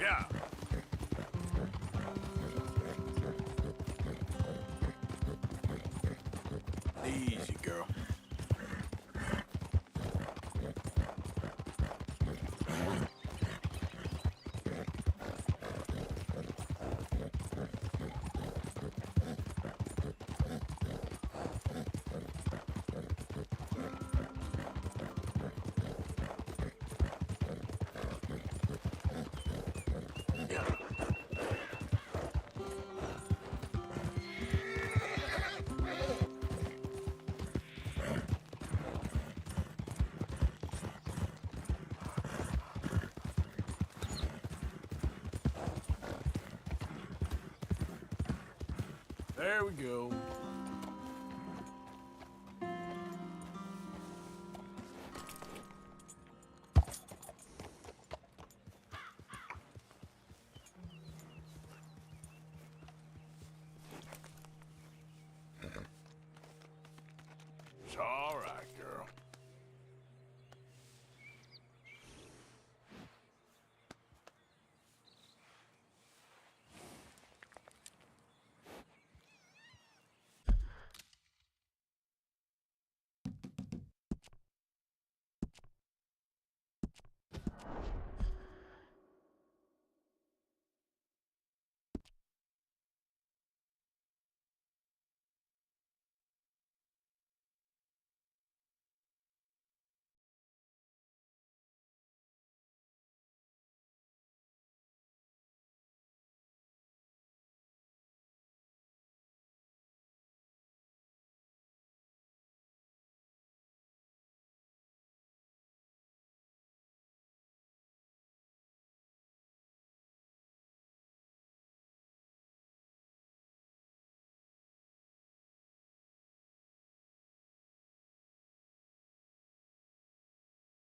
Yeah. Easy, girl. There we go.